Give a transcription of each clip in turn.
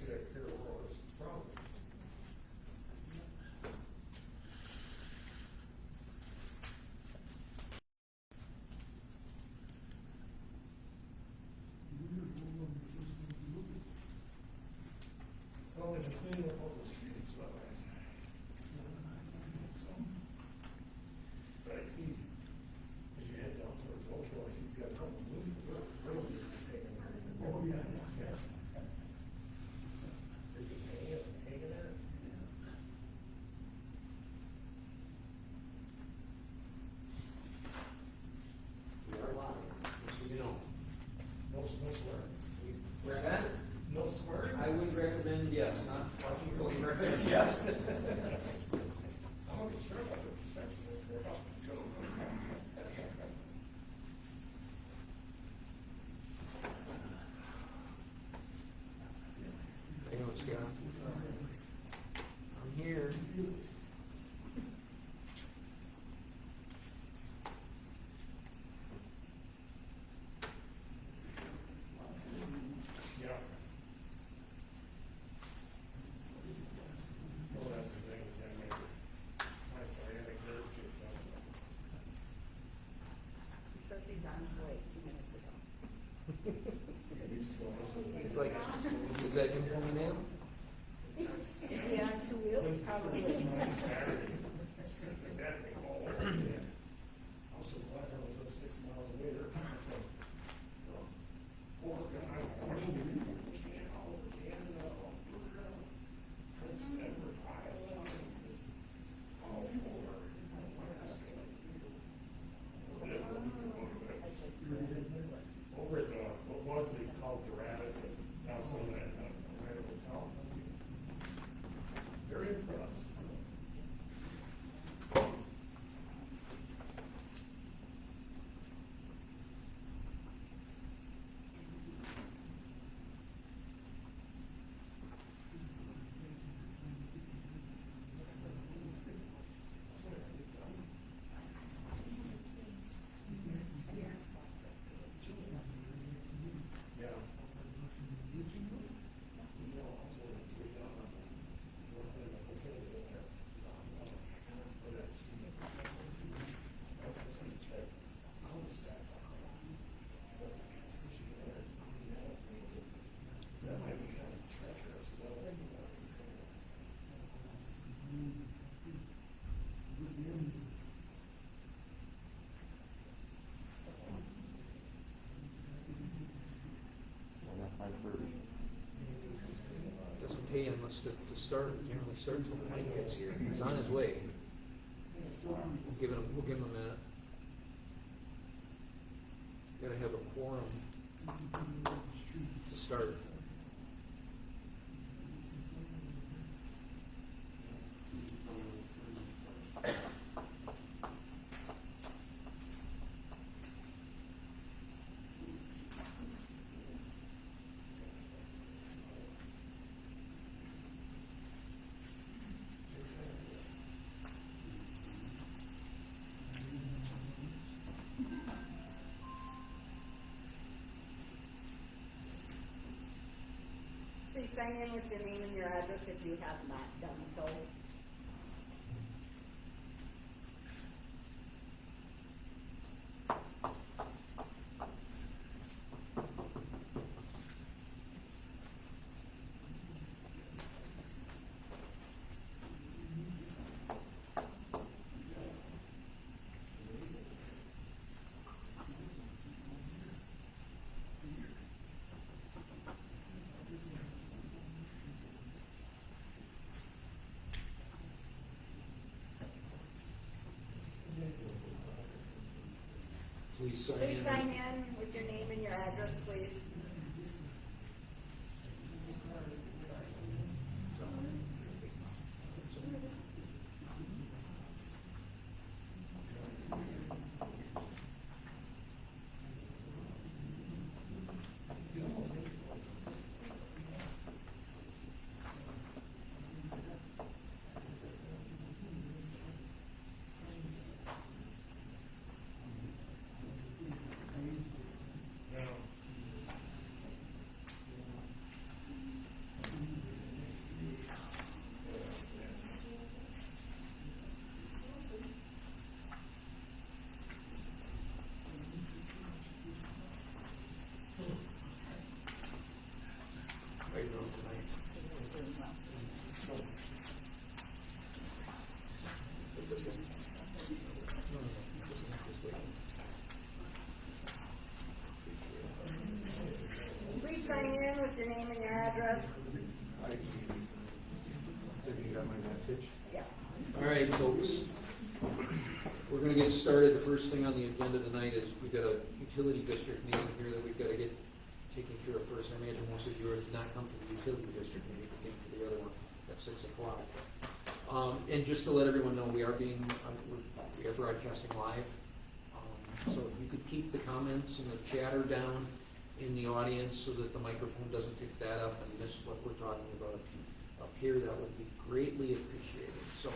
see that clear where it's from. Oh, and cleaning up all the streets, but I see, as you head down towards Oakville, I see you got a couple of really taking there. Oh, yeah. They're just hanging there. There are a lot of them, just so you know. No swearing. Where's that? No swearing? I would recommend yes, not particularly recommend yes. I'm not sure about the perception. I know, Scott. I'm here. Yeah. Well, that's the thing, again, my sciatic nerve gets up. He says he's on his way 2 minutes ago. It's like, is that him coming in? Is he on 2 wheels? Probably. Saturday, I sit like that, and they go, oh, man. I'm so glad I was up 6 miles away, they're coming from Oregon, Washington, Canada, Florida, Prince Edward Island, just all over Alaska. Over at the, what was they called Doratus, now so that, right hotel. Very impressed. Yeah. That might be kind of treacherous, though. Doesn't pay him much to start, generally start till Mike gets here. He's on his way. We'll give him a minute. Gotta have a quorum to start. Please sign in with your name and your address if you have not done so. Please sign Please in. sign in with your name and your address, please. Now, sign in with your name and your address. Did you get my message? Yeah. All right, folks. We're gonna get started. The first thing on the agenda tonight is we've got a utility district meeting here that we've gotta get taken care of first. I imagine most of you have not come for the utility district meeting, but came for the other one at 6 o'clock. And just to let everyone know, we are broadcasting live. So if you could keep the comments and the chatter down in the audience so that the microphone doesn't pick that up and miss what we're talking about up here, that would be greatly appreciated. So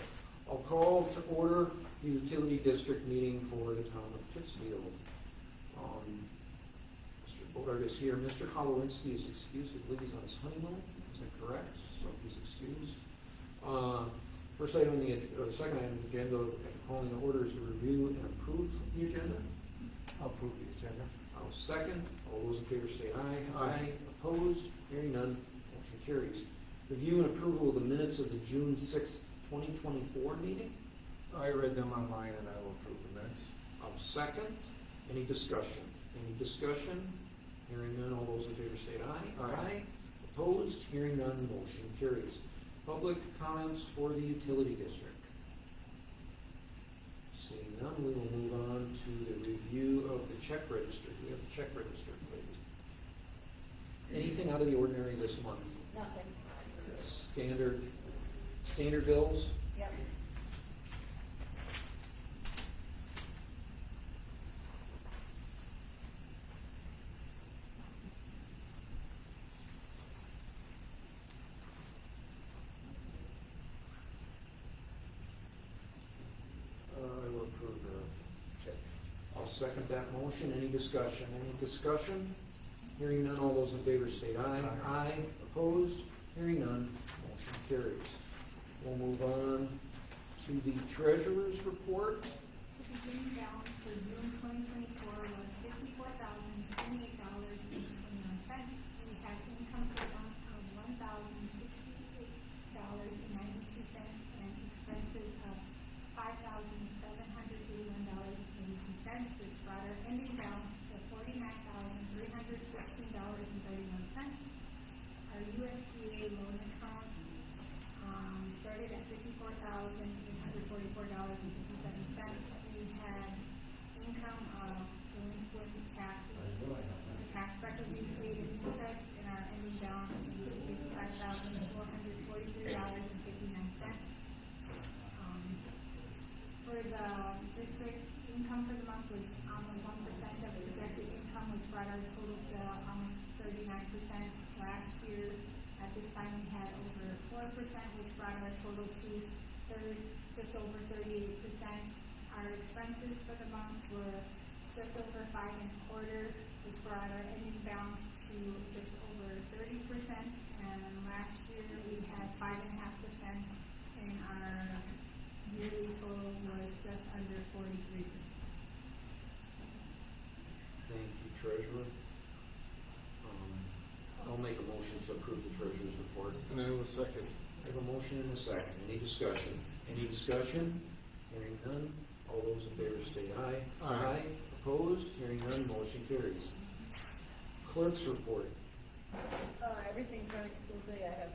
I'll call to order the utility district meeting for the town of Pittsfield. Mr. Bodart is here. Mr. Holowinski is excused. I believe he's on his honeymoon. Is that correct? So he's excused. First item on the, or the second item on the agenda, after calling the order, is to review and approve the agenda. I'll approve the agenda. I'll second. All those in favor say aye. Aye. Opposed? Hearing none, motion carries. Review and approval of the minutes of the June 6th, 2024 meeting. I read them online and I will approve the minutes. I'll second. Any discussion? Any discussion? Hearing none, all those in favor say aye. Aye. Opposed? Hearing none, motion carries. Public comments for the utility district. Seeing none, we will move on to the review of the check register. Do we have the check register, please? Anything out of the ordinary this month? Nothing. Standard bills? Yep. I will approve the check. I'll second that motion. Any discussion? Any discussion? Hearing none, all those in favor state aye. Aye. Opposed? Hearing none, motion carries. We'll move on to the treasurer's report. The beginning balance for June 2024 was $54,028.29. We had income for the month of $1,068.92 and expenses of $5,781.82, which brought our ending balance to $49,315.31. Our USDA loan account started at $54,844.57. We had income of delinquent taxes, the tax record we paid in interest, and our ending balance was $55,443.59. For the district, income for the month was almost 1% of projected income, which brought our total to almost 39%. Last year, at this time, we had over 4%, which brought our total to just over 38%. Our expenses for the month were just over 5.25%, which brought our ending balance to just over 30%. And last year, we had 5.5%, and our yearly total was just under 43%. Thank you, treasurer. I'll make a motion to approve the treasurer's report. And I will second. I have a motion and a second. Any discussion? Any discussion? Hearing none. All those in favor state aye. Aye. Opposed? Hearing none. Motion carries. Clerk's report. Everything's running smoothly. I have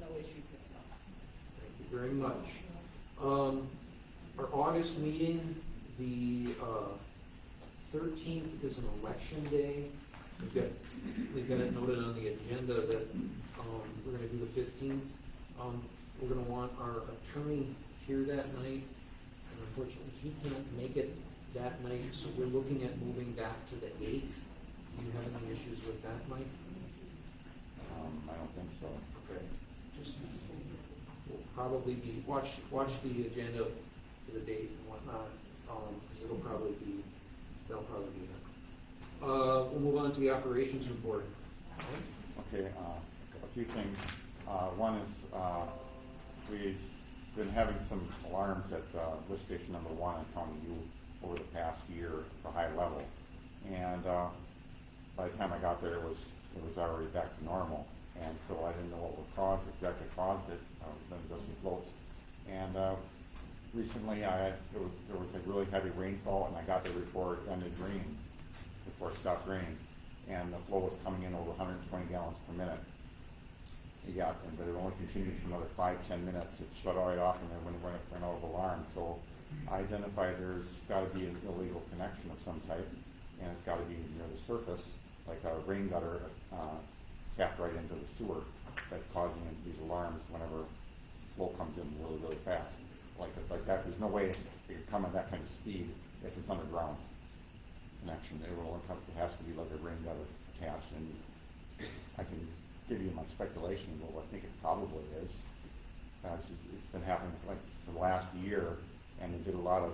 no issues this month. Thank you very much. Our August meeting, the 13th is an election day. We've got it noted on the agenda that we're going to do the 15th. We're going to want our attorney here that night. And unfortunately, he can't make it that night, so we're looking at moving back to the 8th. Do you have any issues with that, Mike? I don't think so. Okay. Just, we'll probably be, watch the agenda for the date and whatnot, because that'll probably be it. We'll move on to the operations report. Okay, a few things. One is, we've been having some alarms at lift station number 1 in County U over the past year for high level. And by the time I got there, it was already back to normal. And so I didn't know what exactly caused it, then just some floats. And recently there was a really heavy rainfall, and I got the report ended rain before it stopped raining. and the flow was coming in over 120 gallons per minute. But it only continued for another 5-10 minutes. It shut right off, and then when it went out of alarm. So I identified there's got to be an illegal connection of some type, and it's got to be near the surface, like a rain gutter tapped right into the sewer. That's causing these alarms whenever flow comes in really, really fast. Like that, there's no way it could come at that kind of speed if it's underground connection. It has to be like a rain gutter attached, and I can give you my speculation of what I think it probably is. It's been happening like for the last year, and they did a lot of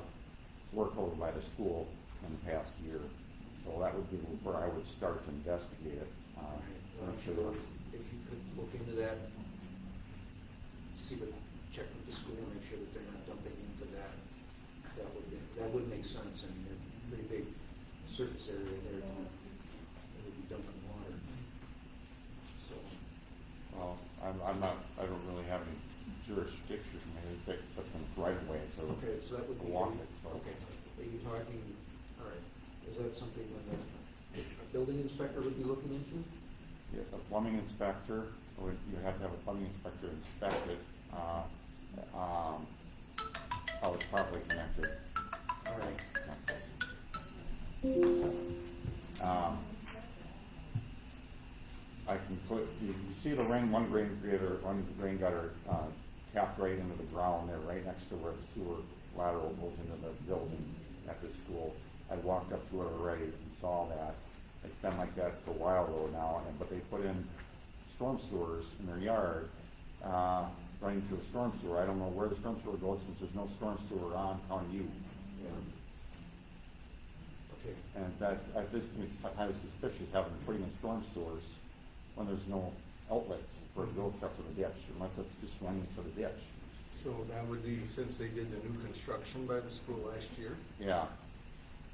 work over by the school in the past year. So that would be where I would start to investigate it. Make sure that If you could look into that, check with the school, make sure that they're not dumping into that. That would make sense. I mean, they're pretty big surface area there. They would be dumping water. So, well, I don't really have any jurisdiction. Maybe they put them right away. So okay, so that would be. Walk it, so. Okay, are you talking, all right, is that something that a building inspector would be looking into? Yeah, a plumbing inspector, you have to have a plumbing inspector inspect it, how it's properly connected. All right. I can put, you see the one rain gutter tapped right into the ground there, right next to where the sewer lateral goes into the building at this school. I walked up to it already and saw that. It's been like that for a while though now, but they put in storm sewers in their yard, running to a storm sewer. I don't know where the storm sewer goes since there's no storm sewer on County U. Yeah. Okay. And I think it's highly suspicious having putting in storm sewers when there's no outlets for it to go except for the ditch, unless it's just running to the ditch. So that would be, since they did the new construction by the school last year, Yeah.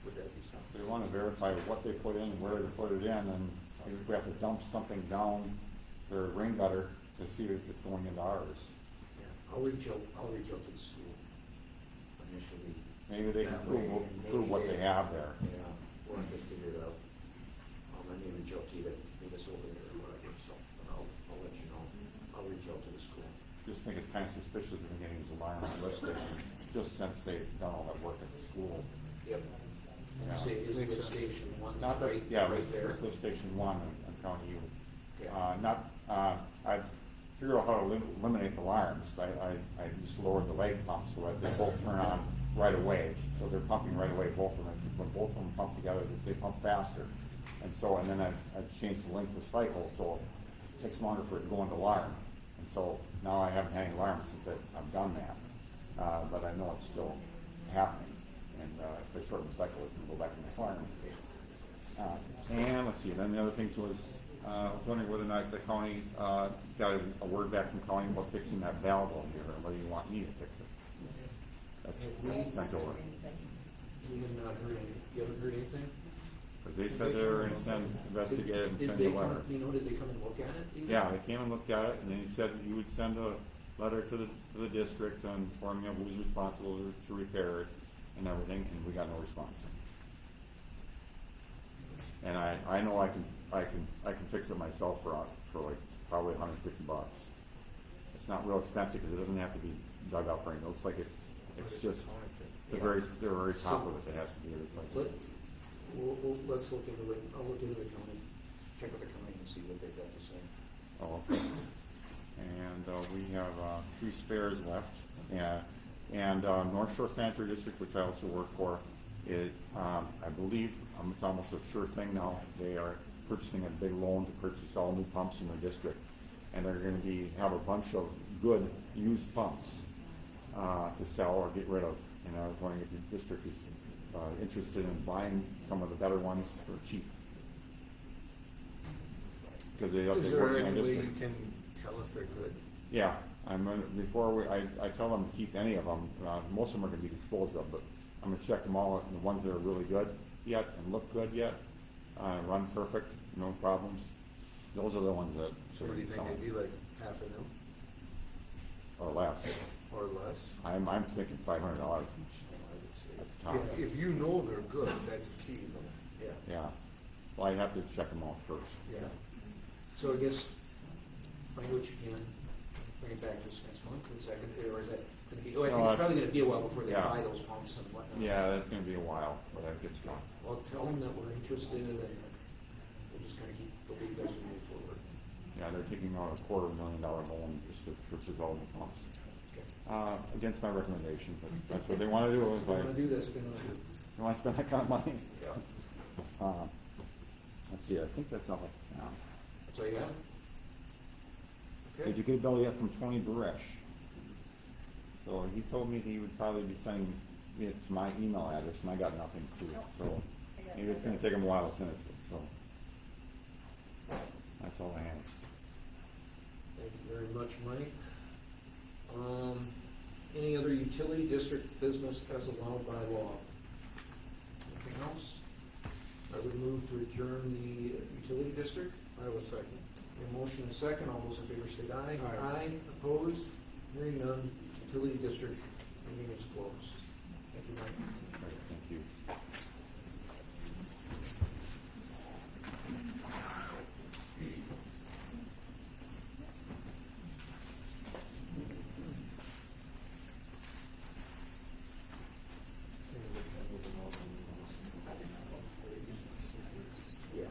would that be something? They want to verify what they put in, where they put it in, and if we have to dump something down their rain gutter to see if it's going into ours. I'll reach out to the school initially. Maybe they can That way, prove what maybe they have there. Yeah, we'll have to figure it out. I may reach out to you to meet us over there or whatever, so I'll let you know. I'll reach out to the school. Just think it's kind of suspicious of getting these alarms listed, just since they've done all that work at the school. Yep. Yeah. You say, is it Makes sense. station one, Not that, right, yeah, right there? lift station one in County U. Yeah. I figured out how to eliminate the alarms. I just lowered the leg pump so that they both turn on right away. So they're pumping right away, both of them. Because when both of them pump together, they pump faster. And then I've changed the length of cycle, so it takes longer for it to go into alarm. And so now I haven't had any alarms since I've done that. But I know it's still happening. And if I shorten the cycle, it's going to go back to my alarm. And let's see, then the other things was, I was wondering whether or not the county got a word back from county about fixing that valve over here, or whether you want me to fix it. That's bent over. You have not heard any, you haven't heard anything? But they said they were gonna investigate it and Did send they a letter. come, did they come and look at it? even? Yeah, they came and looked at it, and then he said you would send a letter to the district informing them who's responsible to repair it and everything, and we got no response. And I know I can fix it myself for like probably $150. It's not real expensive because it doesn't have to be dug up or anything. It looks like it's just the very top of it that has to be replaced. Let's look into it. I'll look into the county, check with the county and see what they've got to say. Oh, okay. And we have 3 spares left. And North Shore Sanitary District, which I also work for, is I believe it's almost a sure thing now. They are purchasing a big loan to purchase all new pumps in their district, and they're going to have a bunch of good used pumps to sell or get rid of. And I was wondering if the district is interested in buying some of the better ones for cheap. Because they Is there work in any our way you district. can tell if they're good? Yeah, I tell them to keep any of them. Most of them are going to be disposed of, but I'm going to check them all out. And the ones that are really good yet and look good yet, run perfect, no problems. Those are the ones that So what do you think, selling. it'd be like half a mil Or less. or less? I'm thinking $500 each. I would say. At the top. If you know they're good, that's key though. Yeah. Yeah. Well, I have to check them out first. Yeah. So I guess, find what you can, bring it back to us next month, is that gonna, or is that gonna be, oh, I think No, it's probably gonna be a while before they yeah. buy those pumps and whatnot. Yeah, that's gonna be a while, but that gets done. Well, tell them that we're interested and we'll just kinda keep the lead as we move forward. Yeah, they're taking out $250,000 loan just to purchase all the pumps. Okay. Against my recommendation, but that's what they wanna do. If they wanna do this, they're gonna do. They wanna spend that kind of money. Yeah. Let's see, I think that's all. That's all you got? Did you get a bill yet from Tony Baresh? So he told me he would probably be sending it to my email address, and I got nothing to it, so maybe it's gonna take him a while to send it, so. That's all I have. Thank you very much, Mike. Any other utility district business as allowed by law? Anything else? I would move to adjourn the utility district. I will second. A motion and a second, all those in favor state aye. Aye. Opposed? Hearing none, utility district meeting is closed. Thank you, Mike. All right, thank you. Yeah.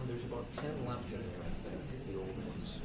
There's about 10 left in there, I think, the old ones.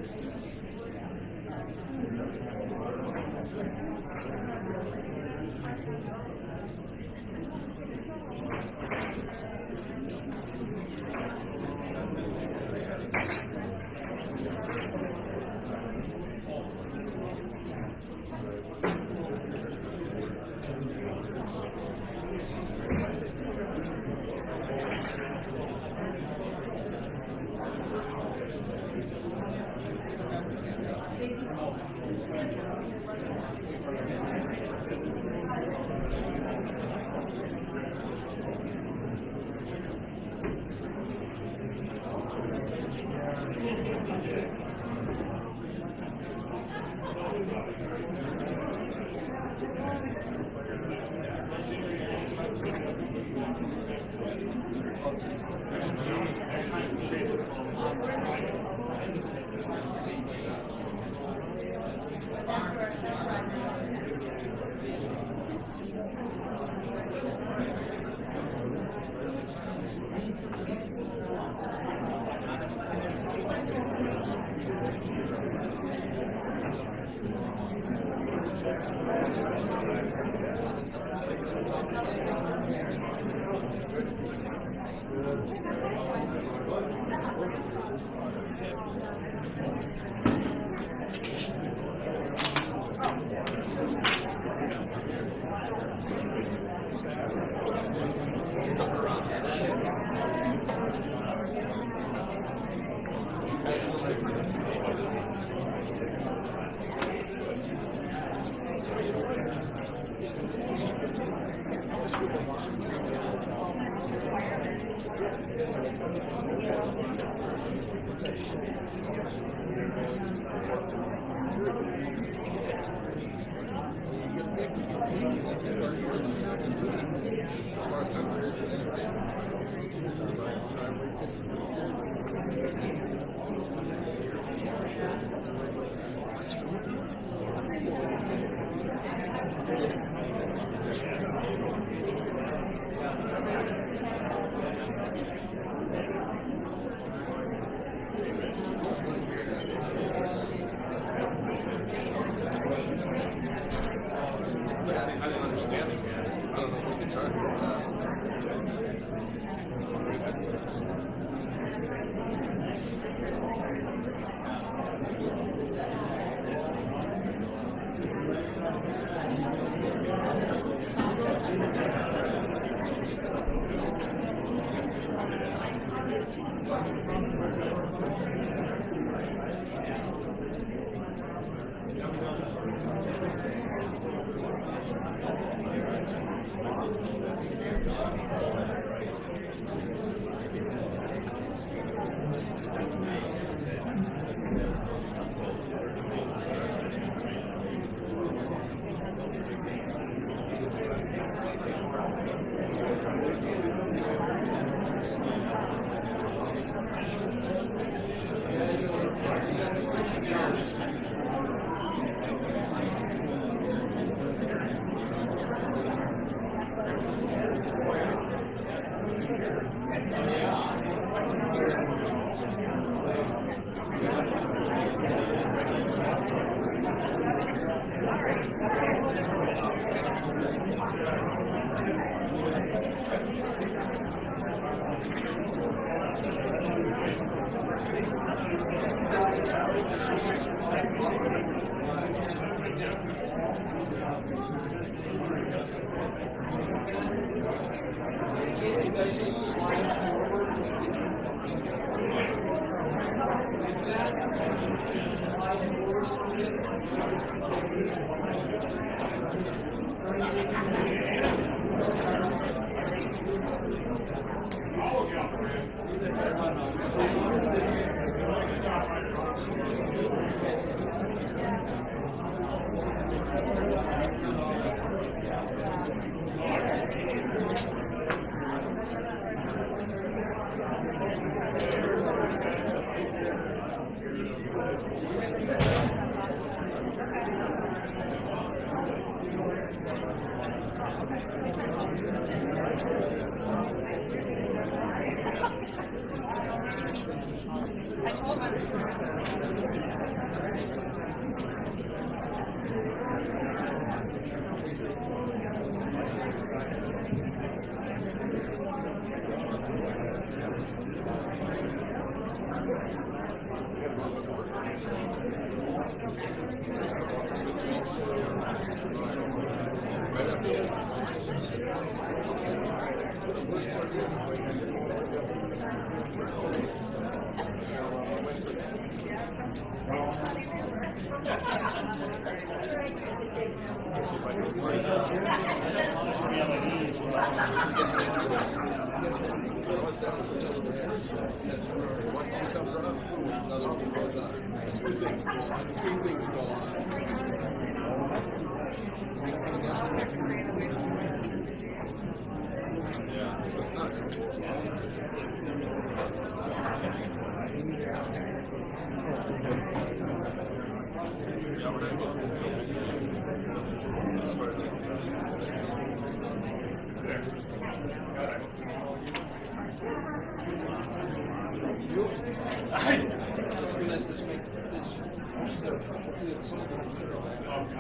I told them.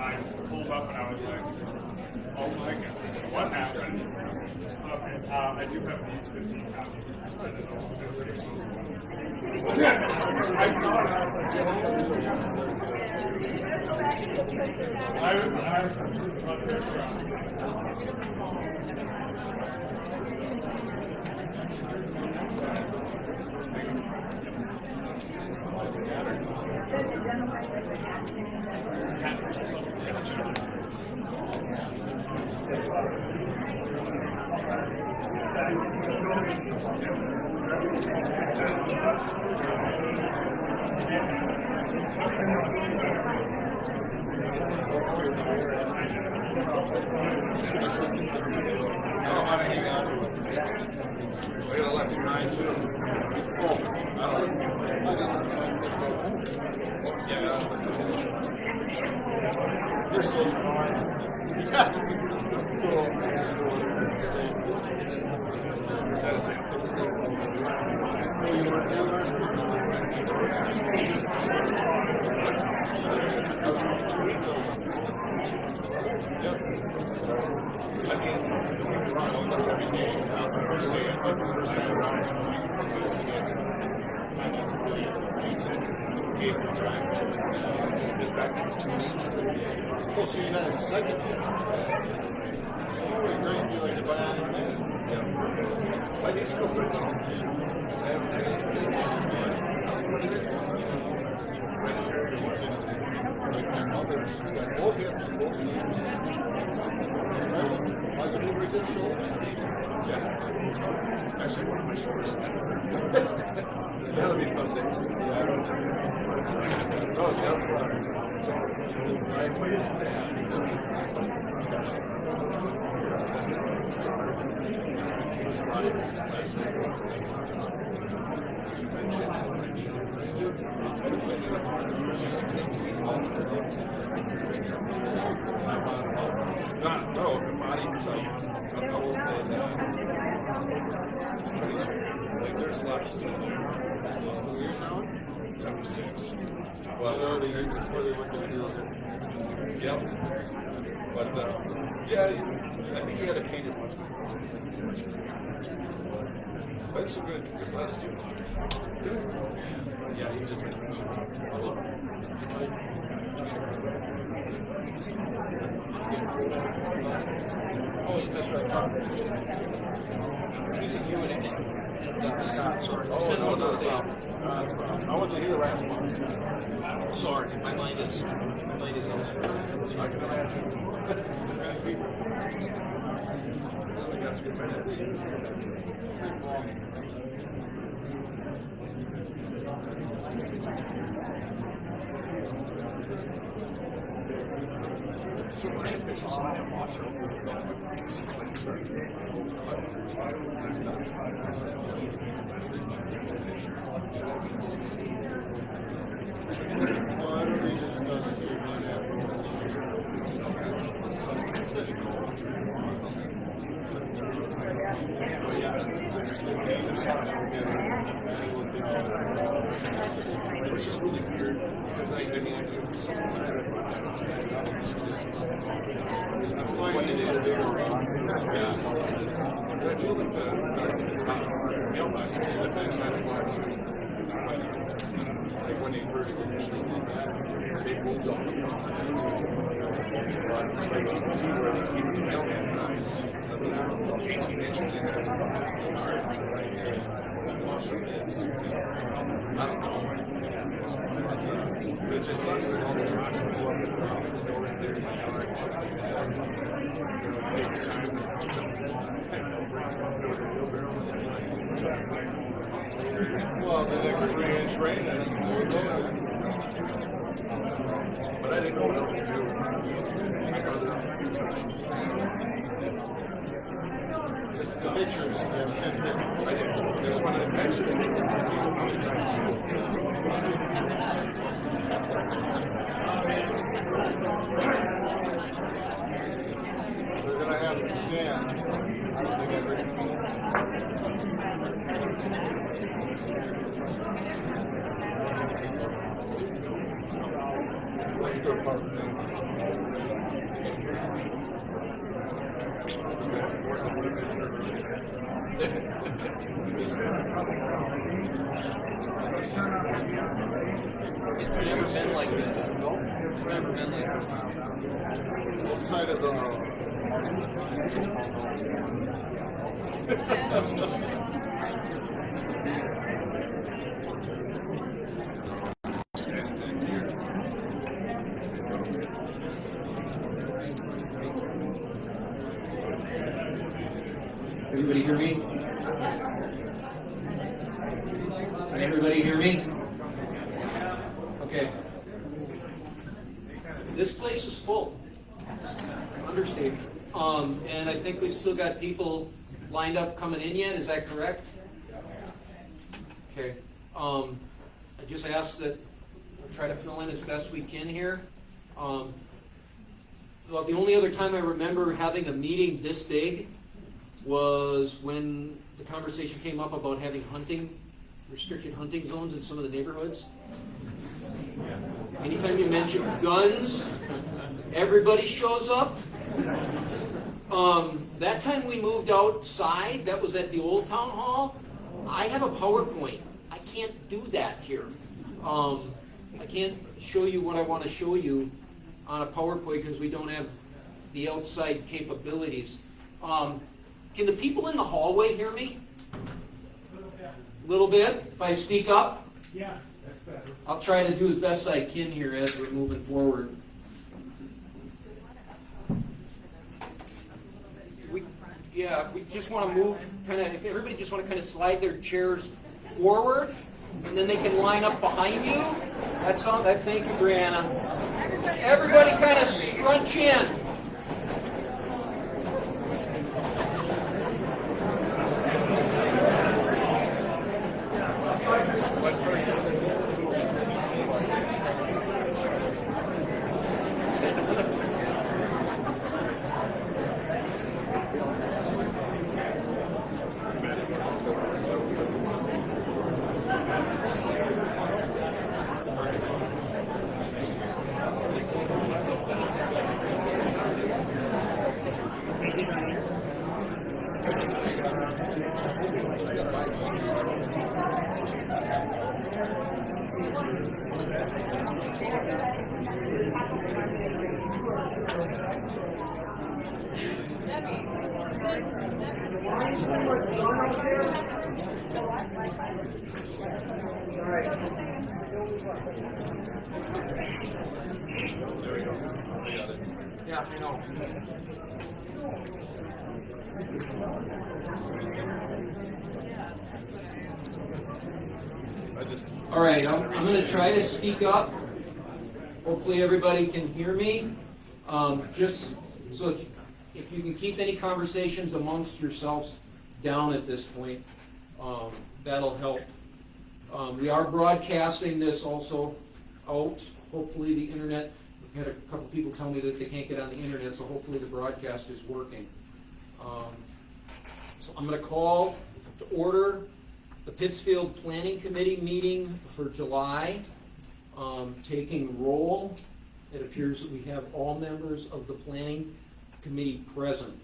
I pulled up and I was like, oh my God, what happened? Okay, I do have these 15 copies. I don't know if I saw it, I was like, I was just about to cry. Oh, so you had a second? Oh, it's great to be like the bionic man. Yeah. I think it's good. My mother, she's got both hips, both knees. How's it over his shoulders? Yeah. Actually, one of my shoulders. That'll be someday. Oh, yeah. Right, what is that? No, the body's tough. I will say that. Like, there's a lot of stuff there. Years now? 76. Well, the year before they went to the deal. Yep. But, yeah, I think he had a painted once before. But it's a good last year. Yeah, he just mentioned once. Oh, that's right. Using you and Scott, sorry. Oh, no. I wasn't here last month. Sorry, my mind is elsewhere. I can imagine. I got to get so my ambitious I am watching. Which is really weird because I mean I do so much I feel like the mailbox is like when they first initially did that, they moved all the boxes. But you can see where the mailman guys, the at least 18 inches into the yard. I don't know. But it just sucks that all those rocks will go up the ground and go right there in my yard. Well, the next 3-inch rain, then we'll go there. But I didn't know what else to do. I brought it up a few times. Just some pictures. You have sent pictures. I didn't. Just wanted to mention it. How many times? We're gonna have to stand. I don't think I've heard. Let's go park there. It's never been like this. It's never been like this. Outside of the. Everybody hear me? Can everybody hear me? Okay. This place is full. Understatement. And I think we've still got people lined up coming in yet. Is that correct? Okay. I just ask that we'll try to fill in as best we can here. Well, the only other time I remember having a meeting this big was when the conversation came up about having restricted hunting zones in some of the neighborhoods. Anytime you mention guns, everybody shows up. That time we moved outside, that was at the old town hall. I have a PowerPoint. I can't do that here. I can't show you what I want to show you on a PowerPoint because we don't have the outside capabilities. Can the people in the hallway hear me? A little bit, if I speak up? Yeah, that's better. I'll try to do as best I can here as we're moving forward. We just want to move, if everybody just want to kind of slide their chairs forward, and then they can line up behind you. Thank you, Brianna. Everybody kind of scrunch in. Yeah, I know. All right, I'm going to try to speak up. Hopefully everybody can hear me. Just so if you can keep any conversations amongst yourselves down at this point, that'll help. We are broadcasting this also out. Hopefully the internet, we've had a couple people tell me that they can't get on the internet, so hopefully the broadcast is working. So I'm going to call to order the Pittsfield Planning Committee meeting for July. Taking roll, it appears that we have all members of the Planning Committee present.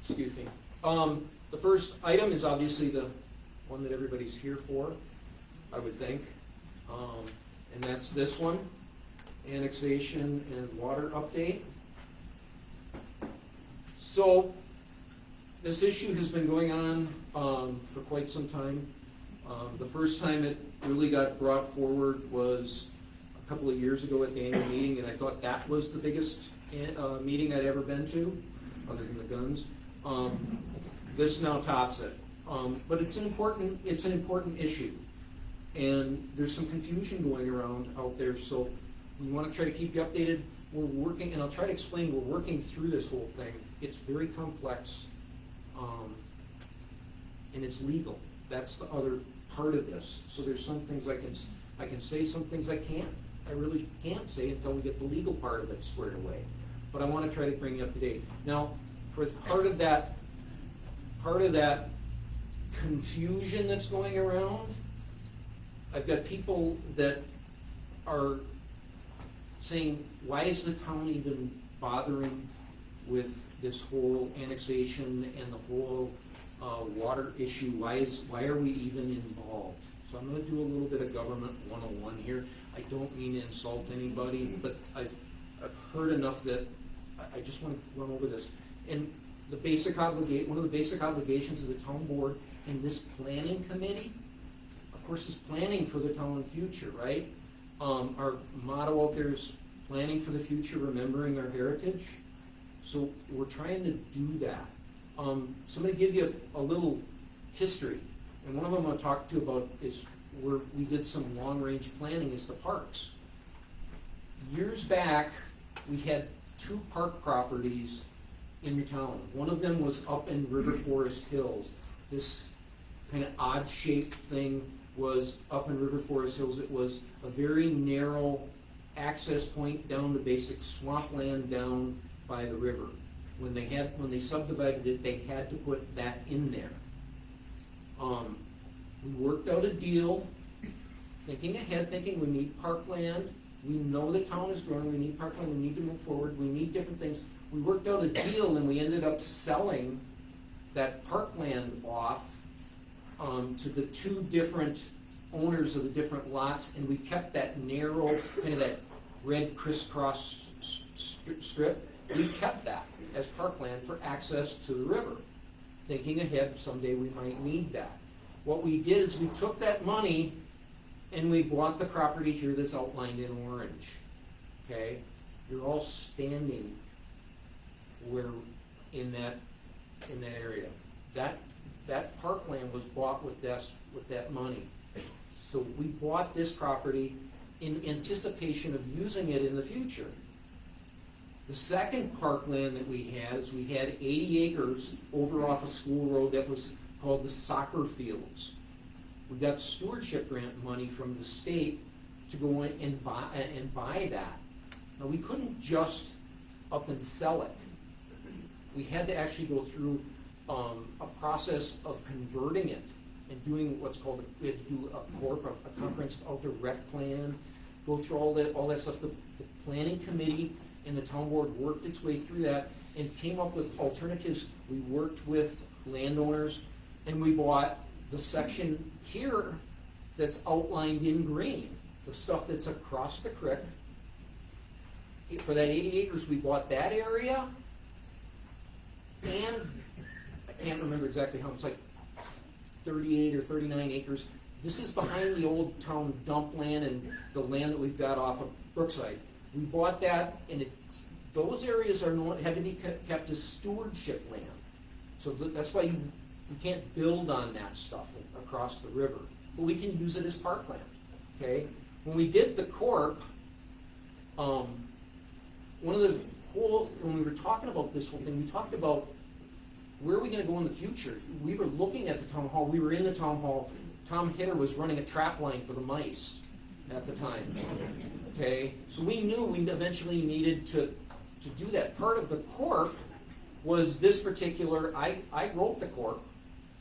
Excuse me. The first item is obviously the one that everybody's here for, I would think. And that's this one, Annexation and Water Update. So, this issue has been going on for quite some time. The first time it really got brought forward was a couple of years ago at the annual meeting, and I thought that was the biggest meeting I'd ever been to, other than the guns. This now tops it. But it's an important issue. And there's some confusion going around out there, so we want to try to keep you updated. We're working, and I'll try to explain, we're working through this whole thing. It's very complex, and it's legal. That's the other part of this. So there's some things I can say, some things I can't. I really can't say until we get the legal part of it squared away. But I want to try to bring you up to date. Now, for part of that confusion that's going around, I've got people that are saying, why is the town even bothering with this whole annexation and the whole water issue? Why are we even involved? So I'm going to do a little bit of government 101 here. I don't mean to insult anybody, but I've heard enough that I just want to run over this. And the basic one of the basic obligations of the town board and this planning committee, of course, is planning for the town future, right? Our motto out there is planning for the future, remembering our heritage. So we're trying to do that. So I'm going to give you a little history. And one of them I want to talk to about is where we did some long-range planning is the parks. Years back, we had 2 park properties in the town. One of them was up in River Forest Hills. This kind of odd-shaped thing was up in River Forest Hills. It was a very narrow access point down to basic swampland down by the river. When they subdivided it, they had to put that in there. We worked out a deal, thinking ahead, thinking we need parkland. We know the town is growing. We need parkland. We need to move forward. We need different things. We worked out a deal, and we ended up selling that parkland off to the 2 different owners of the different lots, and we kept that narrow, kind of that red crisscross strip. We kept that as parkland for access to the river, thinking ahead someday we might need that. What we did is we took that money and we bought the property here that's outlined in orange. Okay? You're all standing where in that area. That parkland was bought with that money. So we bought this property in anticipation of using it in the future. The second parkland that we had is we had 80 acres over off a school road that was called the soccer fields. We got stewardship grant money from the state to go in and buy that. Now we couldn't just up and sell it. We had to actually go through a process of converting it and doing what's called, we had to do a comprehensive outdoor rec plan, go through all that stuff. The planning committee and the town board worked its way through that and came up with alternatives. We worked with landowners, and we bought the section here that's outlined in green, the stuff that's across the creek. For that 80 acres, we bought that area, and I can't remember exactly how much, like 38 or 39 acres. This is behind the old town dump land and the land that we've got off of Brookside. We bought that, and those areas had to be kept as stewardship land. So that's why you can't build on that stuff across the river. But we can use it as parkland. Okay? When we did the corp, when we were talking about this whole thing, we talked about where are we going to go in the future. We were looking at the town hall. We were in the town hall. Tom Hitter was running a trap line for the mice at the time. Okay, so we knew we eventually needed to do that. Part of the corp was this particular, I wrote the corp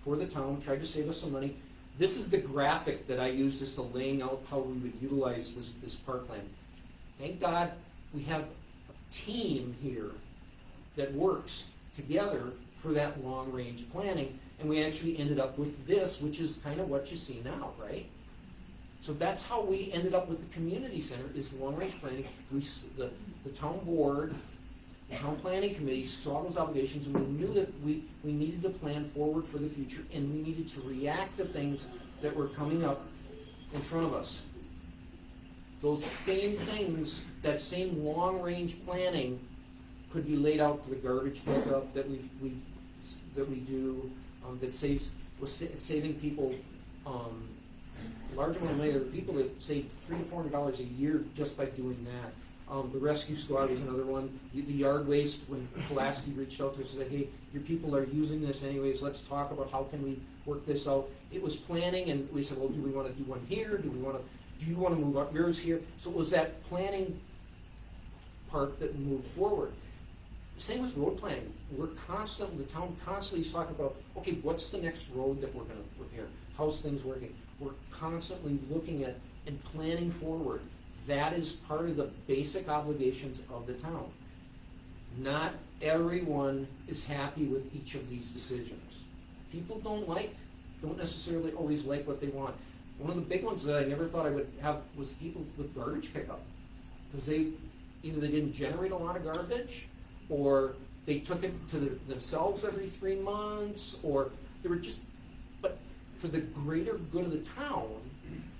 for the town, tried to save us some money. This is the graphic that I used as to laying out how we would utilize this parkland. Thank God we have a team here that works together for that long-range planning, and we actually ended up with this, which is kind of what you see now, right? So that's how we ended up with the community center, is long-range planning. The town board The town planning committee saw those obligations, and we knew that we needed to plan forward for the future, and we needed to react to things that were coming up in front of us. Those same things, that same long-range planning could be laid out to the garbage pickup that we do, it's saving people, large amount of money. There are people that save $300 to $400 a year just by doing that. The rescue squad was another one. The yard waste, when Pulaski reached out to us and said, hey, your people are using this anyways, let's talk about how can we work this out. It was planning, and we said, well, do we want to do one here? Do you want to move up yours here? So it was that planning part that moved forward. Same with road planning. The town constantly is talking about, okay, what's the next road that we're going to repair? How's things working? We're constantly looking at and planning forward. That is part of the basic obligations of the town. Not everyone is happy with each of these decisions. People don't necessarily always like what they want. One of the big ones that I never thought I would have was people with garbage pickup. Because either they didn't generate a lot of garbage, or they took it to themselves every 3 months, or they were just, but for the greater good of the town,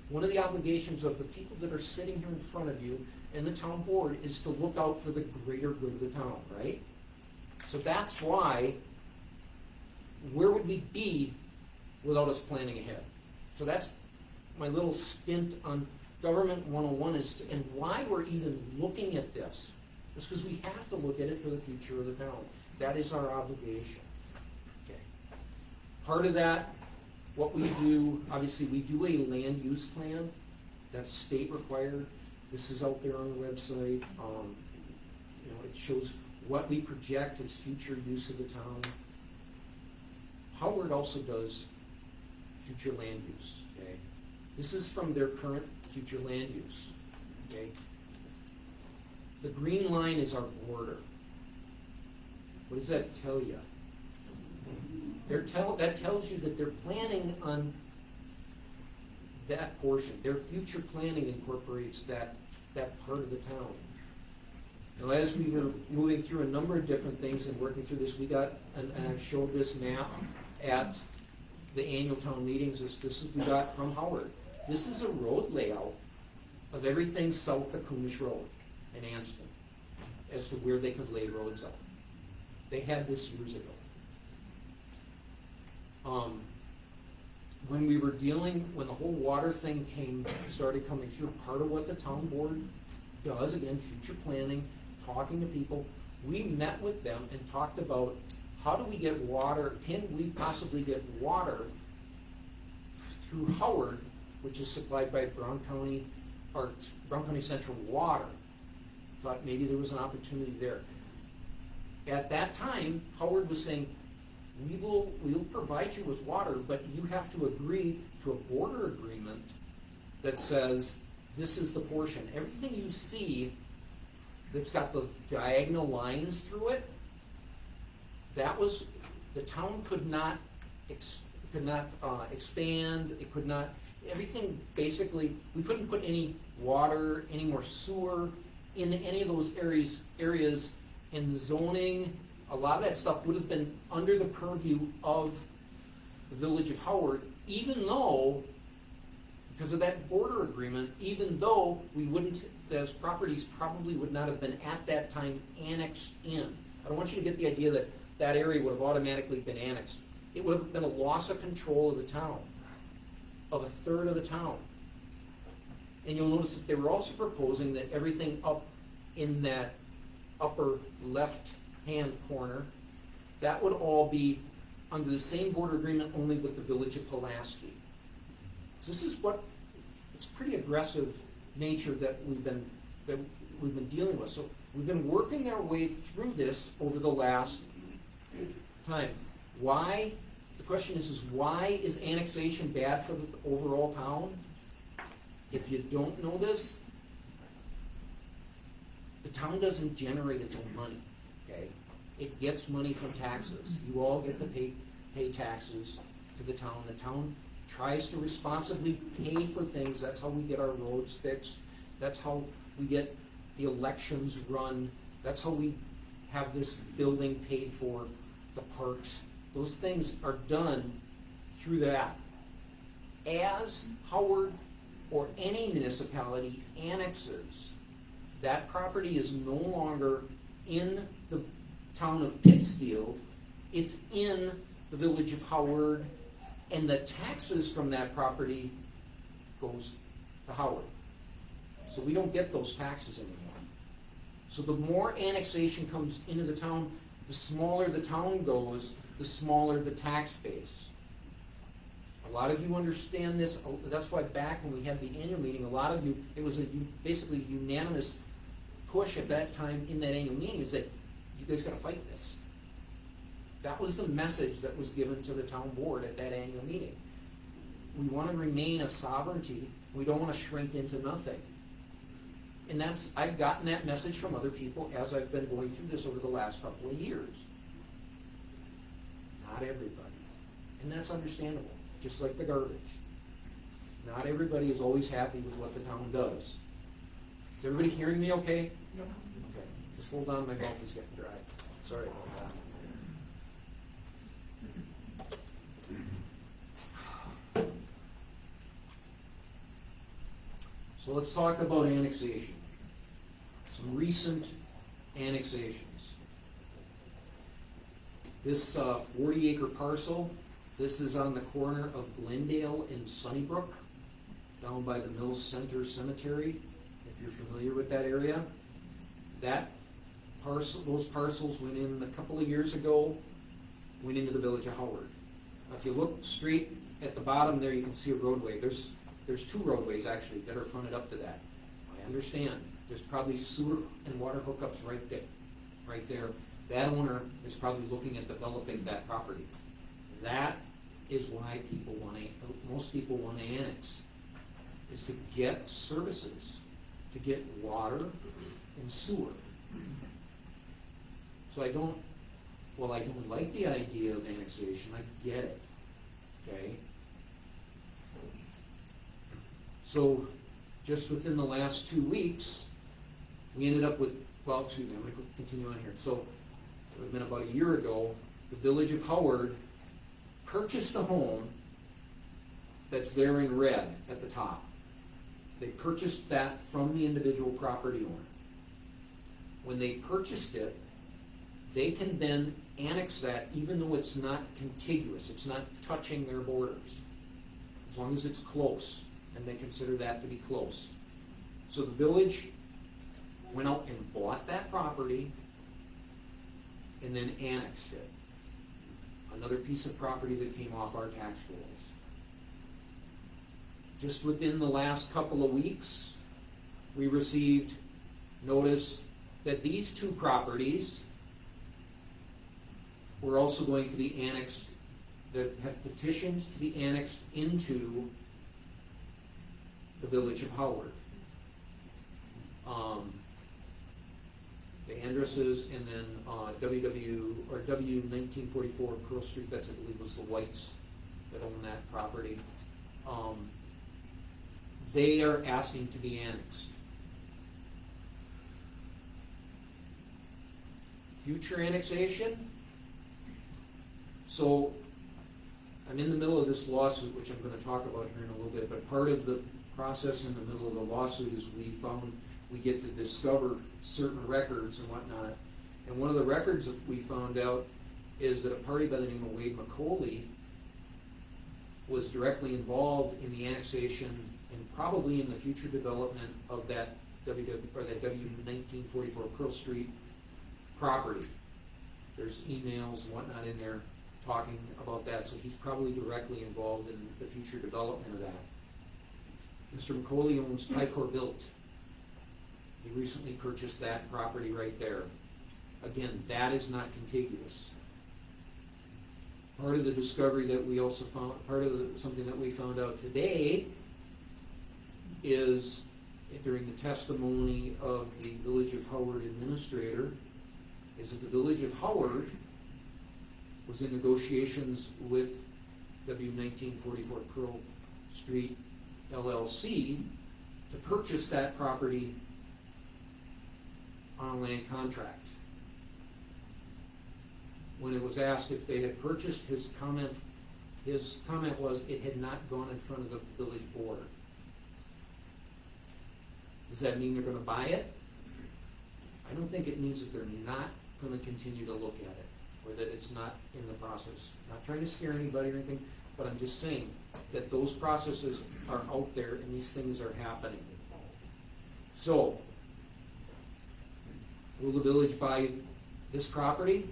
one of the obligations of the people that are sitting here in front of you and the town board is to look out for the greater good of the town, right? So that's why, where would we be without us planning ahead? So that's my little stint on Government 101 and why we're even looking at this. It's because we have to look at it for the future of the town. That is our obligation. Okay. Part of that, what we do, obviously we do a land use plan. That's state required. This is out there on the website. It shows what we project as future use of the town. Howard also does future land use. Okay. This is from their current future land use. Okay. The green line is our border. What does that tell you? That tells you that they're planning on that portion. Their future planning incorporates that part of the town. Now, as we were moving through a number of different things and working through this, we got, and I've showed this map at the annual town meetings. We got from Howard. This is a road layout of everything south of Coonish Road in Anston as to where they could lay roads out. They had this years ago. When we were when the whole water thing started coming through, part of what the town board does, again, future planning, talking to people, we met with them and talked about how do we get water, can we possibly get water through Howard, which is supplied by Brown County Central Water. Thought maybe there was an opportunity there. At that time, Howard was saying, we'll provide you with water, but you have to agree to a border agreement that says this is the portion. Everything you see that's got the diagonal lines through it, that was, the town could not expand, it could not, everything basically, we couldn't put any water, any more sewer in any of those areas in the zoning. A lot of that stuff would have been under the purview of the village of Howard, even though, because of that border agreement, even though those properties probably would not have been at that time annexed in. I don't want you to get the idea that that area would have automatically been annexed. It would have been a loss of control of the town, of a third of the town. And you'll notice that they were also proposing that everything up in that upper left-hand corner, that would all be under the same border agreement, only with the village of Pulaski. So this is it's pretty aggressive nature that we've been dealing with. So we've been working our way through this over the last time. Why? The question is why is annexation bad for the overall town? If you don't know this, the town doesn't generate its own money, okay? It gets money from taxes. You all get to pay taxes to the town. The town tries to responsibly pay for things. That's how we get our roads fixed. That's how we get the elections run. That's how we have this building paid for, the parks. Those things are done through that. As Howard or any municipality annexes, that property is no longer in the town of Pittsfield, it's in the village of Howard, and the taxes from that property goes to Howard. So we don't get those taxes anymore. So the more annexation comes into the town, the smaller the town goes, the smaller the tax base. A lot of you understand this. That's why back when we had the annual meeting, a lot of you, it was basically unanimous push at that time in that annual meeting is that you guys gotta fight this. That was the message that was given to the town board at that annual meeting. We wanna remain a sovereignty. We don't wanna shrink into nothing. And I've gotten that message from other people as I've been going through this over the last couple of years. Not everybody. And that's understandable, just like the garbage. Not everybody is always happy with what the town does. Is everybody hearing me okay? Yep. Okay, just hold on, my mouth is getting dry. Sorry about that. So let's talk about annexation. Some recent annexations. This 40-acre parcel, this is on the corner of Glendale and Sunnybrook, down by the Mills Center Cemetery, if you're familiar with that area. That parcel, those parcels went in a couple of years ago, went into the village of Howard. Now, if you look straight at the bottom there, you can see a roadway. There's two roadways actually that are fronted up to that. I understand. There's probably sewer and water hookups right there. That owner is probably looking at developing that property. That is why most people want to annex, is to get services, to get water and sewer. So I don't like the idea of annexation. I get it, okay? So just within the last 2 weeks, we ended up with, I'm going to continue on here. So it would have been about a year ago, the village of Howard purchased a home that's there in red at the top. They purchased that from the individual property owner. When they purchased it, they can then annex that even though it's not contiguous, it's not touching their borders, as long as it's close, and they consider that to be close. So the village went out and bought that property and then annexed it. Another piece of property that came off our tax rolls. Just within the last couple of weeks, we received notice that these two properties were also going to be annexed, that have petitioned to be annexed into the village of Howard. The addresses, and then W 1944 Pearl Street, that's I believe was the Whites that own that property. They are asking to be annexed. Future annexation. So I'm in the middle of this lawsuit, which I'm going to talk about here in a little bit, but part of the process in the middle of the lawsuit is we get to discover certain records and whatnot. And one of the records that we found out is that a party by the name of Wade McCauley was directly involved in the annexation and probably in the future development of that W 1944 Pearl Street property. There's emails and whatnot in there talking about that, so he's probably directly involved in the future development of that. Mr. McCauley owns Tycor Built. He recently purchased that property right there. Again, that is not contiguous. Part of the discovery that we also found, something that we found out today is during the testimony of the Village of Howard administrator, is that the Village of Howard was in negotiations with W 1944 Pearl Street LLC to purchase that property on a land contract. when it was asked if they had purchased, his comment was it had not gone in front of the village board. Does that mean they're gonna buy it? I don't think it means that they're not gonna continue to look at it, or that it's not in the process. Not trying to scare anybody or anything, but I'm just saying that those processes are out there and these things are happening. So, will the village buy this property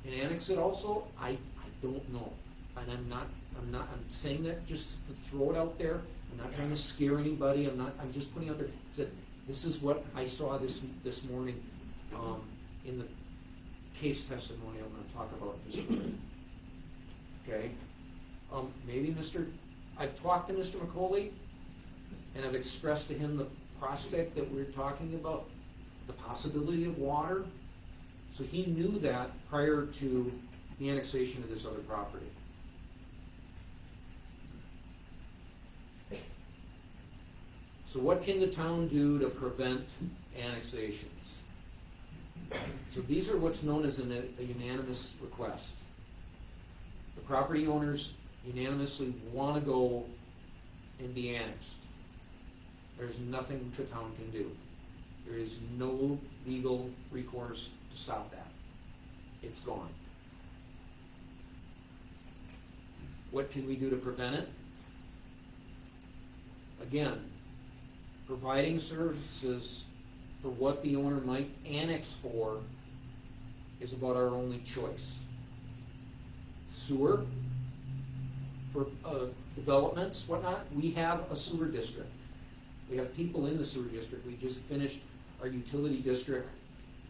and annex it also? I don't know. And I'm saying that just to throw it out there. I'm not trying to scare anybody. I'm just putting out there, that this is what I saw this morning, in the case testimony I'm gonna talk about in just a minute. Okay? Maybe I've talked to Mr. McCauley, and I've expressed to him the prospect that we're talking about, the possibility of water. So he knew that prior to the annexation of this other property. So what can the town do to prevent annexations? So these are what's known as a unanimous request. The property owners unanimously want to go and be annexed. There's nothing the town can do. There is no legal recourse to stop that. It's gone. What can we do to prevent it? Again, providing services for what the owner might annex for is about our only choice. Sewer, for developments, whatnot, we have a sewer district. We have people in the sewer district. We just finished our utility district,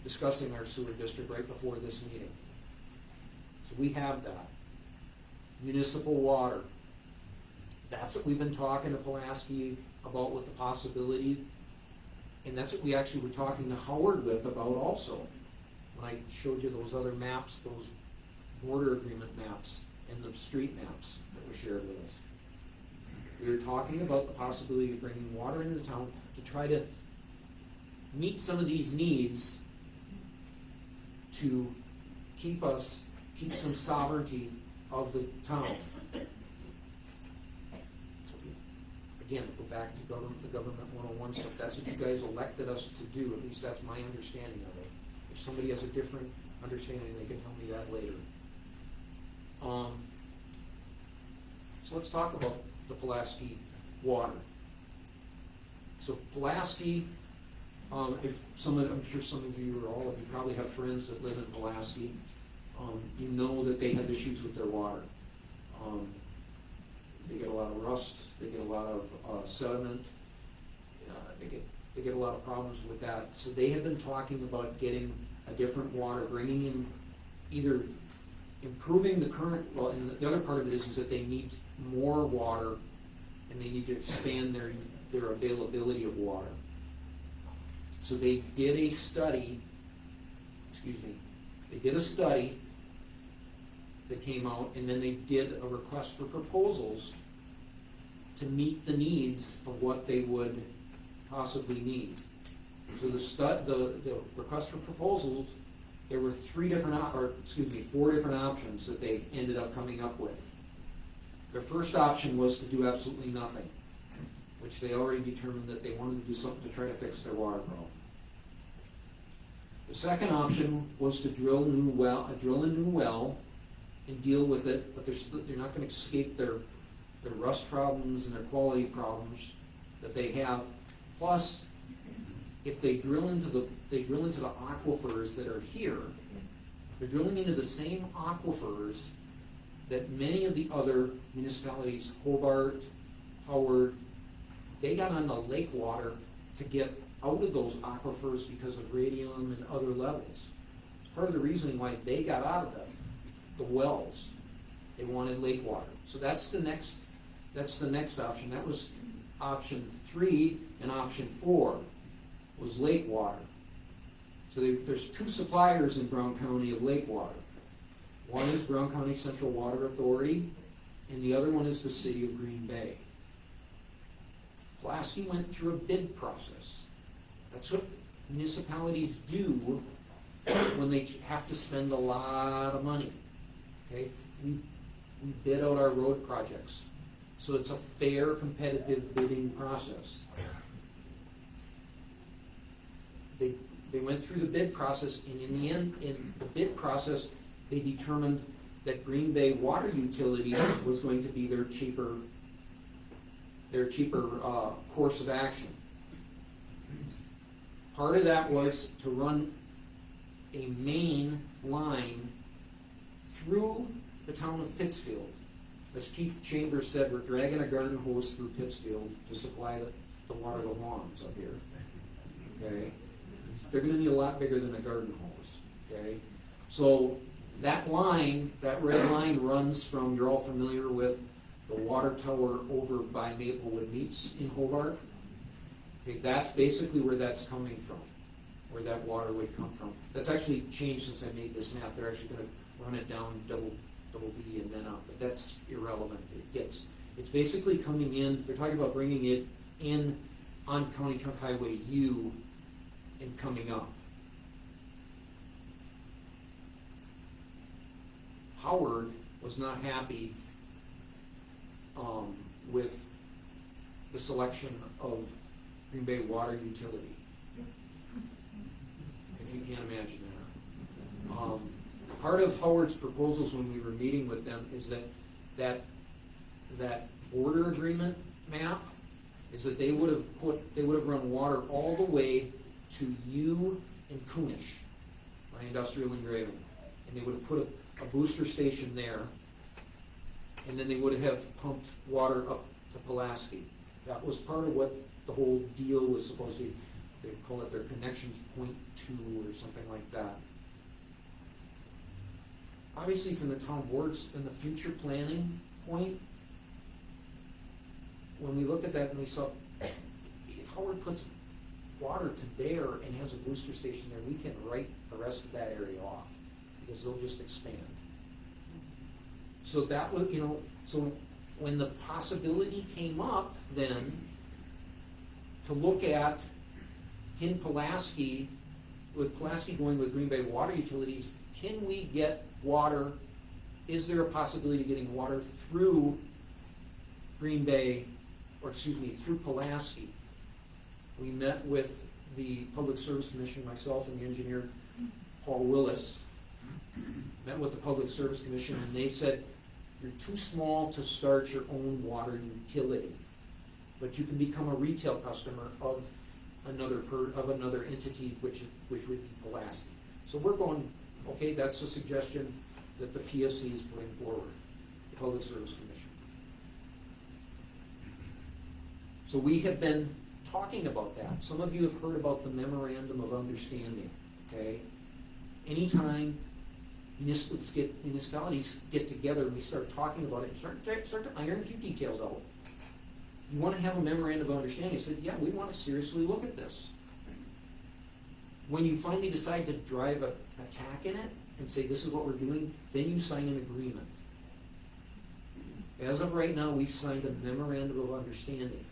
discussing our sewer district right before this meeting. So we have that. Municipal water. That's what we've been talking to Pulaski about, with the possibility, and that's what we actually were talking to Howard with about also. When I showed you those other maps, those border agreement maps and the street maps that were shared with us. We were talking about the possibility of bringing water into the town to try to meet some of these needs, to keep some sovereignty of the town. So again, go back to the government 101 stuff. That's what you guys elected us to do. At least that's my understanding of it. If somebody has a different understanding, they can tell me that later. So let's talk about the Pulaski water. So Pulaski, I'm sure some of you or all of you probably have friends that live in Pulaski. You know that they have issues with their water. They get a lot of rust. They get a lot of sediment. They get a lot of problems with that. So they have been talking about getting a different water, bringing in either improving the current. Well, and the other part of it is that they need more water, and they need to expand their availability of water. So they did a study. They did a study that came out, and then they did a request for proposals to meet the needs of what they would possibly need. So the request for proposals, there were four different options that they ended up coming up with. Their first option was to do absolutely nothing, which they already determined that they wanted to do something to try to fix their water problem. The second option was to drill a new well and deal with it, but they're not going to escape their rust problems and their quality problems that they have. Plus, if they drill into the aquifers that are here, they're drilling into the same aquifers that many of the other municipalities, Hobart, Howard, they got on the lake water to get out of those aquifers because of radium and other levels. It's part of the reason why they got out of the wells. They wanted lake water. So that's the next option. That was option 3, and option 4 was lake water. So there's 2 suppliers in Brown County of lake water. One is Brown County Central Water Authority, and the other one is the City of Green Bay. Pulaski went through a bid process. That's what municipalities do when when they have to spend a lot of money, okay? We bid out our road projects, so it's a fair, competitive bidding process. They went through the bid process, and in the end, in the bid process, they determined that Green Bay Water Utility was going to be their cheaper course of action. Part of that was to run a main line through the town of Pittsfield. As Keith Chambers said, we're dragging a garden hose through Pittsfield to supply the water to lawns up here. Okay? They're gonna need a lot bigger than a garden hose. Okay? So that line, that red line runs from, you're all familiar with the water tower over by Maplewood Meats in Hobart. Okay, that's basically where that's coming from, where that water would come from. That's actually changed since I made this map. They're actually gonna run it down double V and then up, but that's irrelevant. It's basically coming in, they're talking about bringing it in on County Trunk Highway U and coming up. Howard was not happy with the selection of Green Bay Water Utility, if you can't imagine that. Part of Howard's proposals when we were meeting with them is that border agreement map is that they would have run water all the way to U and Coonish by Industrial Engraving, and they would have put a booster station there, and then they would have pumped water up to Pulaski. That was part of what the whole deal was supposed to be. They call it their connections point 2 or something like that. Obviously, from the town boards and the future planning point, when we looked at that and we saw, if Howard puts water to there and has a booster station there, we can write the rest of that area off because they'll just expand. So that was, so when the possibility came up then to look at, can Pulaski, with Pulaski going with Green Bay Water Utilities, can we get water, is there a possibility of getting water through Green Bay, through Pulaski? We met with the Public Service Commission, myself and the engineer, Paul Willis, met with the Public Service Commission, and they said, you're too small to start your own water utility, but you can become a retail customer of another entity, which would be Pulaski. So we're going, okay, that's a suggestion that the PSC is putting forward, the Public Service Commission. So we have been talking about that. Some of you have heard about the Memorandum of Understanding, okay? Anytime municipalities get together and we start talking about it, and start to iron a few details out, you want to have a Memorandum of Understanding. I said, yeah, we want to seriously look at this. When you finally decide to drive a tack in it and say this is what we're doing, then you sign an agreement. As of right now, we've signed a Memorandum of Understanding.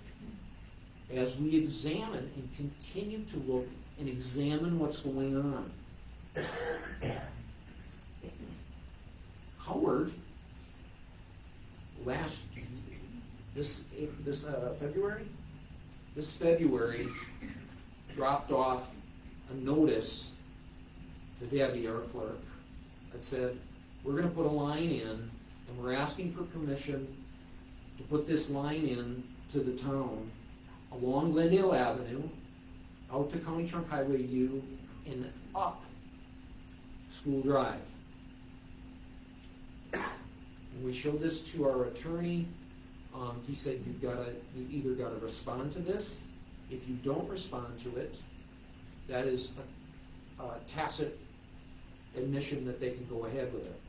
As we examine and continue to look and examine what's going on, Howard this February dropped off a notice to Debbie, our clerk, that said, we're going to put a line in, and we're asking for permission to put this line in to the town along Glendale Avenue, out to County Trunk Highway U, and up School Drive. And we showed this to our attorney. He said, you either got to respond to this. If you don't respond to it, that is a tacit admission that they can go ahead with it.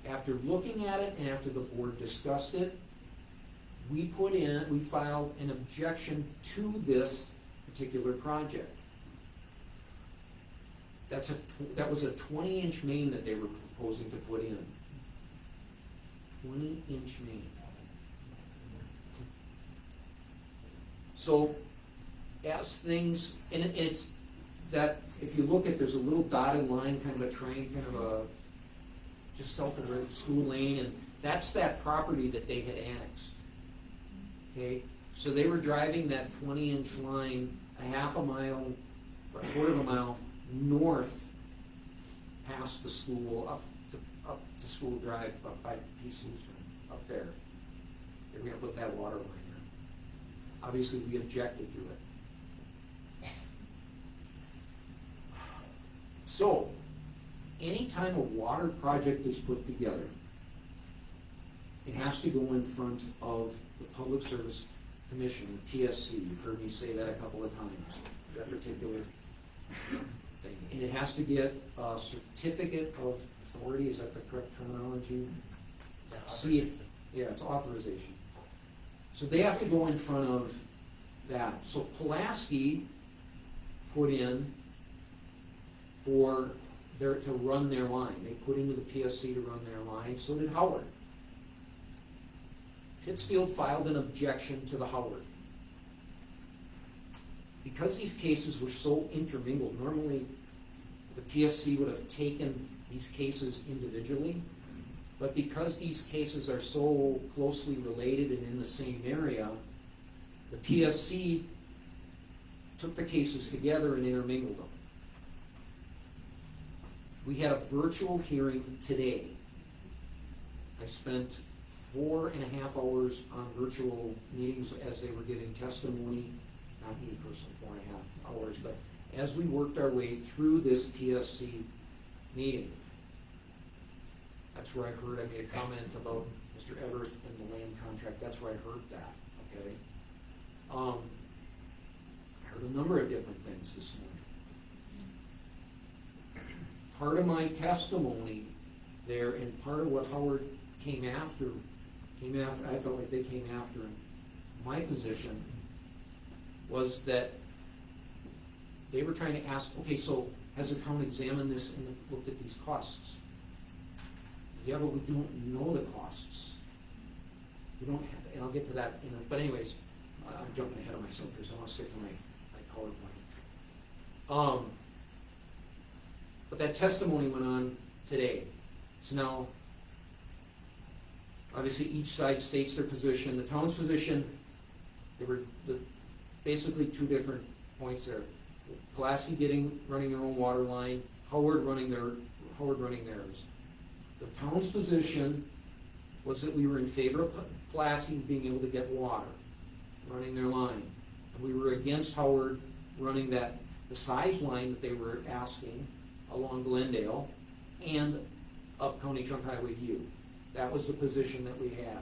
After looking at it and after the board discussed it, we filed an objection to this particular project. That was a 20-inch main that they were proposing to put in. 20-inch main. So, as things, and that, if you look at, there's a little dotted line, kind of a train, kind of a, just south of the school lane, and that's that property that they had annexed. Okay, so they were driving that 20-inch line a half a mile, or a quarter of a mile north past the school, up to School Drive, up by Pittsfield, up there. They're gonna put that water line in. Obviously, we objected to it. So, anytime a water project is put together, it has to go in front of the Public Service Commission, PSC. You've heard me say that a couple of times, that particular thing. And it has to get a certificate of authority, is that the correct terminology? See, yeah, it's authorization. So they have to go in front of that. So Pulaski put in for to run their line. They put into the PSC to run their line, so did Howard. Pittsfield filed an objection to the Howard. Because these cases were so intermingled, normally the PSC would have taken these cases individually, but because these cases are so closely related and in the same area, the PSC took the cases together and intermingled them. We had a virtual hearing today. I spent 4.5 hours on virtual meetings as they were giving testimony, not me personally, 4.5 hours, but as we worked our way through this PSC meeting. That's where I made a comment about Mr. Everett and the land contract. That's where I heard that, okay? I heard a number of different things this morning. Part of my testimony there, and part of what Howard came after, I felt like they came after in my position, was that they were trying to ask, okay, so has the town examined this and looked at these costs? Yeah, but we don't know the costs. We don't have, and I'll get to that but anyways, I'm jumping ahead of myself here, so I want to stick to my PowerPoint. But that testimony went on today. So now, obviously each side states their position. The town's position, there were basically two different points there. Pulaski running their own water line, Howard running theirs. The town's position was that we were in favor of Pulaski being able to get water, running their line. And we were against Howard running the size line that they were asking along Glendale and up County Trunk Highway U. That was the position that we had.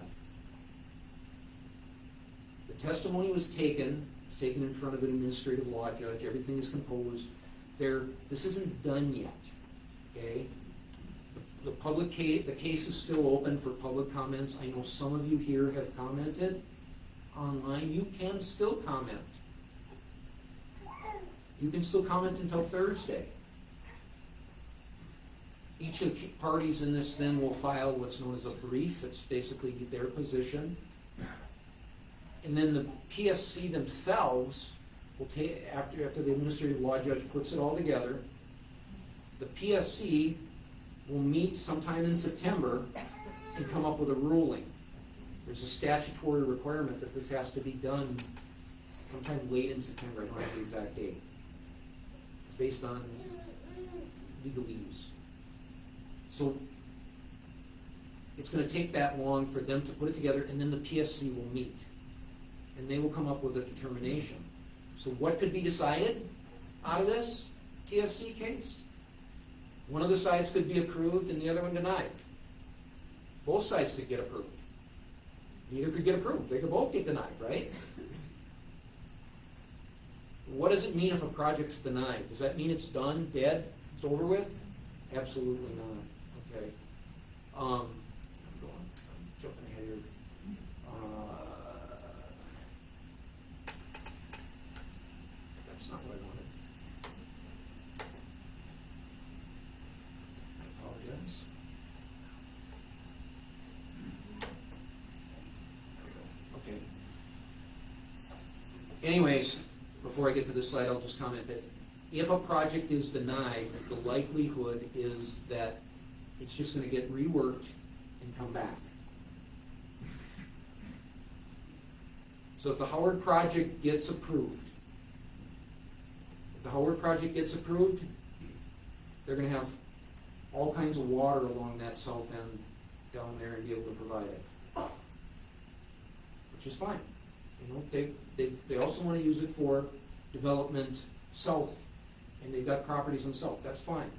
The testimony was taken. It's taken in front of an administrative law judge. Everything is composed. This isn't done yet. Okay. The case is still open for public comments. I know some of you here have commented online. You can still comment. You can still comment until Thursday. Each of the parties in this then will file what's known as a brief. It's basically their position. And then the PSC themselves will take, after the administrative law judge puts it all together, the PSC will meet sometime in September and come up with a ruling. There's a statutory requirement that this has to be done sometime late in September. I don't have the exact date. It's based on legalese. So it's going to take that long for them to put it together, and then the PSC will meet. And they will come up with a determination. So what could be decided out of this PSC case? One of the sides could be approved and the other one denied. Both sides could get approved. Neither could get approved. They could both get denied, right? What does it mean if a project's denied? Does that mean it's done, dead, it's over with? Absolutely not. Okay. I'm jumping ahead here. That's not what I wanted. I apologize. There we go. Okay. Anyways, before I get to this slide, I'll just comment that if a project is denied, the likelihood is that it's just gonna get reworked and come back. So if the Howard project gets approved, they're gonna have all kinds of water along that south end down there and be able to provide it. Which is fine. You know, they also wanna use it for development south, and they've got properties on south, that's fine.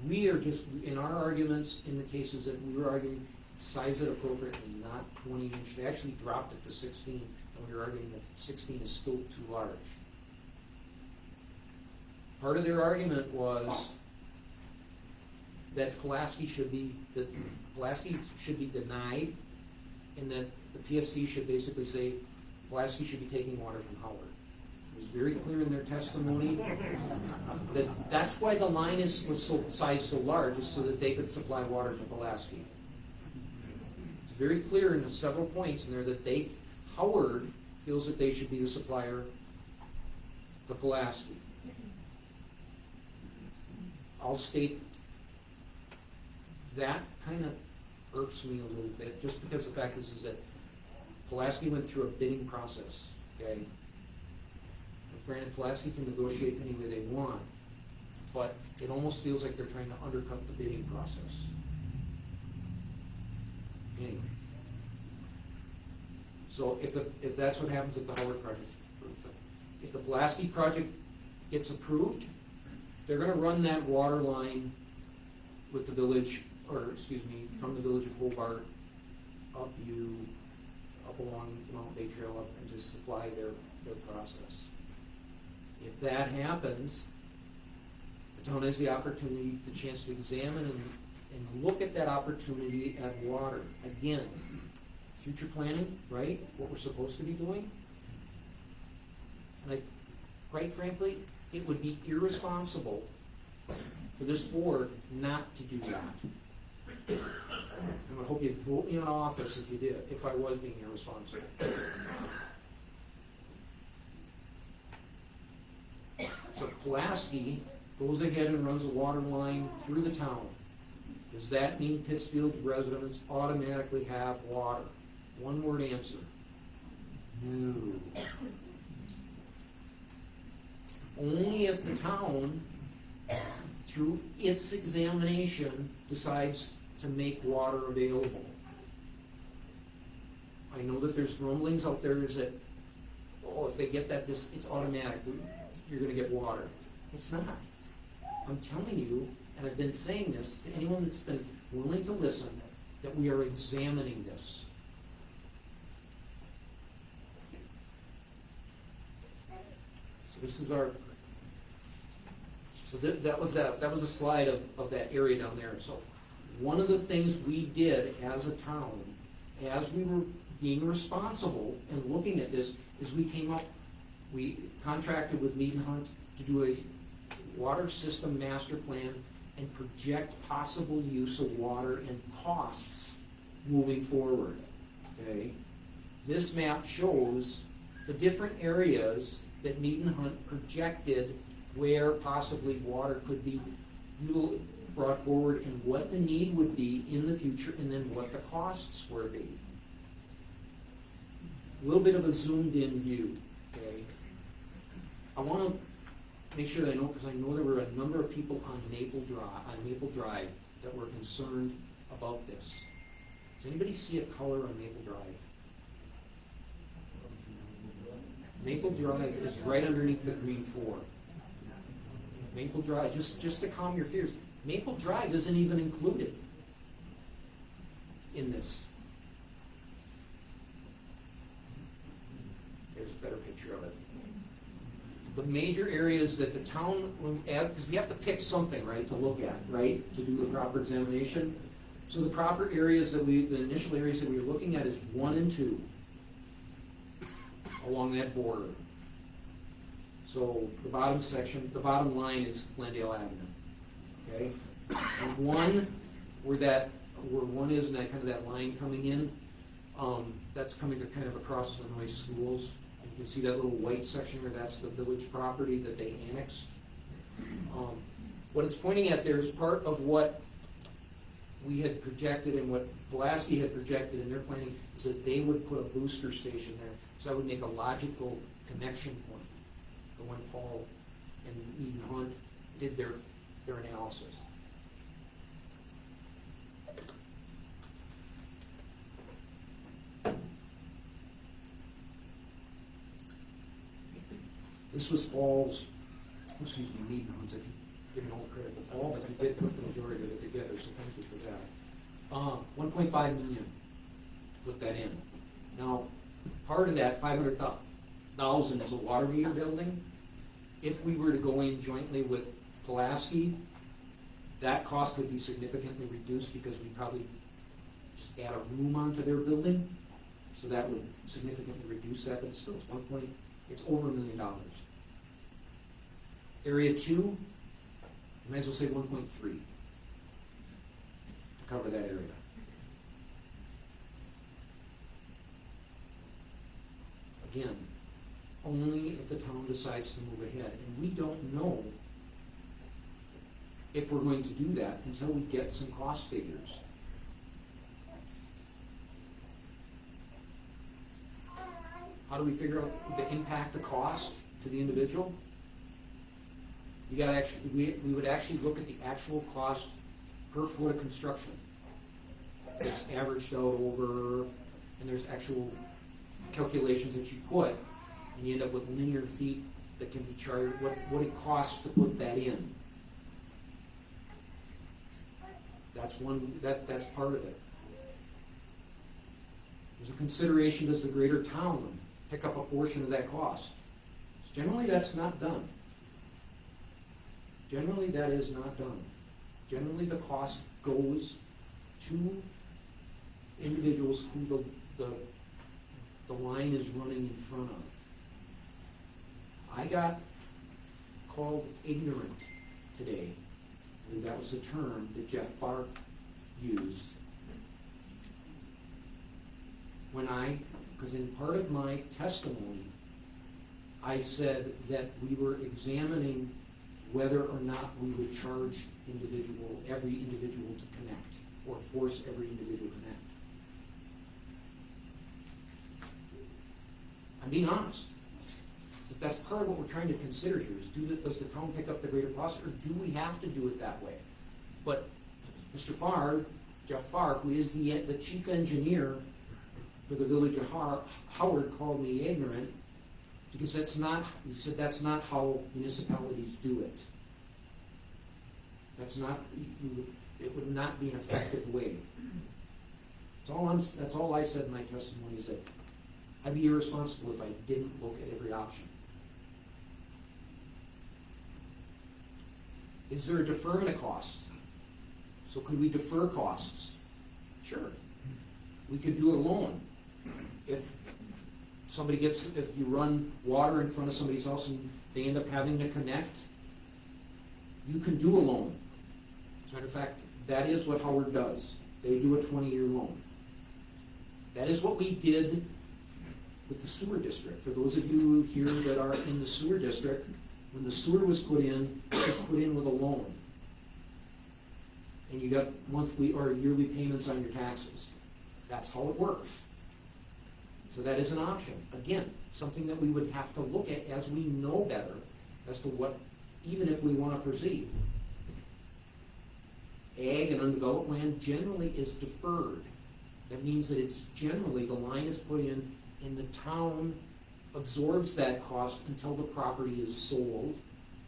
We are just, in our arguments, in the cases that we were arguing, size it appropriately, not 20-inch. They actually dropped it to 16, and we were arguing that 16 is still too large. Part of their argument was that Pulaski should be denied, and that the PSC should basically say Pulaski should be taking water from Howard. It was very clear in their testimony that that's why the line was sized so large, is so that they could supply water to Pulaski. It's very clear in the several points in there that Howard feels that they should be the supplier to Pulaski. I'll state that kind of irks me a little bit, just because the fact is that Pulaski went through a bidding process, okay? Granted, Pulaski can negotiate any way they want, but it almost feels like they're trying to undercut the bidding process. Anyway. So if that's what happens if the Howard project, if the Pulaski project gets approved, they're gonna run that water line with the village, from the village of Hobart up along Mount Bay Trail up and just supply their process. If that happens, the town has the opportunity, the chance to examine and look at that opportunity at water. Again, future planning, right? What we're supposed to be doing. And quite frankly, it would be irresponsible for this board not to do that. And I hope you'd vote me in office if you did, if I was being irresponsible. So if Pulaski goes ahead and runs a water line through the town, does that mean Pittsfield residents automatically have water? One word answer. No. Only if the town, through its examination, decides to make water available. I know that there's rumblings out there is that, if they get that, it's automatic. You're going to get water. It's not. I'm telling you, and I've been saying this to anyone that's been willing to listen, that we are examining this. So this is our. So that was a slide of that area down there. So one of the things we did as a town, as we were being responsible and looking at this, is we contracted with Mead and Hunt to do a water system master plan and project possible use of water and costs moving forward. Okay? This map shows the different areas that Mead and Hunt projected where possibly water could be brought forward and what the need would be in the future and then what the costs would be. A little bit of a zoomed in view. Okay? I want to make sure that I know, because I know there were a number of people on Maple Drive that were concerned about this. Does anybody see a color on Maple Drive? Maple Drive is right underneath the green 4. Maple Drive, just to calm your fears, Maple Drive isn't even included in this. There's a better picture of it. The major areas that the town, because we have to pick something, right, to look at, right, to do the proper examination. So the proper areas the initial areas that we were looking at is 1 and 2 along that border. So the bottom line is Glendale Avenue, okay? And where 1 is, and that kind of that line coming in, that's coming kind of across Illinois schools. And you can see that little white section there, that's the village property that they annexed. What it's pointing at there is part of what we had projected and what Pulaski had projected in their planning is that they would put a booster station there. So that would make a logical connection point for when Paul and Mead and Hunt did their analysis. This was Paul's, excuse me, Mead and Hunt's, I keep giving all the credit to Paul, but he did put the majority of it together, so thank you for that. 1.5 million to put that in. Now, part of that, 500,000 is a water meter building. If we were to go in jointly with Pulaski, that cost could be significantly reduced because we probably just add a room onto their building. So that would significantly reduce that, but still it's over $1 million. Area 2, you might as well say 1.3 to cover that area. Again, only if the town decides to move ahead. And we don't know if we're going to do that until we get some cost figures. How do we figure out the impact of cost to the individual? You gotta actually, we would actually look at the actual cost per foot of construction. It's averaged out over, and there's actual calculations that you put, and you end up with linear feet that can be charged, what it costs to put that in. That's that's part of it. There's a consideration, does the greater town pick up a portion of that cost? Generally, that's not done. Generally, that is not done. Generally, the cost goes to individuals who the line is running in front of. I got called ignorant today. I think that was the term that Jeff Farr used. Because in part of my testimony, I said that we were examining whether or not we would charge every individual to connect, or force every individual to connect. I'm being honest. But that's part of what we're trying to consider here, is does the town pick up the greater cost, or do we have to do it that way? But Mr. Farr, Jeff Farr, who is the chief engineer for the village of Howard, called me ignorant, because he said that's not how municipalities do it. That's not, it would not be an effective way. That's all I said in my testimony, is that I'd be irresponsible if I didn't look at every option. Is there a deferment of cost? So could we defer costs? Sure. We could do a loan. If you run water in front of somebody's house and they end up having to connect, you can do a loan. As a matter of fact, that is what Howard does. They do a 20-year loan. That is what we did with the sewer district. For those of you here that are in the sewer district, when the sewer was put in, it was put in with a loan. And you got monthly or yearly payments on your taxes. That's how it works. So that is an option. Again, something that we would have to look at as we know better as to what, even if we want to proceed. Ag and undeveloped land generally is deferred. That means that it's generally, the line is put in and the town absorbs that cost until the property is sold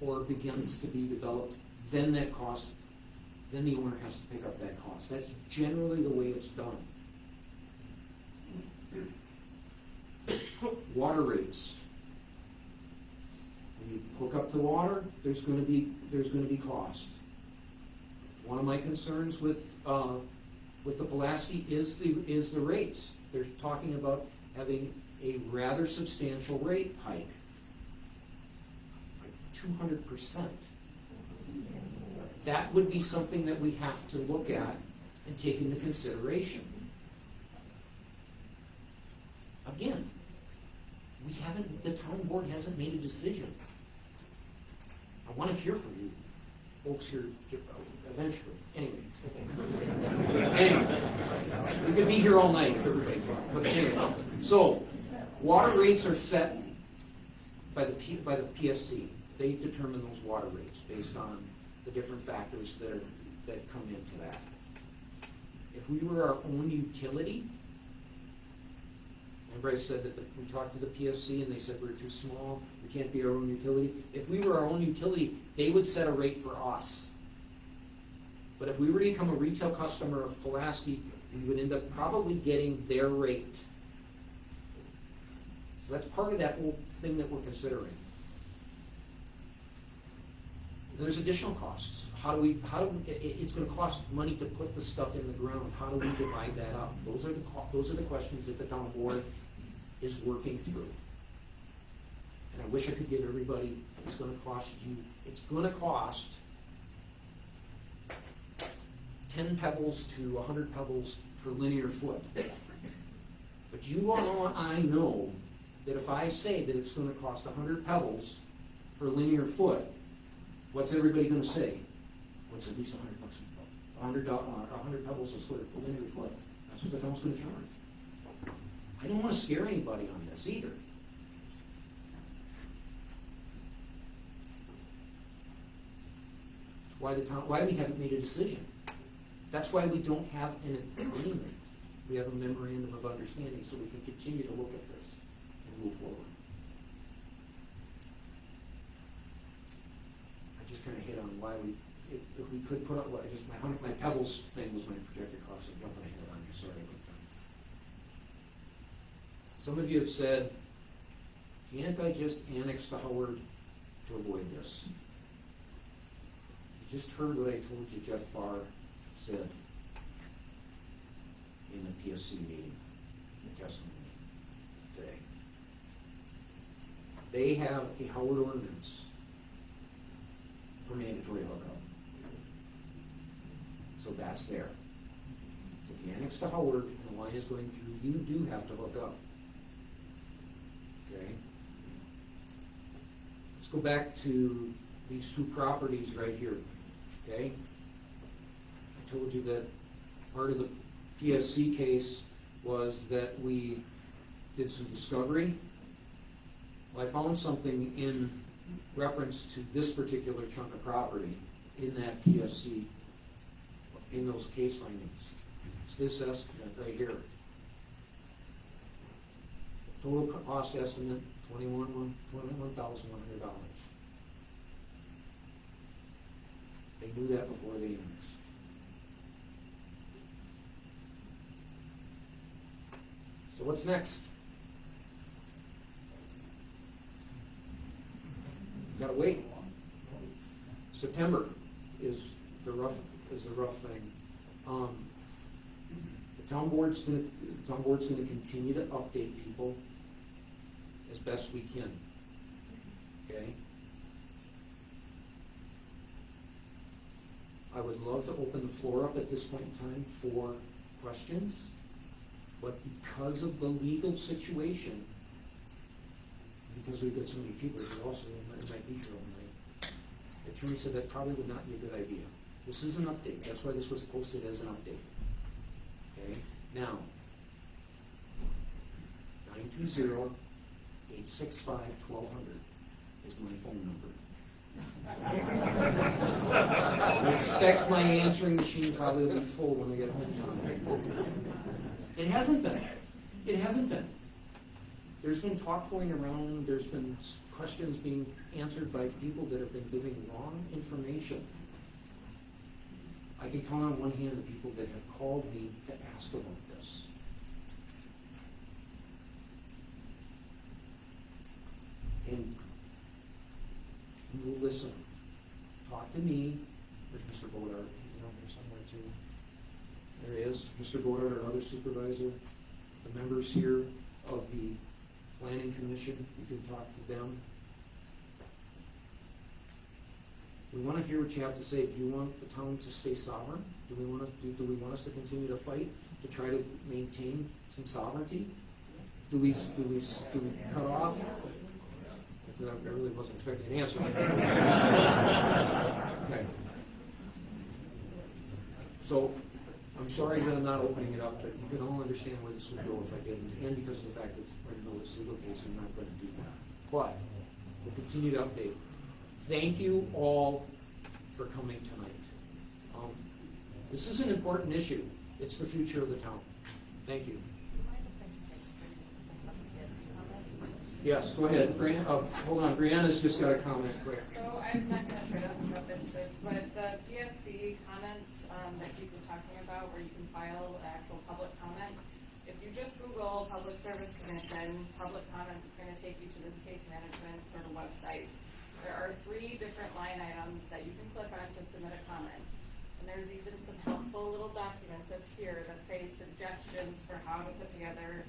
or begins to be developed. Then that cost, then the owner has to pick up that cost. That's generally the way it's done. Water rates. When you hook up to water, there's going to be cost. One of my concerns with the Pulaski is the rates. They're talking about having a rather substantial rate hike, like 200%. That would be something that we have to look at and take into consideration. Again, the town board hasn't made a decision. I wanna hear from you folks here eventually, anyway. Anyway, we could be here all night if everybody talked, but anyway. So, water rates are set by the PSC. They determine those water rates based on the different factors that come into that. If we were our own utility, everybody said that we talked to the PSC and they said we're too small, we can't be our own utility. If we were our own utility, they would set a rate for us. But if we were to become a retail customer of Pulaski, we would end up probably getting their rate. So that's part of that whole thing that we're considering. There's additional costs. It's gonna cost money to put the stuff in the ground. How do we divide that up? Those are the questions that the town board is working through. And I wish I could give everybody, it's gonna cost 10 pebbles to 100 pebbles per linear foot. But you all know, I know, that if I say that it's gonna cost 100 pebbles per linear foot, what's everybody gonna say? What's at least $100 $100 pebbles a square per linear foot? That's what the town's gonna charge. I don't wanna scare anybody on this either. Why we haven't made a decision. That's why we don't have an agreement. We have a memorandum of understanding so we can continue to look at this and move forward. I just kind of hit on why if we could put up, my pebbles thing was my projected cost. I'm jumping ahead on you, sorry about that. Some of you have said, can't I just annex to Howard to avoid this? You just heard what I told you Jeff Farr said in the PSC meeting, in testimony today. They have a Howard ordinance for mandatory hookup. So that's there. So if you annex to Howard and the line is going through, you do have to hook up. Okay? Let's go back to these two properties right here. Okay? I told you that part of the PSC case was that we did some discovery. Well, I found something in reference to this particular chunk of property in that PSC, in those case findings. It's this estimate right here. Total cost estimate, $21,100. They knew that before they annexed. So what's next? Gotta wait. September is the rough thing. The town board's gonna continue to update people as best we can. Okay? I would love to open the floor up at this point in time for questions, but because of the legal situation, because we've got so many people who also might be here all night, the attorney said that probably would not be a good idea. This is an update. That's why this was posted as an update. Okay? Now, 920-865-1200 is my phone number. I expect my answering machine probably will be full when I get home tonight. It hasn't been. It hasn't been. There's been talk going around, there's been questions being answered by people that have been giving wrong information. I can count on one hand the people that have called me to ask about this. And we will listen. Talk to me. There's Mr. Bodart, he's around here somewhere too. There he is, Mr. Bodart, our other supervisor. The members here of the Planning Commission, you can talk to them. We want to hear what you have to say. Do you want the town to stay sovereign? Do we want us to continue to fight to try to maintain some sovereignty? Do we cut off? I really wasn't expecting an answer. Okay. So, I'm sorry that I'm not opening it up, but you can all understand where this would go if I didn't, and because of the fact that we're in the middle of this legal case, I'm not gonna do that. But, we'll continue to update. Thank you all for coming tonight. This is an important issue. It's the future of the town. Thank you. Yes, go ahead. Hold on, Brianna's just got a comment. Quick. So I'm not gonna try to jump into this, but the DSC comments that Keith was talking about, where you can file an actual public comment, if you just Google Public Service Commission, public comments, it's gonna take you to this case management sort of website. There are 3 different line items that you can click on to submit a comment. And there's even some helpful little documents up here that say suggestions for how to put together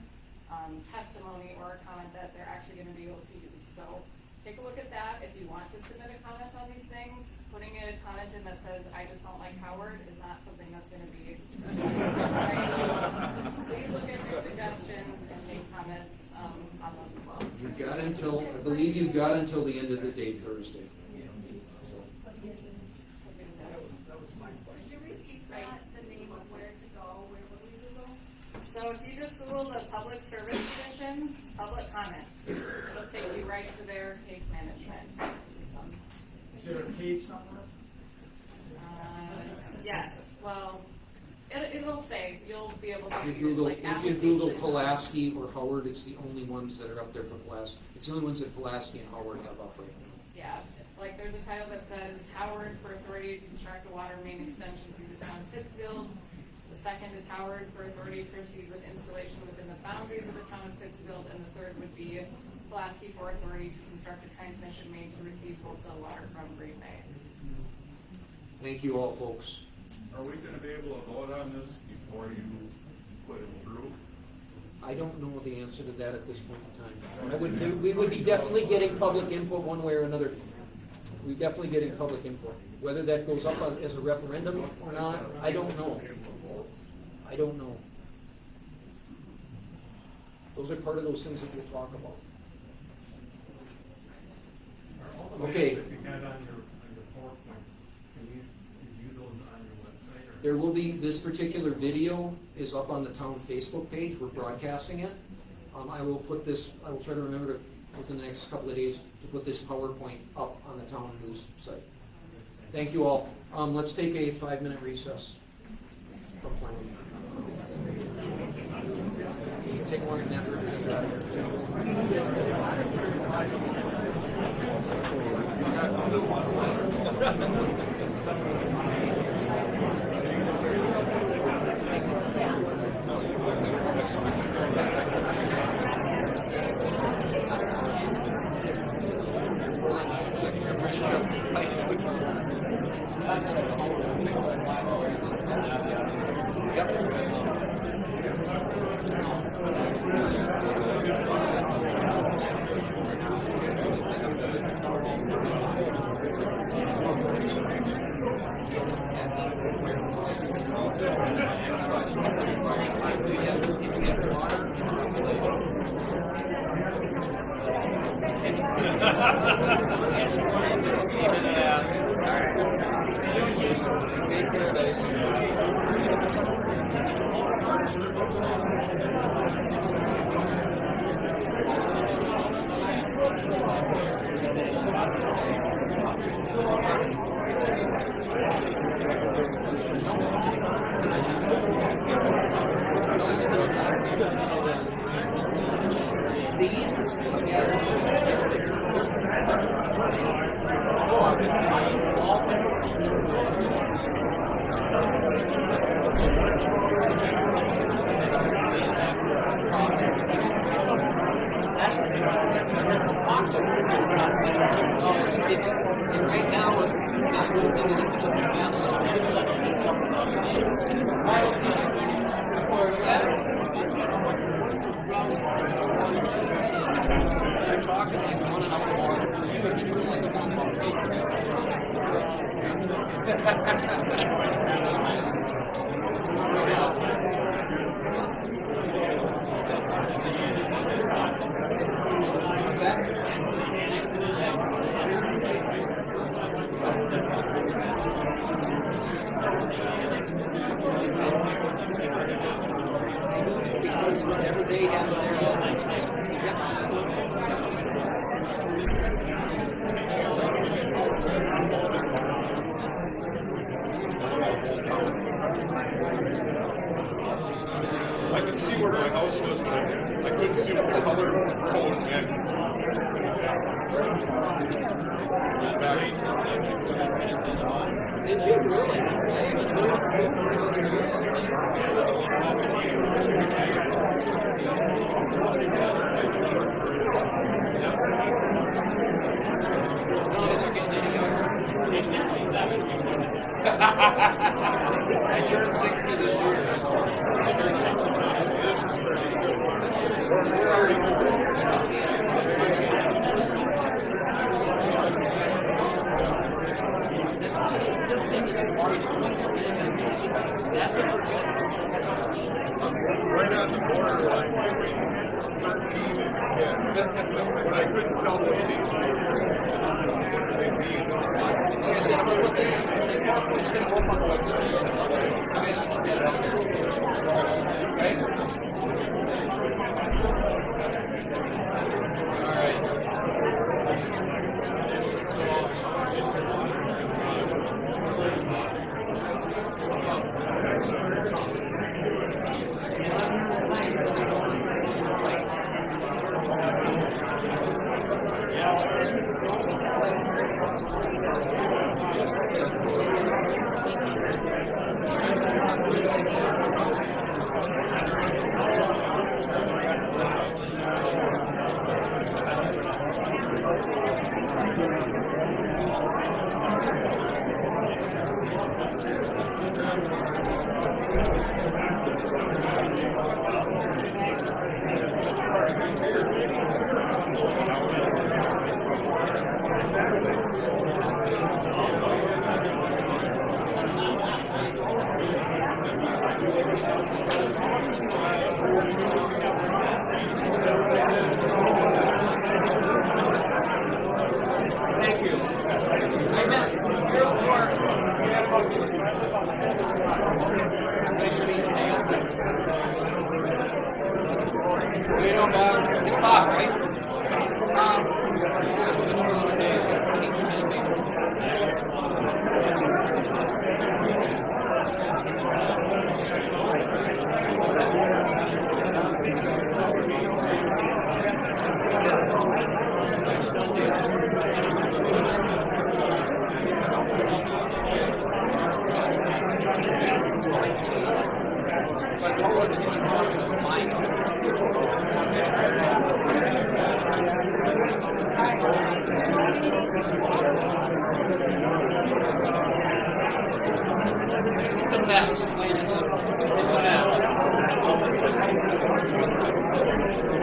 testimony or a comment that they're actually going to be able to use. So take a look at that. If you want to submit a comment on these things, putting a comment in that says, I just don't like Howard is not something that's going to be Please look at your suggestions and make comments on those as well. You've got until, I believe you've got until the end of the day, Thursday. Did you receive that, the name of where to go, where would we go? So if you just Google the Public Service Commission, public comments, it'll take you right to their case management system. Is there a case number? Yes, well, it'll say, you'll be able to. If you see, Google, like, if you Google application. Pulaski or Howard, it's the only ones that are up there for Pulaski. It's the only ones that Pulaski and Howard have up right now. Yeah, like there's a title that says Howard for authority to construct a water main extension through the town of Pittsfield. The second is Howard for authority to proceed with installation within the boundaries of the town of Pittsfield. And the third would be Pulaski for authority to construct a transmission main to receive wholesale water from Green Bay. Thank you all, folks. Are we gonna be able to vote on this before you put it through? I don't know the answer to that at this point in time. We would be definitely getting public input one way or another. We're definitely getting public input. Whether that goes up as a referendum or not, I don't know. I don't know. Those are part of those things that we'll talk about. Okay. That you had on your PowerPoint, can you view those on your website? Or? There will be, this particular video is up on the town Facebook page. We're broadcasting it. I will put this, I will try to remember to, within the next couple of days, to put this PowerPoint up on the town news site. Thank you all. Let's take a 5-minute recess from planning. Take one in that room. Yep. see where my house was, but I couldn't see what the color code meant. Did you really? I haven't moved for another No, it's okay. She's 67. I turned 60 this year. Where are you? That's a projection. That's all I mean. Right on the borderline. 13 and 10. But I couldn't tell what these Like I said, I'm gonna put this PowerPoint's gonna go up on the website. You guys can look at it up there. Okay? All right. It's a mess. It's a mess.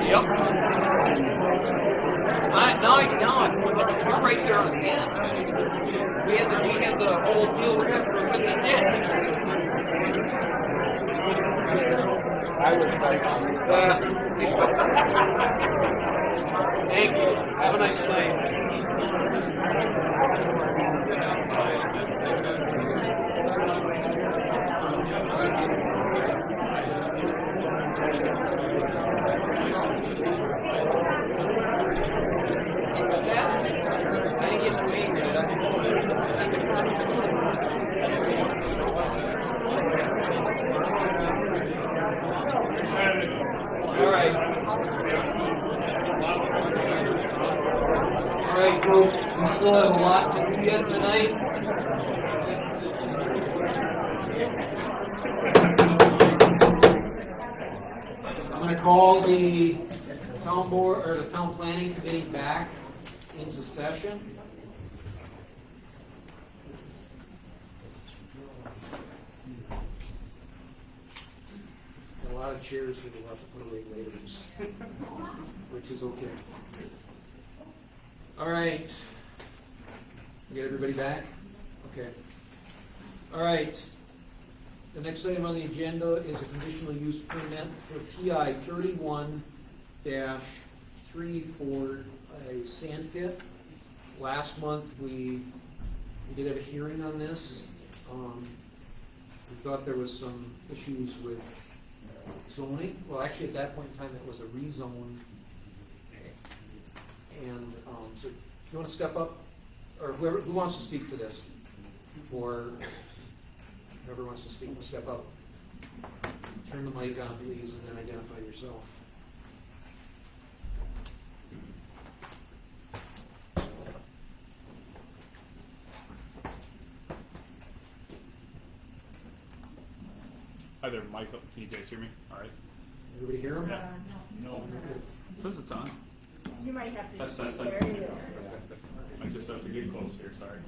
Yep. We're right there on the end. We had the whole deal with the ditch. I was right on Thank you. Have a nice night. What's that? I didn't get too angry, did I? All right. All right, folks. We still have a lot to do yet tonight. I'm going to call the town board or the town planning committee back into session. A lot of chairs that we'll have to put away later, which is okay. All right. We get everybody back? Okay. All right. The next item on the agenda is a conditional use permit for PI 31-3 a sand pit. Last month, we did have a hearing on this. We thought there was some issues with zoning. Well, actually, at that point in time, it was a rezone. And so, you want to step up, or who wants to speak to this? Or whoever wants to speak will step up. Turn the mic on, please, and then identify yourself. Hi there, Michael. Can you guys hear me? All right. Everybody hear him? Yeah. No. Says it's on. You might have to. That's speak nice. there, you go. I just have to get close here. Sorry.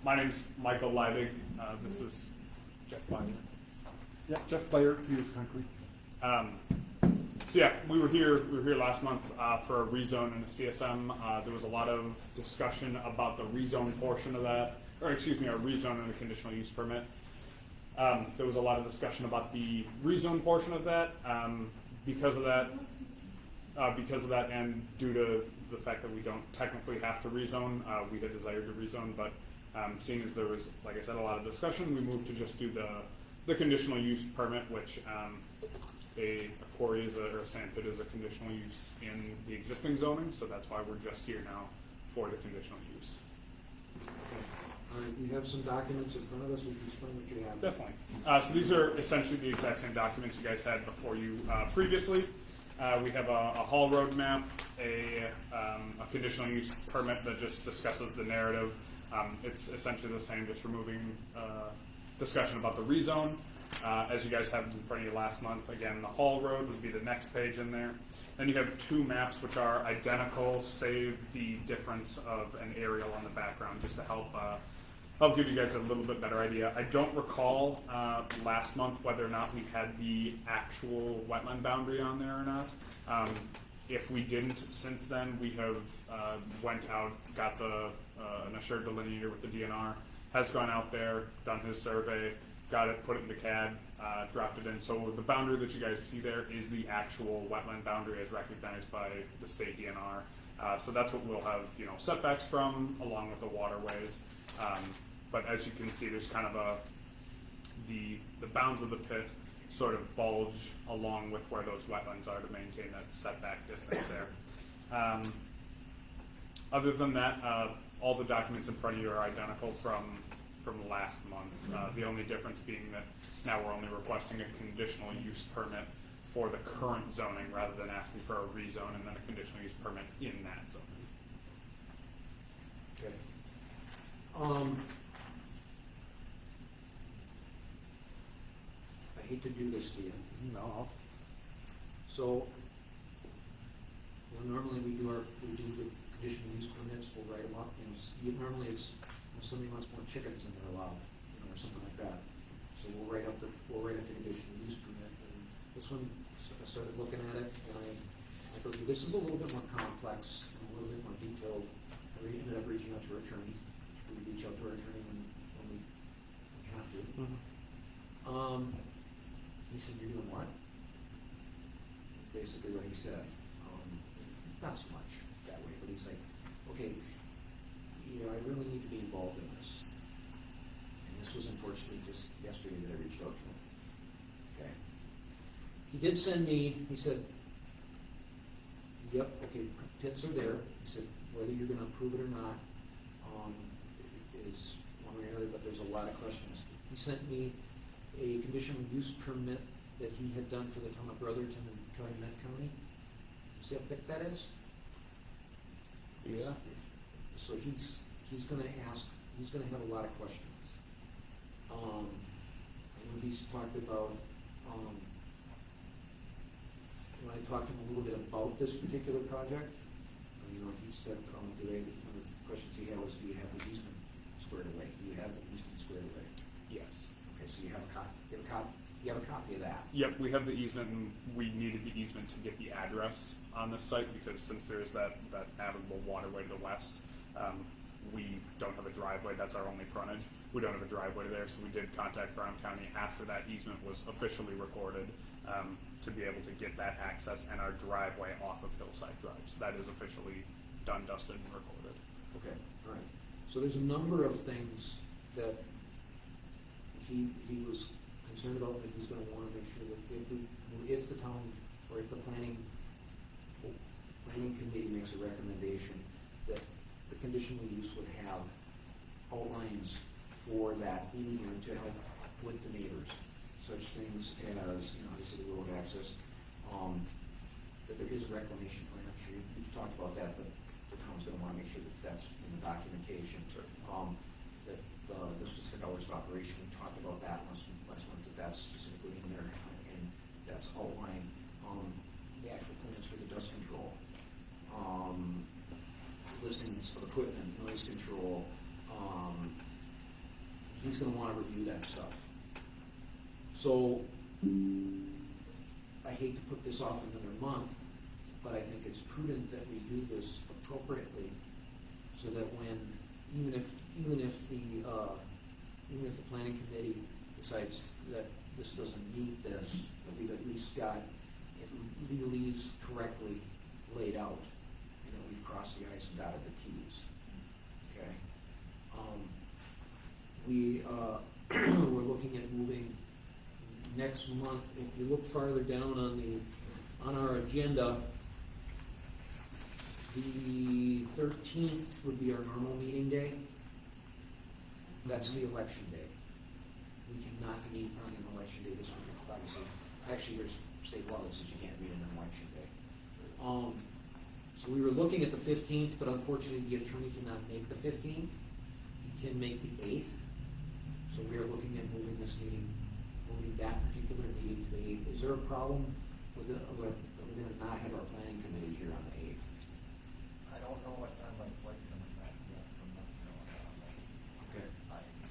My name's Michael Liebig. This is Jeff Byer. Yeah, Jeff Byer, Peters Concrete. So yeah, we were here last month for a rezone and a CSM. There was a lot of discussion about the rezone portion of that, or excuse me, a rezone and a conditional use permit. There was a lot of discussion about the rezone portion of that. Because of that, and due to the fact that we don't technically have to rezone, we had desired to rezone, but seeing as there was, like I said, a lot of discussion, we moved to just do the conditional use permit, which a quarry or a sand pit is a conditional use in the existing zoning, so that's why we're just here now for the conditional use. All right, you have some documents in front of us, we can explain what you have. Definitely. So these are essentially the exact same documents you guys had before you previously. We have a haul road map, a conditional use permit that just discusses the narrative. It's essentially the same, just removing discussion about the rezone. As you guys have in front of you last month, again, the haul road would be the next page in there. Then you have two maps which are identical, save the difference of an aerial on the background, just to help give you guys a little bit better idea. I don't recall last month whether or not we had the actual wetland boundary on there or not. If we didn't, since then we have went out, got an assured delineator with the DNR, has gone out there, done his survey, got it, put it into CAD, dropped it in. So the boundary that you guys see there is the actual wetland boundary as recognized by the state DNR. So that's what we'll have, setbacks from, along with the waterways. But as you can see, there's kind of the bounds of the pit sort of bulge along with where those wetlands are to maintain that setback distance there. Other than that, all the documents in front of you are identical from last month. The only difference being that now we're only requesting a conditional use permit for the current zoning rather than asking for a rezone and then a conditional use permit in that zoning. Okay. I hate to do this to you. No. So, normally we do the conditional use permits, we'll write them up, normally it's, if somebody wants more chickens than they're allowed, or something like that. So we'll write up the conditional use permit, and this one, I started looking at it, and I thought, this is a little bit more complex, and a little bit more detailed. We ended up reaching out to our attorney, which we reach out to our attorney when we have to. Mm-hmm. He said, "You're doing what?" That's basically what he said. Not so much that way, but he's like, "Okay, I really need to be involved in this." And this was unfortunately just yesterday that I reached out to him. Okay. He did send me, he said, "Yep, okay, pits are there." He said, "Whether you're gonna approve it or not, is one way or another, but there's a lot of questions." He sent me a conditional use permit that he had done for the town of Brotherton and Calumet County. See how thick that is? Yeah. So he's gonna have a lot of questions. I know he's talked about, when I talked to him a little bit about this particular project, he said, today, one of the questions he had was, do you have the easement squared away? Do you have the easement squared away? Yes. Okay, so you have a copy of that. Yep, we have the easement, and we needed the easement to get the address on the site because since there's that navigable waterway to the west, we don't have a driveway. That's our only frontage. We don't have a driveway there, so we did contact Brown County after that easement was officially recorded to be able to get that access and our driveway off of Hillside Drive. So that is officially done, dusted, and recorded. Okay, all right. So there's a number of things that he was concerned about, that he's going to want to make sure that if the town or if the planning committee makes a recommendation, that the conditional use would have outlines for that in here to help with the neighbors. such things as, obviously the road access, that there is a reclamation plan. I'm sure you've talked about that, but the town's gonna wanna make sure that that's in the documentation. That the specific hours of operation, we talked about that last month, that that's specifically in there, and that's outlined, the actual plans for the dust control, listings of equipment, noise control, he's gonna wanna review that stuff. So, I hate to put this off another month, but I think it's prudent that we do this appropriately, so that when, even if the planning committee decides that this doesn't meet this, that we've at least got it legally correctly laid out, and that we've crossed the i's and dotted the t's. Okay? We're looking at moving next month. If you look farther down on our agenda, the 13th would be our normal meeting day. That's the election day. We cannot meet on an election day this week, obviously. Actually, there's state law that says you can't meet on an election day. So we were looking at the 15th, but unfortunately the attorney cannot make the 15th. He can make the 8th. So we are looking at moving that particular meeting to the 8th. Is there a problem with it? We're going to not have our planning committee here on the 8th. I don't know what time my flight coming back yet from North Carolina. Okay. I think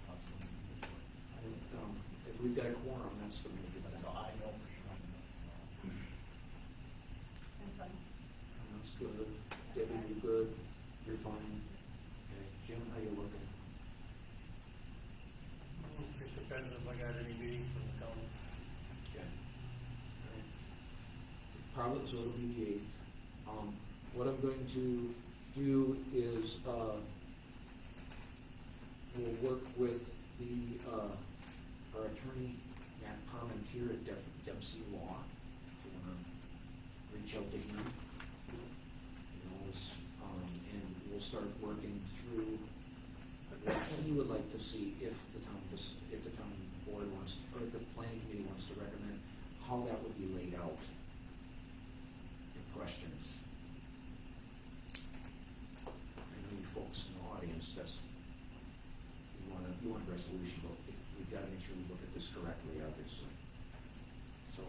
possibly before. I don't, if we've got a quorum, that's the major thing. So I know for sure I'm in North Carolina. And fun. That's good. Debbie, you're good. You're fine. Okay. Jim, how you looking? It just depends if I got any meetings from the county. Okay. Alright. Probably, so it'll be the 8th. What I'm going to do is, we'll work with our attorney, Matt Parmentier at Dempsey Law, if you wanna reach out to him. And we'll start working through what he would like to see if the town board wants, or if the planning committee wants to recommend how that would be laid out. Your questions? I know you folks in the audience, you want a resolution, but we've got to make sure we look at this correctly, obviously. So,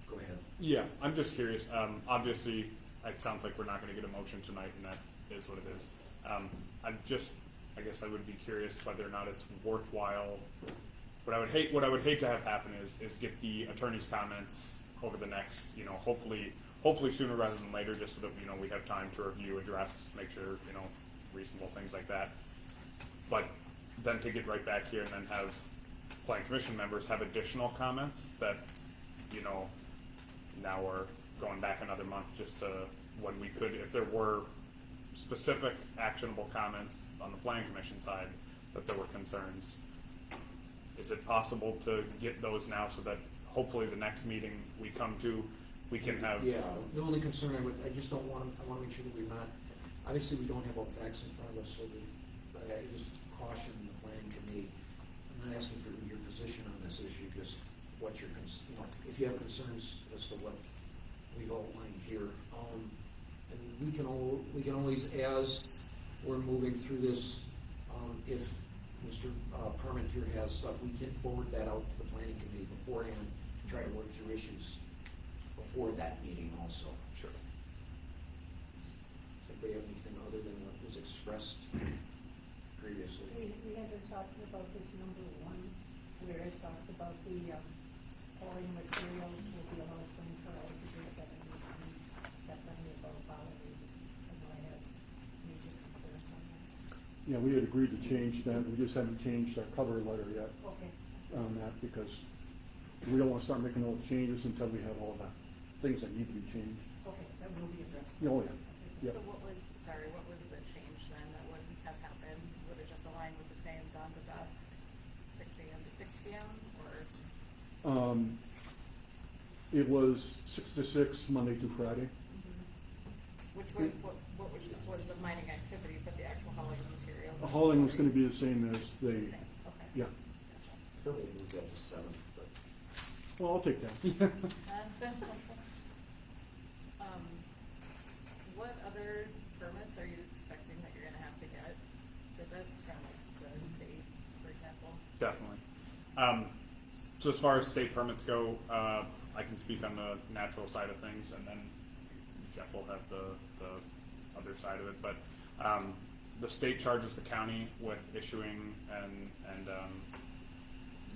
go ahead. Yeah, I'm just curious. Obviously, it sounds like we're not going to get a motion tonight, and that is what it is. I guess I would be curious whether or not it's worthwhile. What I would hate to have happen is get the attorney's comments over the next, hopefully sooner rather than later, just so that we have time to review, address, make sure reasonable things like that. But then to get right back here and then have planning commission members have additional comments that now we're going back another month just to when we could, if there were specific actionable comments on the planning commission side that there were concerns. Is it possible to get those now so that hopefully the next meeting we come to, we can have? Yeah, the only concern I want to make sure that we're not, obviously we don't have all the facts in front of us, so I just caution the planning committee. I'm not asking for your position on this issue, just what your, if you have concerns as to what we've outlined here. And we can always, as we're moving through this, if Mr. Parmentier has stuff, we can forward that out to the planning committee beforehand and try to work through issues before that meeting also. Sure. Does anybody have anything other than what was expressed previously? We had been talking about this number 1, where it talks about the pouring materials will be allowed 24 hours a day, 7 days a week, except on the above holidays. I know I have major concerns on that. Yeah, we had agreed to change that, we just haven't changed our cover letter yet Okay. on that, because we don't wanna start making all the changes until we have all the things that need to be changed. Okay, that will be addressed. Oh, yeah. Yep. So what was the change then that would have happened? Would it just align with the same dawn to dusk, 6 a.m. to 6 p.m. or? It was 6 to 6, Monday through Friday. Which was what was the mining activity, but the actual hauling of materials hauling was gonna be the same as they, Same, okay. yeah, I thought they moved up to 7, but. well, I'll take that. What other permits are you expecting that you're gonna have to get for this from like the state, for example? Definitely. So as far as state permits go, I can speak on the natural side of things, and then Jeff will have the other side of it. But the state charges the county with issuing and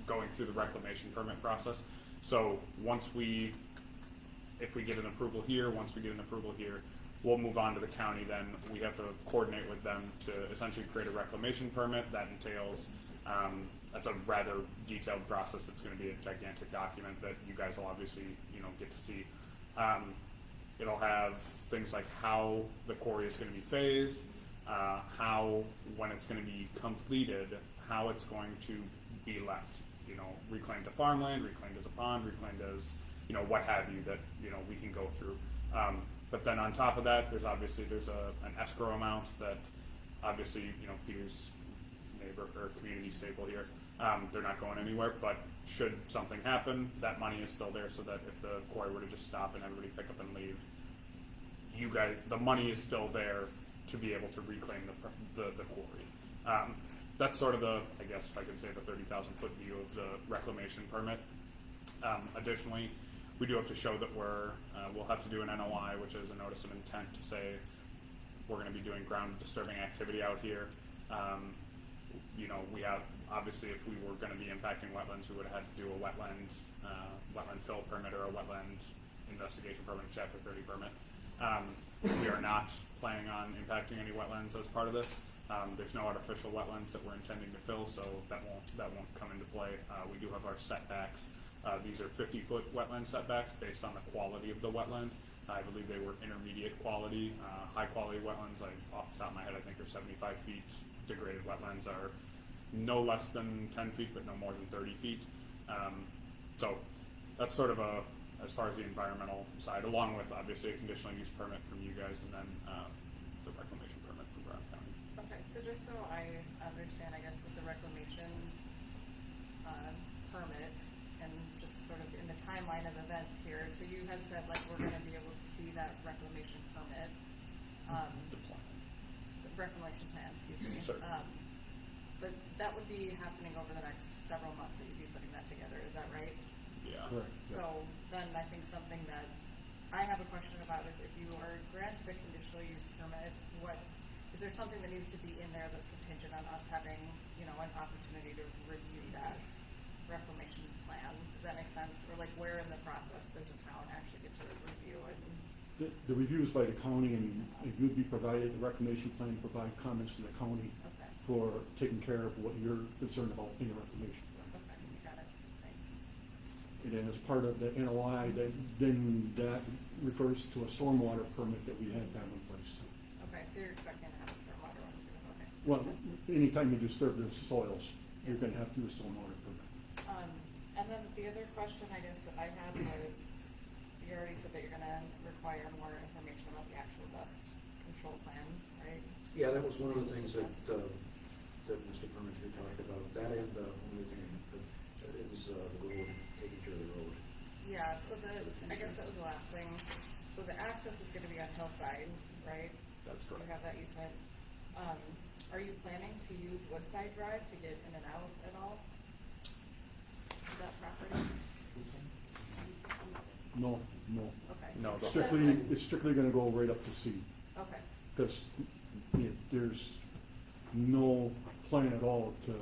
going through the reclamation permit process. So if we get an approval here, we'll move on to the county. Then we have to coordinate with them to essentially create a reclamation permit. That entails that's a rather detailed process. It's going to be a gigantic document that you guys will obviously get to see. It'll have things like how the quarry is going to be phased, when it's going to be completed, how it's going to be left. Reclaimed to farmland, reclaimed as a pond, reclaimed as what have you that we can go through. But then on top of that, there's an escrow amount that obviously Peter's neighbor or community staple here. They're not going anywhere, but should something happen, that money is still there so that if the quarry were to just stop and everybody pick up and leave, the money is still there to be able to reclaim the quarry. That's sort of I guess if I could say, the 30,000 foot view of the reclamation permit. Additionally, we do have to show that we'll have to do an NOI, which is a notice of intent to say we're going to be doing ground disturbing activity out here. We have, obviously, if we were going to be impacting wetlands, we would have had to do a wetland fill permit or a wetland investigation permit, Chapter 30 permit. We are not planning on impacting any wetlands as part of this. There's no artificial wetlands that we're intending to fill, so that won't come into play. We do have our setbacks. These are 50-foot wetland setbacks based on the quality of the wetland. I believe they were intermediate quality. High quality wetlands, off the top of my head, I think they're 75 feet. Degraded wetlands are no less than 10 feet, but no more than 30 feet. So that's sort of as far as the environmental side, along with obviously a conditional use permit from you guys, and then the reclamation permit from Brown County. Okay, so just so I understand, I guess with the reclamation permit and just sort of in the timeline of events here, so you had said we're going to be able to see that reclamation permit, the reclamation plan, excuse me. Sure. But that would be happening over the next several months that you'd be putting that together, is that right? Yeah. Correct. Yeah. So then I think something that I have a question about is if you are granted a conditional use permit, is there something that needs to be in there that's contingent on us having, an opportunity to review that reclamation plan? Does that make sense? Or where in the process does the town actually get to review it? The review is by the county, and you'd be provided, the reclamation plan provide comments to the county Okay. for taking care of what you're concerned about in the reclamation plan. Okay, you got it. Thanks. And then as part of the NOI, that refers to a stormwater permit that we had to have in place. Okay, so you're expecting to have a stormwater one too, okay. Well, anytime you disturb the soils, you're gonna have to do a stormwater permit. And then the other question I guess that I had was, you already said that you're gonna require more information about the actual dust control plan, right? Yeah, that was one of the things that Mr. Permenter talked about. That and one other thing, it was the road, taking care of the road. Yeah, so I guess that was the last thing. So the access is gonna be on Hillside, right? That's You correct. have that you said. Are you planning to use Woodside Drive to get in and out at all? Of that property? No. Okay. No, It's strictly gonna go right up to C, Okay, because there's no plan at all to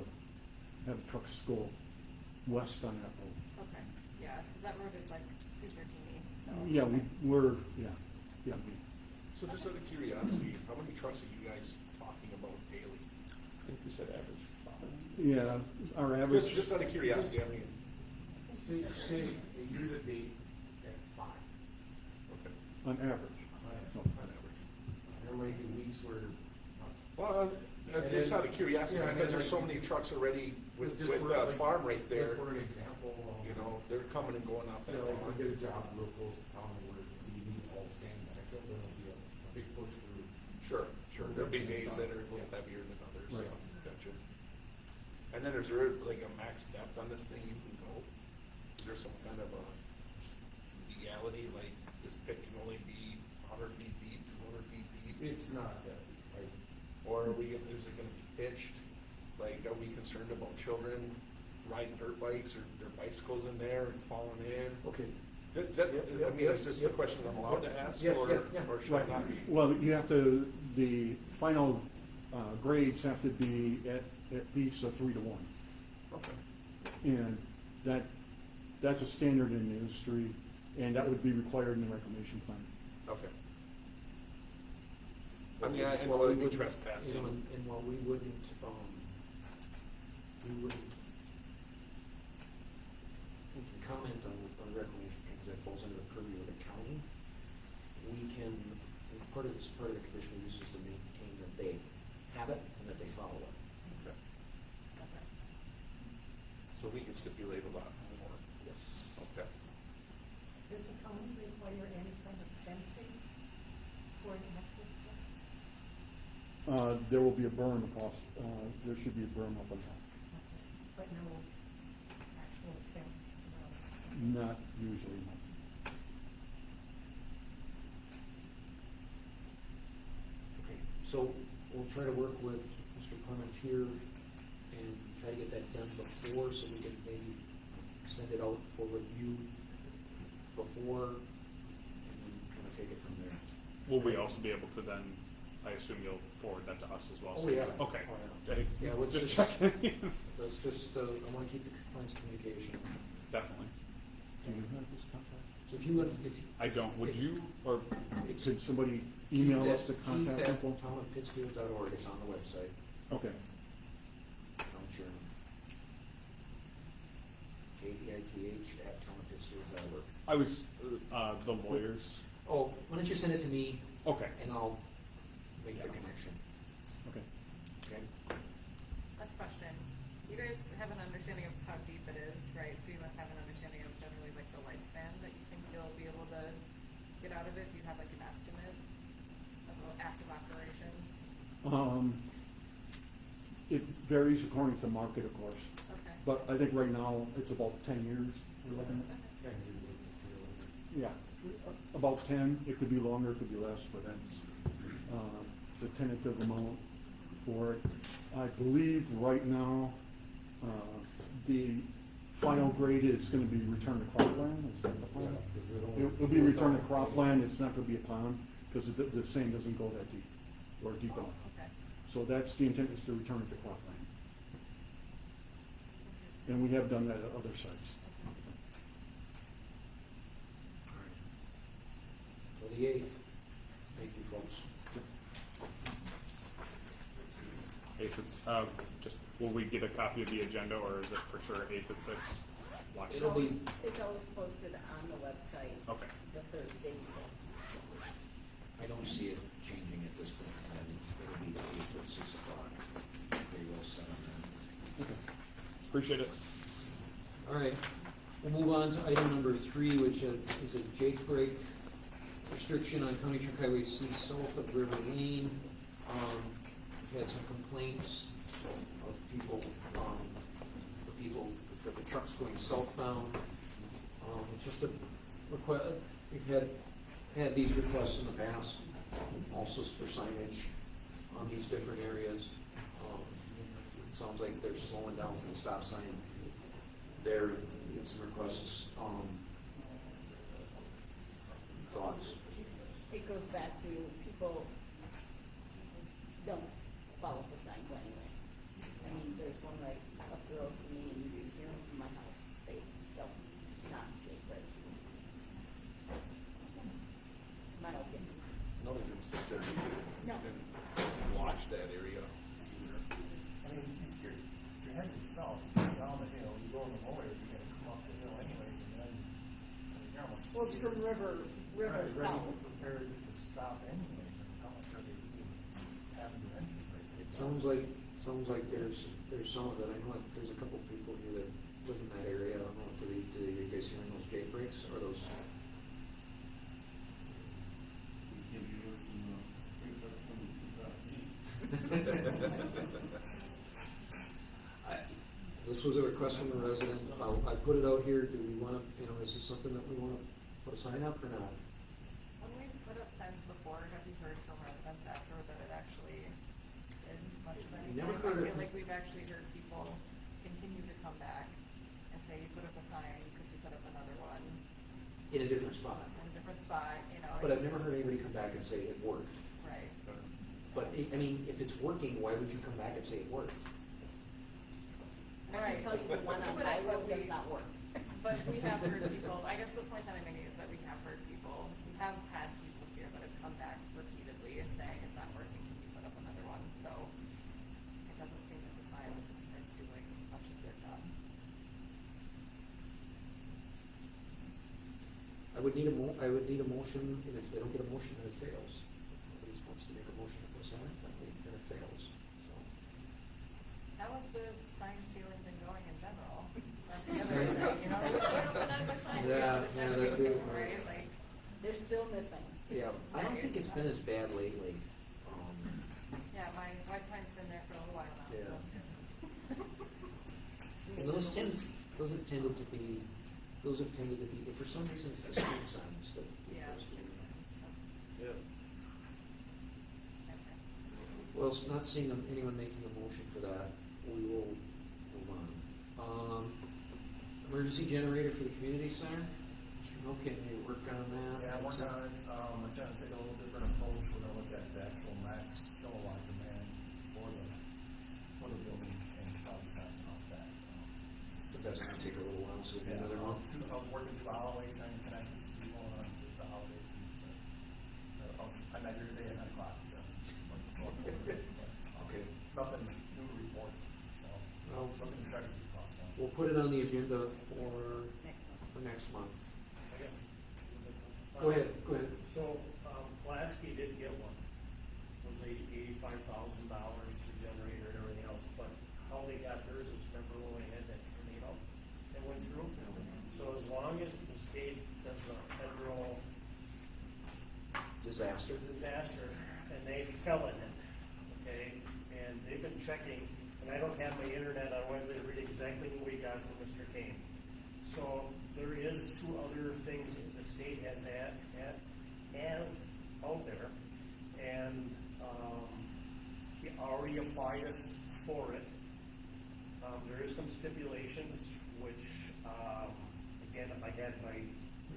have trucks go west on that road. okay, yeah, because that road is super teeny, so. Yeah, we're. So just out of curiosity, how many trucks are you guys talking about daily? I think you said average 5. Yeah, our average. Just out of curiosity, I mean. Say a year to date at 5. Okay. On average. No. On average. There might be weeks where. Well, it's out of curiosity, Yeah, because there's so many trucks already with Just for, like, farm right there. For an example, They're coming and going off that. if we get a job real close to town where we need all the sand backfill, then it'll be a big push through. Sure. There'll be days that are a little heavier than others. Right. then is there like a max depth on this thing you can go? Is there some kind of a legality, like this pit can only be 100 feet deep, 200 feet deep? It's not that, right? Or are we, is it gonna be pitched? Like, are we concerned about children riding dirt bikes or their bicycles in there and falling in? Okay. I mean, is this the question I'm allowed to ask, Yes, or, yeah. or should I not be? Well, you have to, the final grades have to be at least a 3 to 1. Okay. And that's a standard in the industry, and that would be required in the reclamation plan. Okay. I mean, I Well, know we it'd be wouldn't- trespassing. you know, and while we wouldn't we can comment on reclamation because that falls under the purview of the county. We can, and part of the conditional use is to maintain that they have it and that they follow it. Okay. So we can stipulate a lot more. Yes. Okay. Does the county require any kind of fencing for an access point? There will be a berm across, there should be a berm up on top. Okay, but no actual fence around? Not usually, no. Okay, so we'll try to work with Mr. Parmentier and try to get that done before, so we can maybe send it out for review before, and then kind of take it from there. Will we also be able to then, I assume you'll forward that to us as well? Oh, yeah. Okay. Oh, yeah. Okay. Yeah, let's Just just- checking. Let's just, I wanna keep the lines of communication. Definitely. Do you have this contact? So if you would, if. I don't, would if- you, or, It's Could somebody email us the contact Keith info? at townofpittsfield.org, it's on the website, Okay. town chairman. KEITH@townofpittsfield.org. I was, the lawyers. Oh, why don't you send it to me, Okay. and I'll make the connection, Okay. okay? Last question. You guys have an understanding of how deep it is, right? So you must have an understanding of generally like the lifespan that you think you'll be able to get out of it. Do you have like an estimate of active operations? It varies according to market, of course, Okay. but I think right now it's about 10 years we're looking at. Yeah, about 10, it could be longer, it could be less, but that's the tentative amount for it. I believe right now, the final grade is gonna be return to cropland, is that the plan? It'll be return to cropland, it's not gonna be a pond, because the sand doesn't go that deep, or deep enough. Okay. So that's the intent, is to return it to cropland. And we have done that at other sites. Alright. So the 8th, thank you folks. Eighth, it's, just, will we get a copy of the agenda, or is it for sure 8th at 6? Lock it. It'll be, It's always posted on the website Okay. the Thursday before. I don't see it changing at this point, it'll be the 8th at 6 o'clock. Very well set on that. Appreciate it. All right, we'll move on to item number 3, which is a jake break restriction on County Truck Highway C south of River Lane. We've had some complaints of people, for the trucks going southbound. It's just a request, we've had these requests in the past, also for signage on these different areas. It sounds like they're slowing down for the stop sign. There, we had some requests, thoughts. It goes back to people don't follow the signs anyway. I mean, there's one right up the road from me and you hear them from my house, they don't, not Jake Break. My opinion. Nobody's gonna sit there No. and watch that area. I mean, if you're heading south, you go down the hill, you go in the lower, you gotta come up the hill anyways, and then, you're almost. Well, it's from River Right, ready South. prepared to stop anyways, and how much are they even having to entry rate? It sounds like there's some of it, I know that there's a couple people here that live in that area, I don't know, do you guys hearing those jake breaks, or those? This was a request from a resident. I put it out here. Do we wanna, is this something that we wanna put a sign up or not? When we've put up signs before, have you heard from residents after that it actually did much of anything? Never heard I it. feel like we've actually heard people continue to come back and say, you put up a sign, could you put up another one In a different spot. in a different spot, But I've never heard anybody come back and say it worked. Right. But, if it's working, why would you come back and say it worked? I can tell you the one on But my I- road does not work. But we have heard people, I guess the point that I'm making is that we have heard people, we have had people here that have come back repeatedly and saying it's not working, can you put up another one? So it doesn't seem that the signs are doing much of their job. I would need a motion, and if they don't get a motion, then it fails. If somebody wants to make a motion to put a sign up, then it fails, so. How has the sign stealing been going in general? That's the other thing, you put up another sign. Yeah, that's it. Right, like, They're still missing. Yeah, I don't think it's been as bad lately. yeah, my white pine's been there for a little while now. so Yeah. that's good. And those have tended to be, if for some reason, it's the street signs that. Yeah. Yeah. Okay. Well, not seeing anyone making a motion for that, we will move on. Emergency generator for the community center? Okay, work on that. Yeah, we're gonna, we're trying to take a little different approach, we're gonna look at the actual max kilowatt demand for the building and probably sizing off that. But that's gonna take a little while, so Yeah, another month. I'm working through the holidays, trying to connect with people on the holidays. I met here today at 9 o'clock, so. Okay. Nothing new to report, so, Well, looking to try to keep off. we'll put it on the agenda for next month. Go ahead. So, Pulaski did get one, it was $85,000 to generator and everything else, but how they got theirs is, remember when we had that tornado that went through? So as long as the state does a federal Disaster. disaster, and they fell in it, okay? And they've been checking, and I don't have my internet, otherwise I'd read exactly what we got from Mr. Kane. So there is 2 other things that the state has out there, and he already applied us for it. There is some stipulations, which, again, if I had my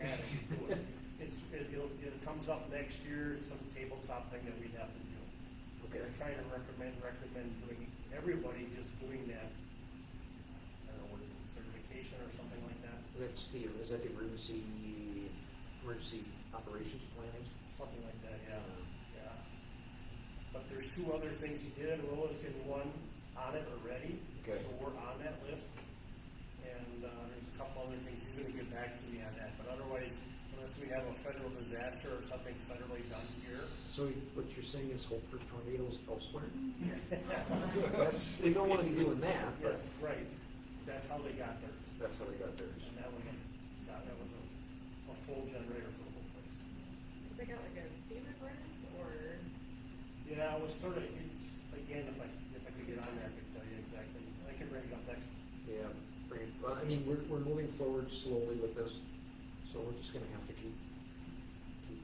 hand, I could do it. It comes up next year, some tabletop thing that we'd have to do. Okay. I'm trying to recommend doing, everybody just doing that, I don't know, what is it, certification or something like that? Is that the emergency operations planning? Something like that, yeah. But there's 2 other things, he did enroll us in one on it already, Okay. so we're on that list. And, there's a couple other things, he's gonna get back to me on that, but otherwise, unless we have a federal disaster or something federally done here. So what you're saying is hope for tornadoes elsewhere? They don't wanna be doing that, Yeah, but right, that's how they got theirs, that's how they got theirs. and that was a full generator for the whole place. They got like a FEMA grant or? Yeah, it was sort of, it's, again, if I could get on there, I could tell you exactly, I can bring it up next. Yeah, well, we're moving forward slowly with this, so we're just gonna have to keep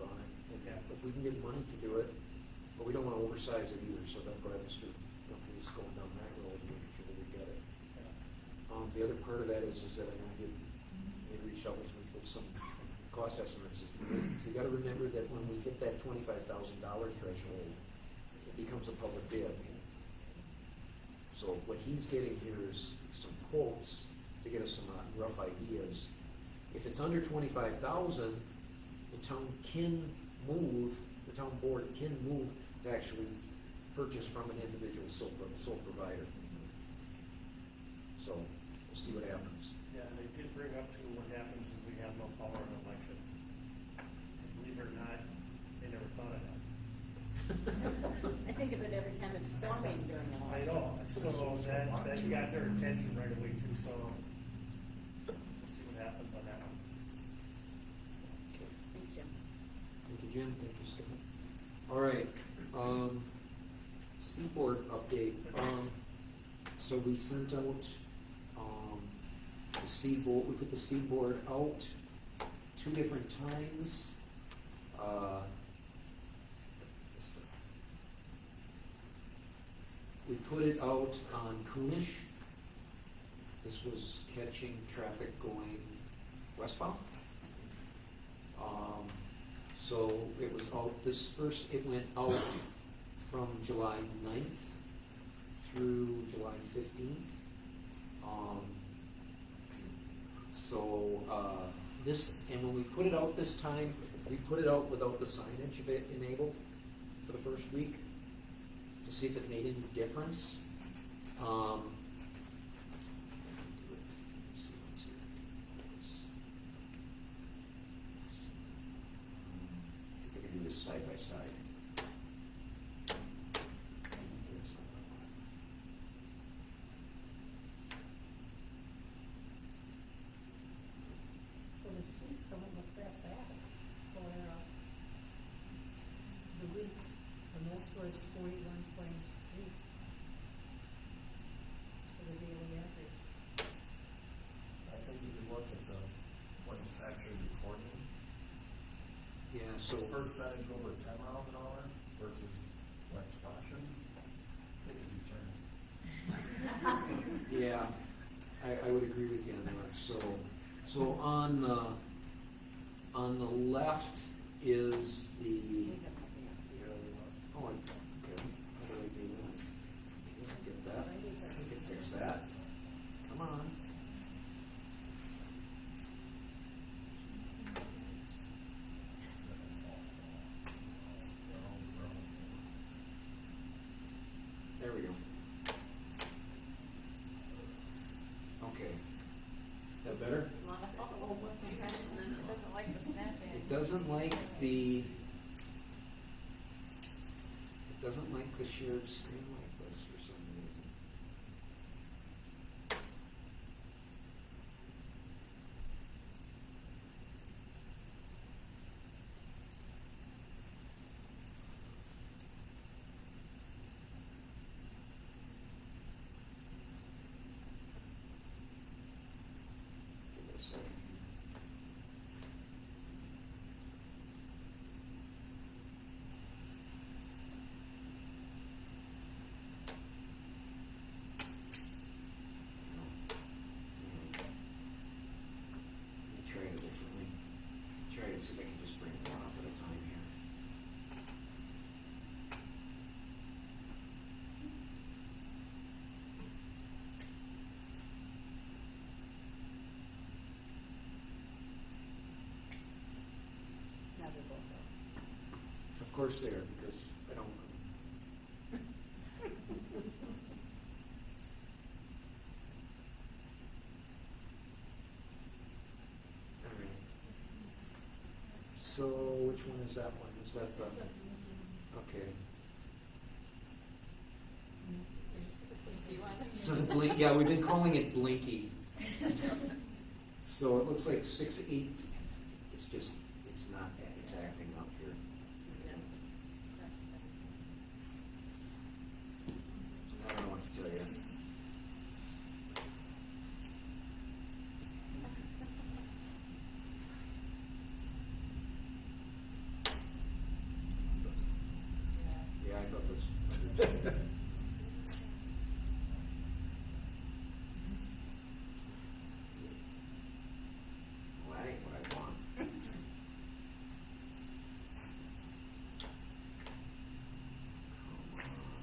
on it. And if we can get money to do it, but we don't wanna oversize it either, so don't go ahead and start, just going down that road and making sure that we get it. The other part of that is that I know you reached out with some cost estimates. You gotta remember that when we hit that $25,000 threshold, it becomes a public bid. So what he's getting here is some quotes to get us some rough ideas. If it's under 25,000, the town board can move to actually purchase from an individual sole provider. So we'll see what happens. Yeah, and they did bring up to what happens if we have no power in an election. Believe it or not, they never thought of that. I think of it every time it's storming during an I election. know, so that got their attention right away too, so we'll see what happens on that one. Thanks, Jim. Thank you, Jim. Thank you, Scott. All right, speed board update. So we sent out, The speed board, we put the speed board out 2 different times. We put it out on Coonish. This was catching traffic going westbound. So it was out, it went out from July 9th through July 15th. And when we put it out this time, we put it out without the signage enabled for the first week to see if it made any difference. See if I can do this side by side. Well, the streets don't look that bad for, the week, and most was 41.8 for the daily average. I think if you look at what it's actually recording, Yeah, so percentage over 10 miles an hour versus what's flashing, it's a return. yeah, I would agree with you on that. So on the left is the, oh, okay, how did I do that? Can't get that, I can fix that. Come on. There we go. Okay. That better? It doesn't like the snapping. It doesn't like the shared screen like this for some reason. Give it a second. Try it differently. Try to see if I can just bring one up at a time here. Now they're both out. Of course they are, because I don't. All right. So which one is that one? Is that the? Okay. Do you want to? So the blink, yeah, we've been calling it Blinky. So it looks like 6-8. It's just, it's not, it's acting up here. I don't know what to tell you. Yeah, I thought this. Well, that ain't what I want. Come on.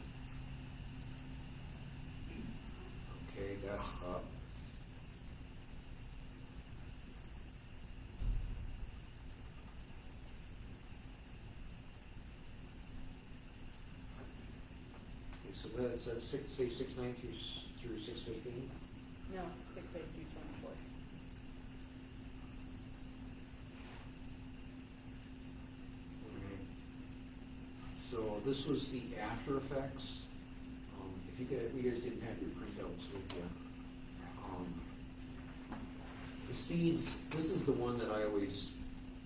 Okay, that's up. Okay, so that's at say 6-9 through 6-15. No, 6/8 through 24. Alright. So this was the after effects. If you guys didn't have your printouts with you. The speeds, this is the one that I always,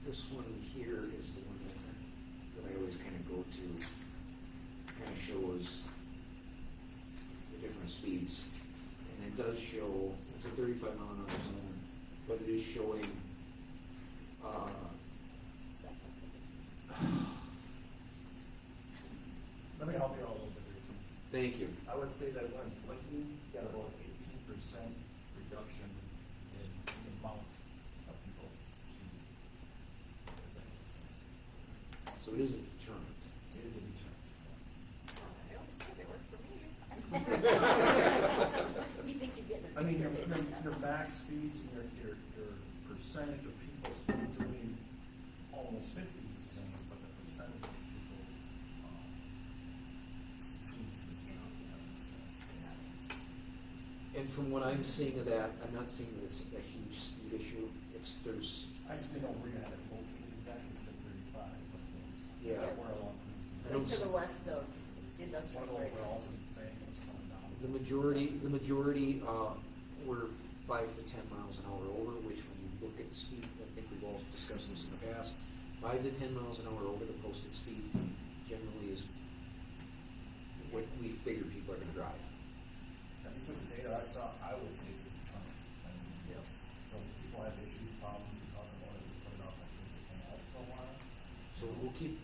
this one here is the one that I always kind of go to. Kind of shows the different speeds. and it does show, it's a 35 mile an hour zone, but it is showing, Let me help you out a little bit here. thank you. I would say that when it's blinking, you got about 18% reduction in the amount of people speeding. If that makes sense. So it is a deterrent. It is a deterrent. I always thought they worked for me. You think you're getting a I mean, picture. your max speeds and your percentage of people speed doing almost 50 is the same, but the percentage of people, And from what I'm seeing of that, I'm not seeing that it's a huge speed issue. There's, I just didn't know where you had it located exactly, it said 35, but Yeah. where along. I don't To the see- west of One industrial of the place. overalls and thing was coming down. the majority, were 5 to 10 miles an hour over, which when you look at the speed, I think we've all discussed this in the past, 5 to 10 miles an hour over the posted speed generally is what we figure people are gonna drive. At least with the data I saw, I would say it's a deterrent. Yeah. So people have issues, problems, we talk about it, we put it out, I think it can help for a while. So we'll keep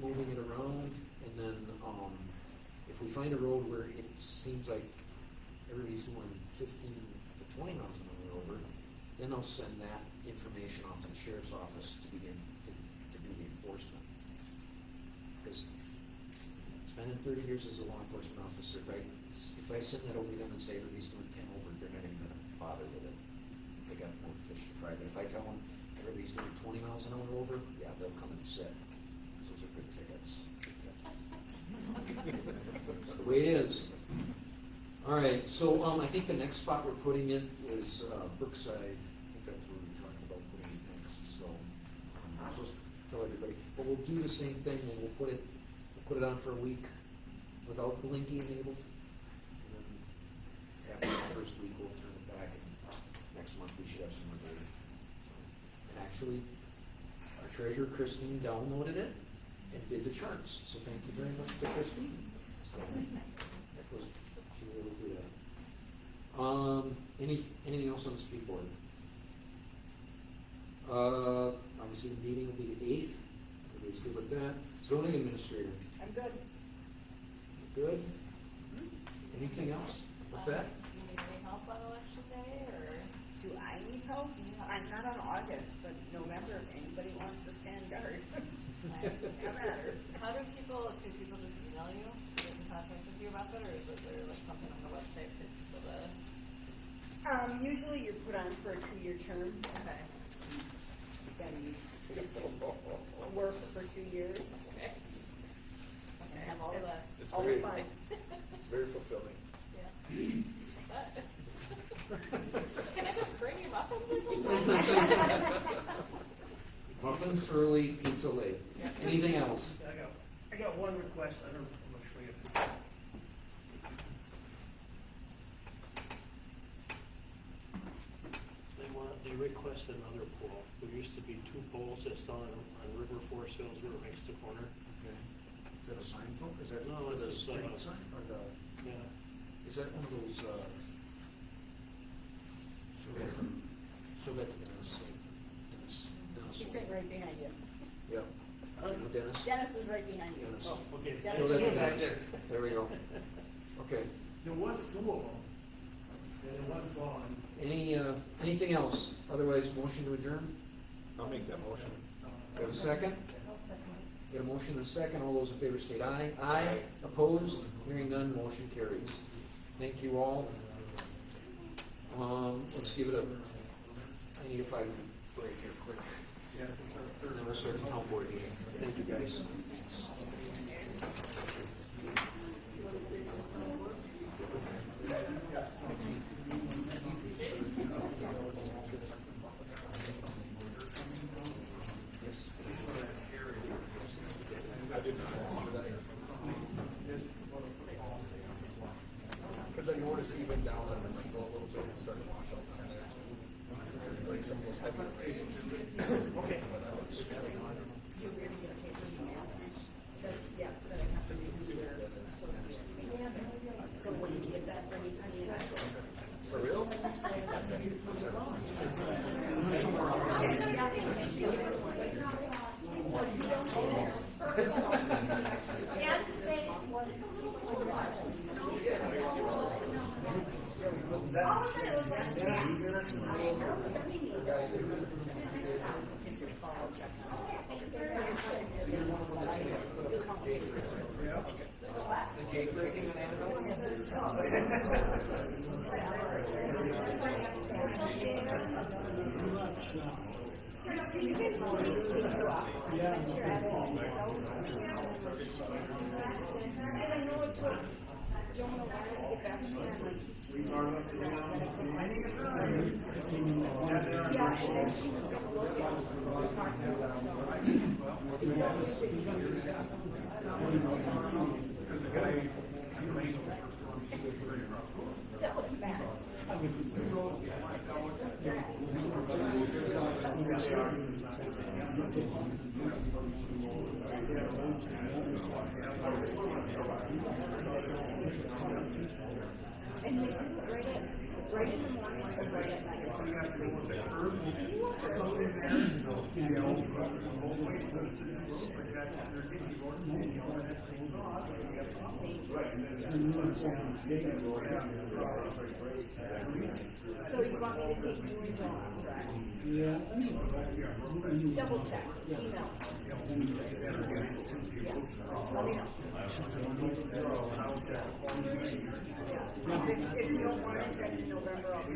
moving it around, and then, if we find a road where it seems like everybody's doing 15 to 20 miles an hour over, then I'll send that information off to the sheriff's office to begin to do the enforcement. Because spending 30 years as a law enforcement officer, if I send that over to them and say everybody's doing 10 over, they're not even gonna bother with it. They got more fish to fry. But if I tell them everybody's doing 20 miles an hour over, yeah, they'll come and sit. Those are good tickets. That's the way it is. All right, so I think the next spot we're putting in is Brookside. I think that's where we're talking about putting it next. So I'm supposed to tell everybody, but we'll do the same thing. We'll put it on for a week without blinking enabled. And then after the first week, we'll turn it back. And next month we should have some more data. And actually, our treasurer Christine downloaded it and did the charts. So thank you very much to Christine. So that was, she was able to do that. Anything else on the speed board? Obviously the meeting will be the 8th. Everybody's good with that. Zoning administrator, I'm good. good? Anything else? What's that? Do you need any help on election day, or? Do I need help? I'm not on August, but November, if anybody wants to stand guard. No matter. How do people just email you, get in contact with you about that, or is there like something on the website for people to? Usually you're put on for a 2-year term. Okay. Then you get to work for 2 years. Okay. And have all the, It's all the very- fun. It's very fulfilling. Yeah. But- Can I just bring you muffins or something? Muffins early, pizza late. Anything else? I got one request, I'm gonna show you. They requested another pole. There used to be 2 poles that's down on River Forest Hills, where it makes the corner. Okay. Is that a sign book? Is that No, for it's the just, street sign or the? Yeah. Is that one of those? Show that to Dennis. Dennis. He's sitting right behind you. Yep. You know Dennis. Dennis is right behind you. Dennis. Oh, Okay. Dennis Show that to is right Dennis. There we go. Okay. There was 2 of them, and one's gone. Anything else? Otherwise, motion to adjourn? I'll make that motion. Got a second? I'll second it. Got a motion and a second. All those in favor state aye. Aye. Opposed? Hearing none, motion carries. Thank you all. Let's give it I need a 5-minute break here quick. And then we'll start the town board meeting. Thank you, guys. Because I noticed even down on the go a little bit, it started to wash out kind of like some of those heavy rains. Okay. You're really gonna take this email? Yeah, that I have to redo their. So when you All of a sudden it was like, The cake breaking on Annabelle? and I know it took Joan a while to get back to me. Yeah, and then she was gonna look at it. Talk to And they do it right in the morning, or right at night. So you want me to take you and Joan, correct? Yeah. Double check, email. Yeah, let me know. If you don't want it, then in November, I'll be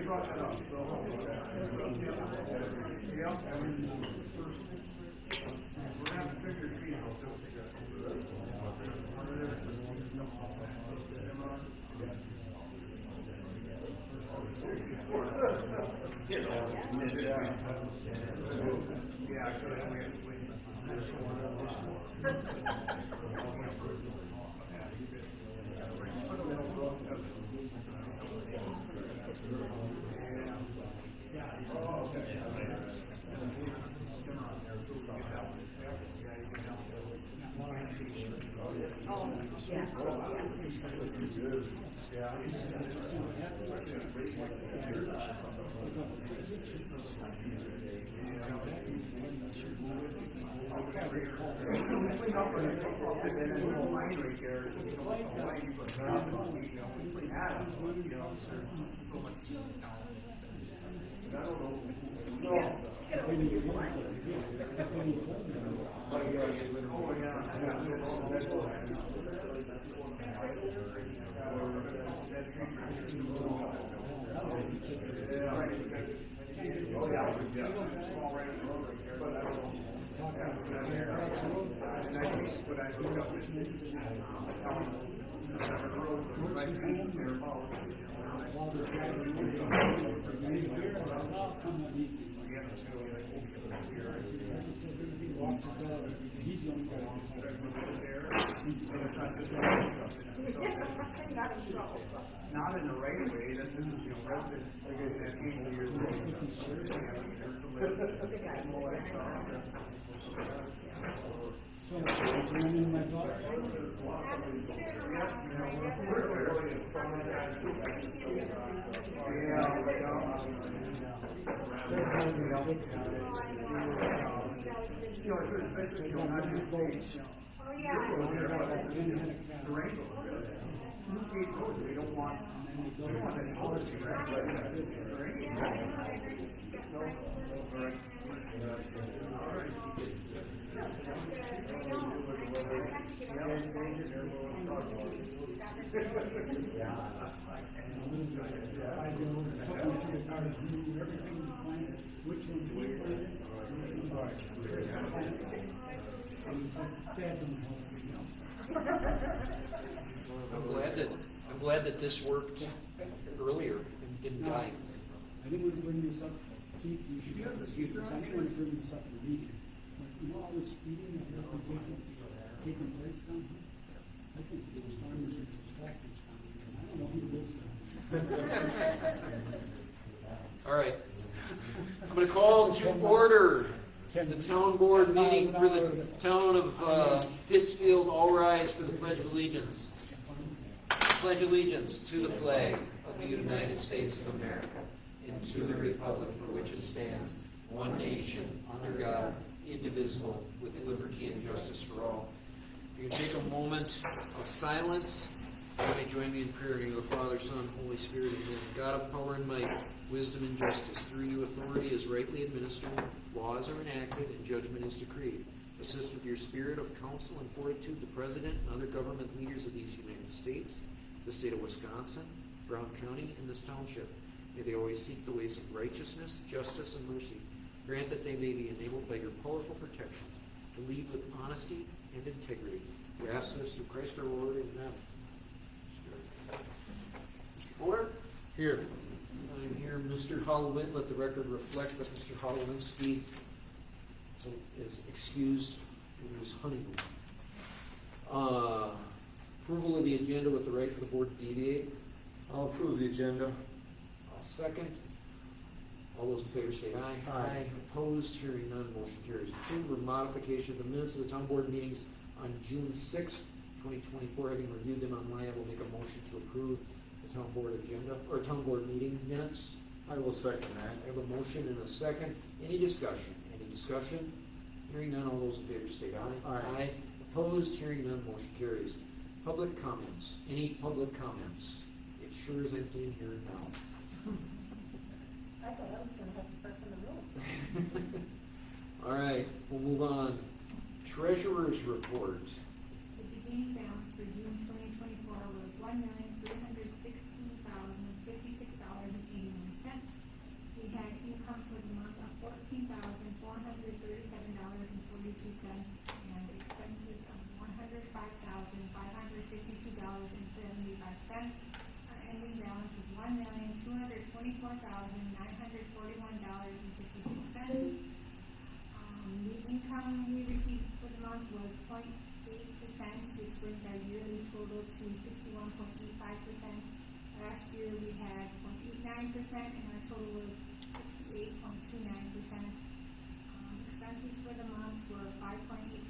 Not in the right way, that's in, residents, like I said, 80 years especially, not just states. Oh, yeah. We don't want any policy, I'm glad that this worked earlier and didn't die. I didn't want to bring this up, Chief, you should have this, I didn't want to bring this up in the meeting. But all this speeding that has been taking place down here, I think those farmers are distracted. I don't know who lives there. All right. I'm going to call to order the town board meeting for the town of Pittsfield. All rise for the Pledge of Allegiance. Pledge allegiance to the flag of the United States of America and to the republic for which it stands, one nation, under God, indivisible, with liberty and justice for all. You can take a moment of silence Everybody join me in prayer. In the name of the Father, Son, Holy Spirit, amen. God of power and might, wisdom and justice, through you authority is rightly administered, laws are enacted, and judgment is decreed. Assist with your spirit of counsel and fortitude the President and other government leaders of these United States, the state of Wisconsin, Brown County, and this township. May they always seek the ways of righteousness, justice, and mercy. Grant that they may be enabled by your powerful protection to lead with honesty and integrity. We ask this through Christ our Lord. Amen. Fuller? Here. I'm here. Mr. Hollowin, let the record reflect that Mr. Hollowinski is excused due to his honeymoon. Approval of the agenda with the right for the board to deviate. I'll approve the agenda. I'll second. All those in favor say aye. Aye. Opposed, hearing none, motion carries. Approve or modification of the minutes of the town board meetings on June sixth, 2024. Having reviewed them online, I will make a motion to approve the town board agenda, or town board meeting minutes. I will second I that. have a motion and a second. Any discussion? Any discussion? Hearing none, all those in favor state aye. Aye. Opposed, hearing none, motion carries. Public comments. Any public comments? It sure is empty in here now. I thought I was gonna have to park in the room. All right, we'll move on. Treasurer's report. The beginning balance for June 2024 was $1,316,056.81. We had income for the month of $14,437.42 and expenses of $105,552.75. Our ending balance is $1,224,941.56. The income we received for the month was 0.8%, which brings our yearly total to 61.85%. Last year we had 0.89%, and our total was 68.29%. Expenses for the month were 5.87%,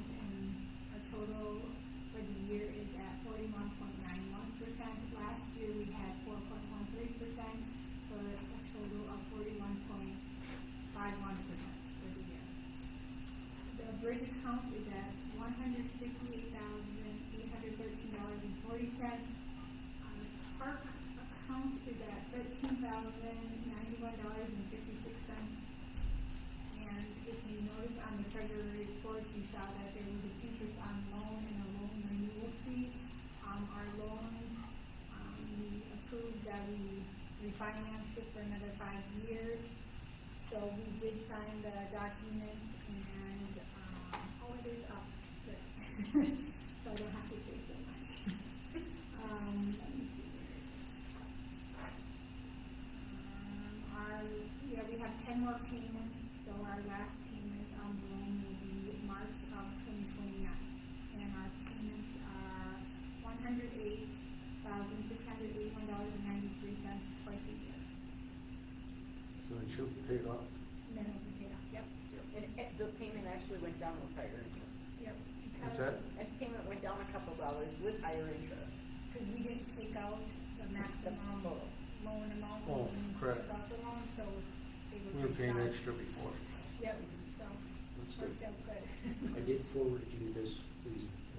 and our total for the year is at 41.91%. Last year we had 4.13%, for a total of 41.51%. The bridge account is at $158,813.40. Park account is at $13,091.56. And if you notice on the treasury report, you saw that there was an interest on loan and a loan renewal fee. Our loan, we approved that we refinanced it for another 5 years. So we did sign the document, and it is up. Good. So I don't have to say so much. Let me see here. We have 10 more payments. So our last payment on the loan will be March of 2029, and our payments are $108,681.93 twice a year. So it should be paid off. And then it'll be paid off. Yep. And the payment actually went down with higher interest. Yep. What's that? And payment went down a couple dollars with higher interest. Because we didn't take out the maximum Total. loan amount. Oh, when we correct. took out the loan, so they were. We were paying paid out. extra before. Yep, so That's good. worked out good. I did forward you these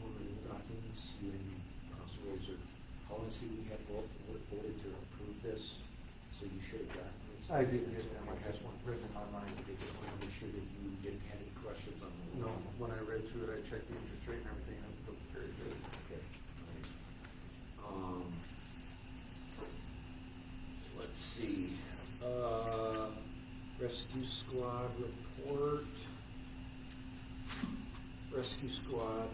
loan renewal documents. You and Council Racer Hollowinski, we had voted to approve this, so you should have gotten this. I did get them. I just want written in my mind, I just want to make sure that you didn't have any questions on the No, loan. when I read through it, I checked the interest rate and everything, and it looked very good. Okay. Let's see, rescue squad report. Rescue squad,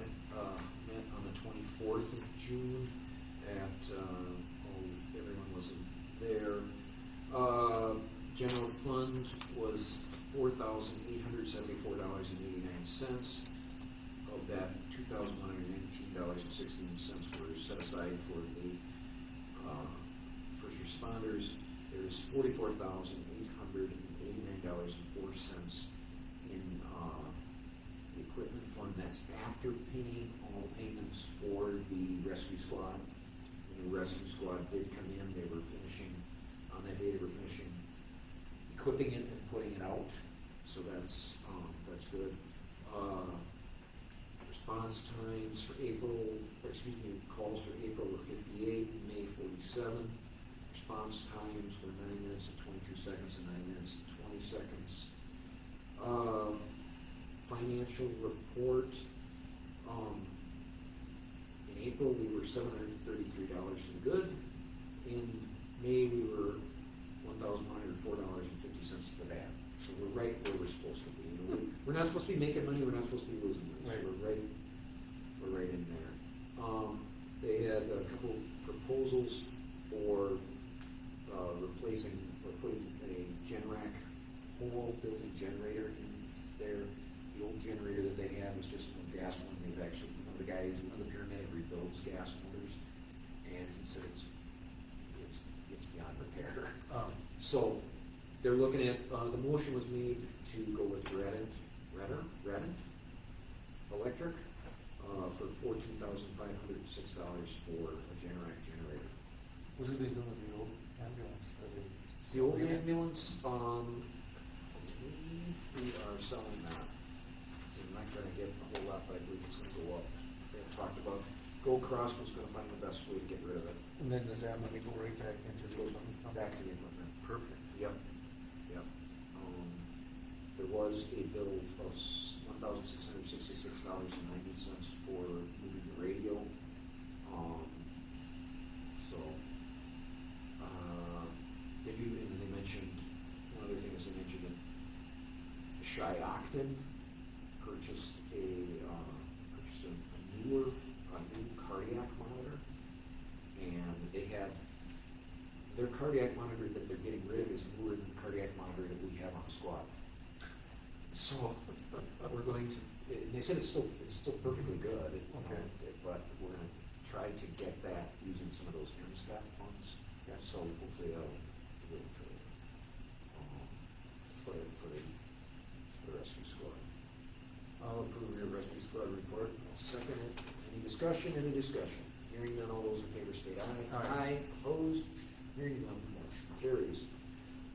met on the 24th of June at, everyone wasn't there. General fund was $4,874.89. Of that, $2,119.16 were set aside for the first responders. There's $44,889.04 in the equipment fund. That's after paying all the payments for the rescue squad. And the rescue squad did come in. They were finishing, on that day, they were finishing equipping it and putting it out. So that's good. Response times for calls for April were 7. Response times were 9 minutes and 22 seconds and 9 minutes and 20 seconds. Financial report, in April, we were $733 to the good. In May, we were $1,104.50 to the bad. So we're right where we're supposed to be. You know, we're not supposed to be making money, we're not supposed to be losing money. Right. So we're right in there. They had a couple proposals for replacing or putting a Generac whole building generator in there. The old generator that they had was just a gas one. They've actually, one of the guys, one of the paramedic rebuilds gas motors, and he said it's beyond repair. So they're looking at, the motion was made to go with Reddit Electric, for $14,506 for a Generac generator. What did they do with the old ambulance? The old ambulance, I believe we are selling that. We're not gonna get a whole lot, but I believe it's gonna go up. They had talked about, Gold Cross was gonna find the best way to get rid of it. And then does that money go right back into the Goes equipment? back to the equipment. Perfect. Yep. There was a bill of $1,666.90 for moving the radio. And they mentioned, one other thing is they mentioned that Shy Octon purchased a new cardiac monitor, and they had their cardiac monitor that they're getting rid of is newer than the cardiac monitor that we have on the squad. So we're going to, and they said it's still perfectly good, but we're going to try to get that using some of those MSFAT funds. Yeah. So hopefully that'll do it for the rescue squad. I'll approve your rescue squad report. I'll second it. Any discussion? Hearing none, all those in favor state aye. Aye. Opposed? Hearing none, motion carries.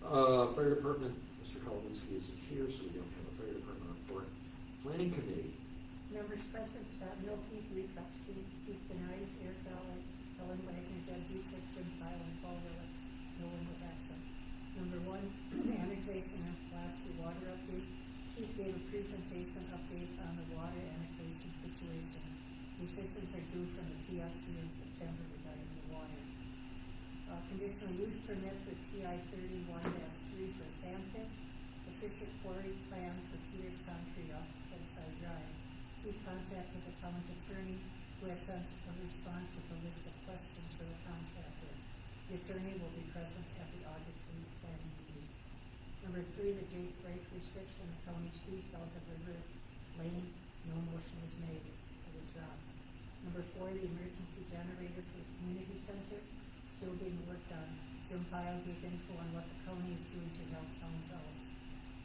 Fire department, Mr. Kolovinsky isn't here, so we don't have a fire department report. Planning committee. Members present, Scott Milkey, Lee Krupski, Keith Benice, Eric Dolly, Helen Wagner, Doug Dietrich, Jim Pyle, and Paul Willis. No one was absent. Number 1, annexation and water update. Keith gave a presentation update on the water annexation situation. Decisions are due from the PSC in September regarding the water. Conditional use permit for PI 31-3 for sand pit. Official quarry plan for Peters Concrete off Hillside Drive. We've contacted the town's attorney, who has sent a response with a list of questions for the contractor. The attorney will be present at the August 8th planning meeting. Number 3, the Jake break restriction in County C south of River Lane. No motion was made. It was dropped. Number 4, the emergency generator for the community center, still being worked on. Jim Pyle gave info on what the county is doing to help towns out.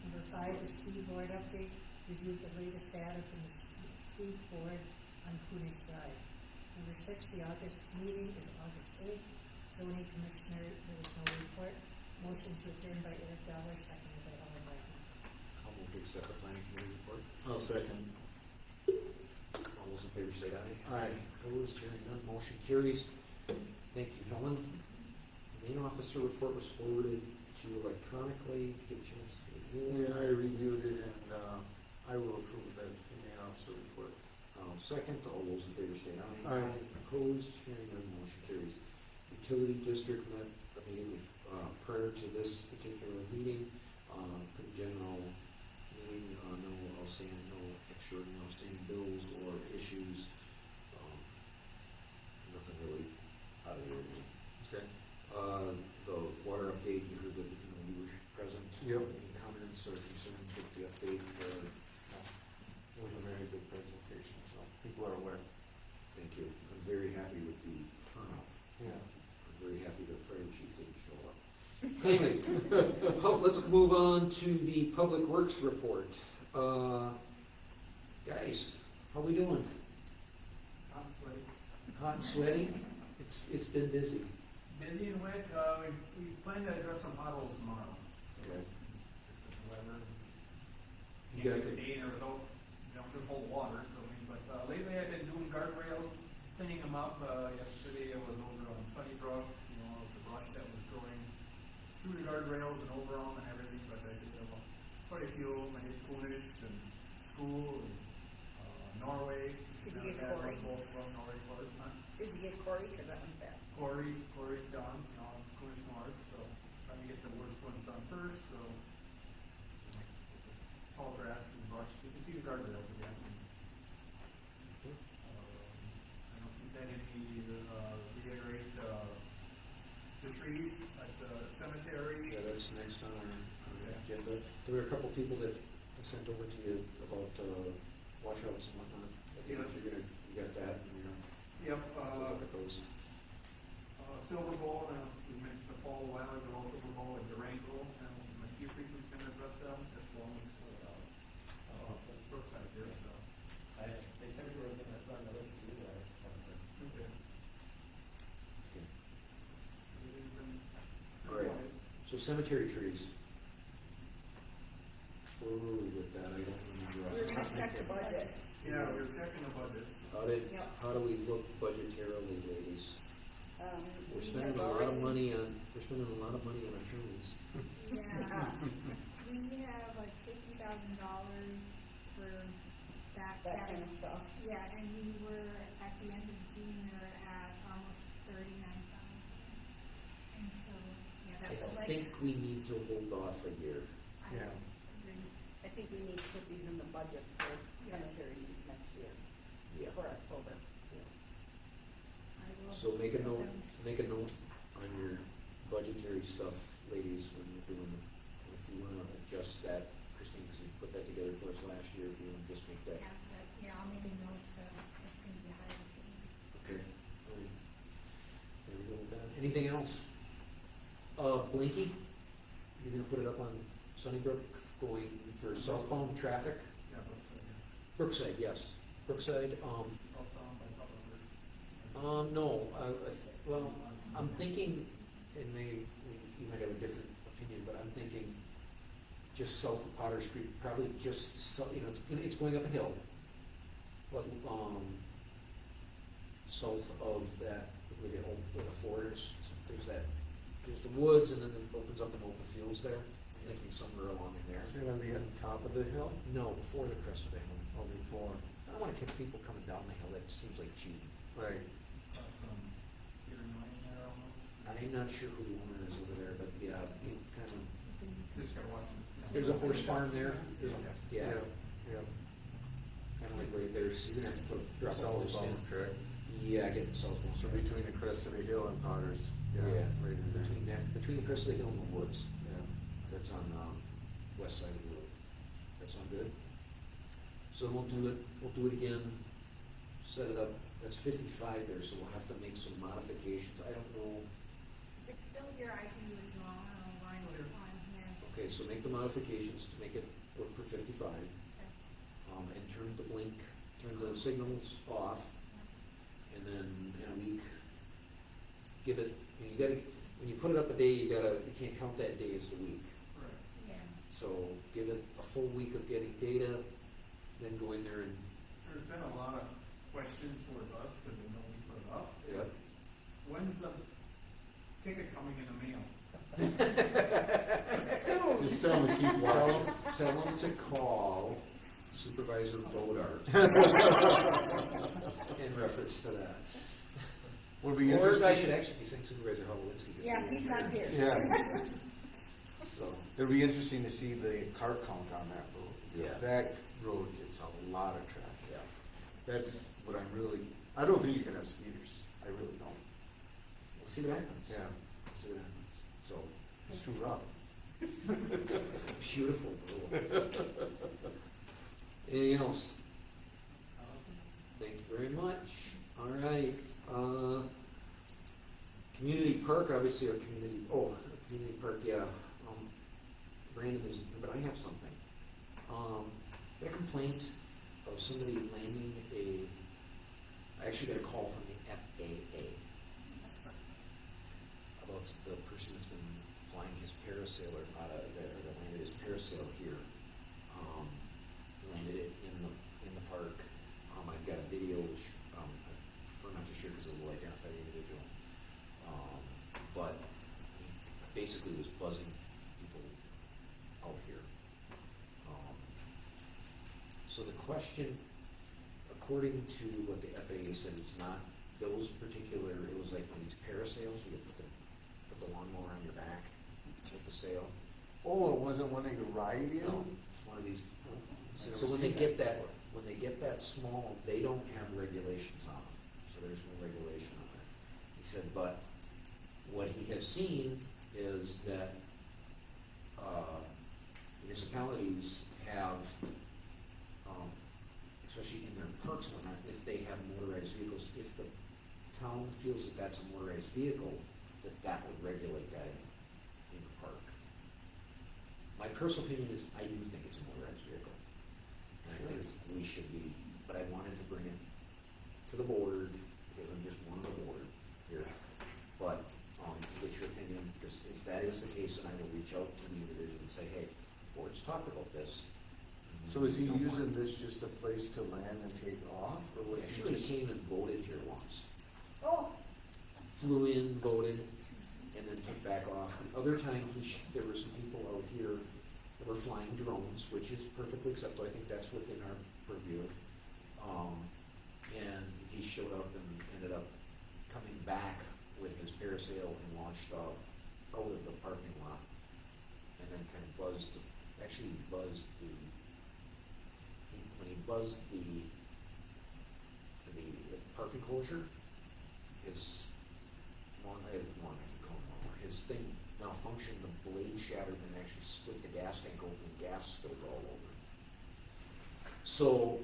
Number 5, the speed board update, reviewed the latest data from the speed board on Coonage Drive. Number 6, the August meeting is August 8th. Zoning commissioner, there was no report. Motion to adjourn by Eric Dollar, seconded by Ellen Wagner. I'll move to accept the planning committee report. I'll second. All those in favor say aye. Aye. Opposed? Hearing none, motion carries. Thank you, Helen. The main officer report was forwarded to you electronically. Did you get a chance to review it? Yeah, I reviewed it and I will approve that in the officer report. Second, all those in favor say aye. Aye. Opposed? Hearing none, motion carries. Utility district met immediately prior to this particular meeting. Pretty general meeting, no outstanding bills or issues. Nothing really out of the ordinary. Okay. The water update, you heard that, you were present. Yep. Any comments or concerns with the update? It was a very good presentation, so people are aware. Thank you. I'm very happy with the turnout. Yeah. I'm very happy the fire chief didn't show up. Anyway, let's move on to the public works report. Guys, how we doing? Hot and sweaty? It's been busy. Busy and wet. We plan to address some potholes tomorrow. Okay. Weather. You Can't got get a day in or without dumping full of water. So, but lately I've been doing guardrails, cleaning them up. Yesterday I was over on Sunnybrook, Pittsfield, I hit Cornish and school and, Norway. Did you And get I've had Corey? Both from Norway, huh? Did you get Corey? Cause that one's bad. Corey's done, Cornish North, so trying to get the worst ones done first, so. All grass and brush, you can see the guardrails again. I don't think that any, reiterate, the trees at the cemetery. Yeah, that's next on our agenda. There were a couple people that I sent over to you about, washouts and whatnot. You know, you got that, and you're Yep, gonna look at those. Silver Bowl, we mentioned the fall a while ago, Silver Bowl and Durango, and my chief recent's gonna address them, as well as, Brookside there, so. They said we were gonna run the list too, but I haven't heard. Okay. Okay. Everything's been- All right. So cemetery trees. Where were we with that? I don't remember. We're gonna check the budget. Yeah, we're checking the budget. Yep. How do we look budgetarily, ladies? We're We spending have a lot of already- money on attorneys. Yeah, we have like $50,000 for that. That kind of stuff. Yeah, and we were, at the end of June, we were at almost 39,000. And so, yeah, I that's like. think we need to hold off a year. I Yeah. agree. I think we need to put these in the budget for cemetery use next year, Yeah. for October. I will So make a put note, them- on your budgetary stuff, ladies, when you're doing, if you wanna adjust that, Christine, because you put that together for us last year, if you wanna just make that. Yeah, I'll make a note, it's gonna be higher, please. Okay. All right. There we go with that. Anything else? Blinky, you're gonna put it up on Sunnybrook going for southbound traffic? Yeah, Brookside, yes. Brookside, Southbound by Butler. no, well, I'm thinking, and you might have a different opinion, but I'm thinking just south of Potter's Creek, probably just, it's going up a hill. But, south of that, where the forest, there's the woods, and then it opens up in open fields there. I'm thinking somewhere along in there. Is it gonna be at the top of the hill? No, before the crest of the hill. Or before? I don't wanna keep people coming down the hill, that seems like cheating. Right. Peter Lane there almost. I'm not sure who the owner is over there, but yeah, it kind of, Just gotta watch them. there's a horse farm there. Yeah, Yeah. kind of like right there, so you're gonna have to drop a horse in. Southbound, correct? Yeah, get the southbound. So between the crest of the hill and Potter's. Yeah, Right in there. between the crest of the hill and the woods, Yeah. that's on, west side of the road. That sound good? So we'll do it again, set it up, that's 55 there, so we'll have to make some modifications, I don't know. It's still here, I can do it wrong, I don't know why it's on here. Okay, so make the modifications to make it work for 55. And turn the signals off, and then in a week, give it, you gotta, when you put it up a day, you can't count that day as the week. Right. Yeah. So give it a full week of getting data, then go in there and, There's been a lot of questions towards us, because they know we put it up. yeah. When's the ticket coming in the mail? Just tell them to keep watching. Tell them to call Supervisor Bodart in reference to that. Would be Or I interesting. should actually be saying Supervisor Holowinski. 'cause Yeah, he he's wasn't not here. Yeah. So, It'll be interesting to see the car count on that road, because Yeah. that road gets a lot of traffic. yeah. That's what I'm really, I don't think you can have speeders, I really don't. We'll see what happens. Yeah, We'll see what happens. So, it's too rough. it's a beautiful road. Anything else? Thank you very much. All right. Community park, obviously, community park, yeah. Brandon isn't here, but I have something. Got a complaint of somebody landing I actually got a call from the FAA about the person that's been flying his parasailer out of there, that landed his parasail here. Landed it in the park. I've got a video which I prefer not to share because it will identify the individual. But he basically was buzzing people out here. question, according to what the FAA said, it's not those particular, it was like when these parasails, you put the lawnmower on your back with the sail. Oh, it wasn't one that you ride in? No, it's one of these, I've so never when they seen get that that, when they get that small, they don't have regulations on them, so there's no regulation on it. He said, but what he has seen is that, municipalities have, especially in their parks and whatnot, if they have motorized vehicles, if the town feels that that's a motorized vehicle, that would regulate that in the park. My personal opinion is, I do think it's a motorized vehicle. And I think we should be, but I wanted to bring it to the board, because I'm just one of the board here. But, get your opinion, because if that is the case, then I will reach out to the individual and say, hey, board's talked about this. So is he Don't using want- this just a place to land and take off, or was he Actually just? came and voted here once. Oh, Flew in, voted, and then took back off. The other time, there were some people out here that were flying drones, which is perfectly acceptable. I think that's within our purview. And he showed up and ended up coming back with his parasail and launched out of the parking lot. And then kind of when he buzzed the parking closure, his thing malfunctioned, the blade shattered and actually split the gas tank open and gas spilled all over. So,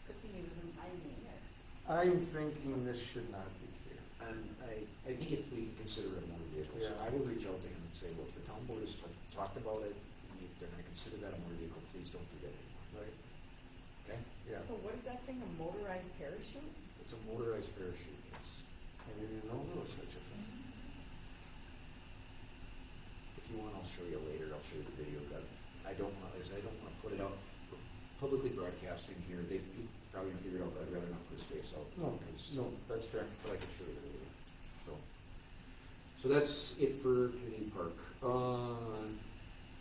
good thing he was in hiding there. I'm thinking this should not be here. I think we can consider it a motor vehicle, so Yeah. I will reach out to him and say, look, the town board has talked about it, they're gonna consider that a motor vehicle, please don't do that anymore, Right. okay? Yeah. So what is that thing, a motorized parachute? It's a motorized parachute, yes. I didn't know there was such a thing. If you want, I'll show you later, I'll show you the video, but I don't wanna put it out, publicly broadcasting here, they probably gonna figure it out, but I'd rather not put his face out. No, because- no, that's fair. But I can show you the video, so that's it for community park.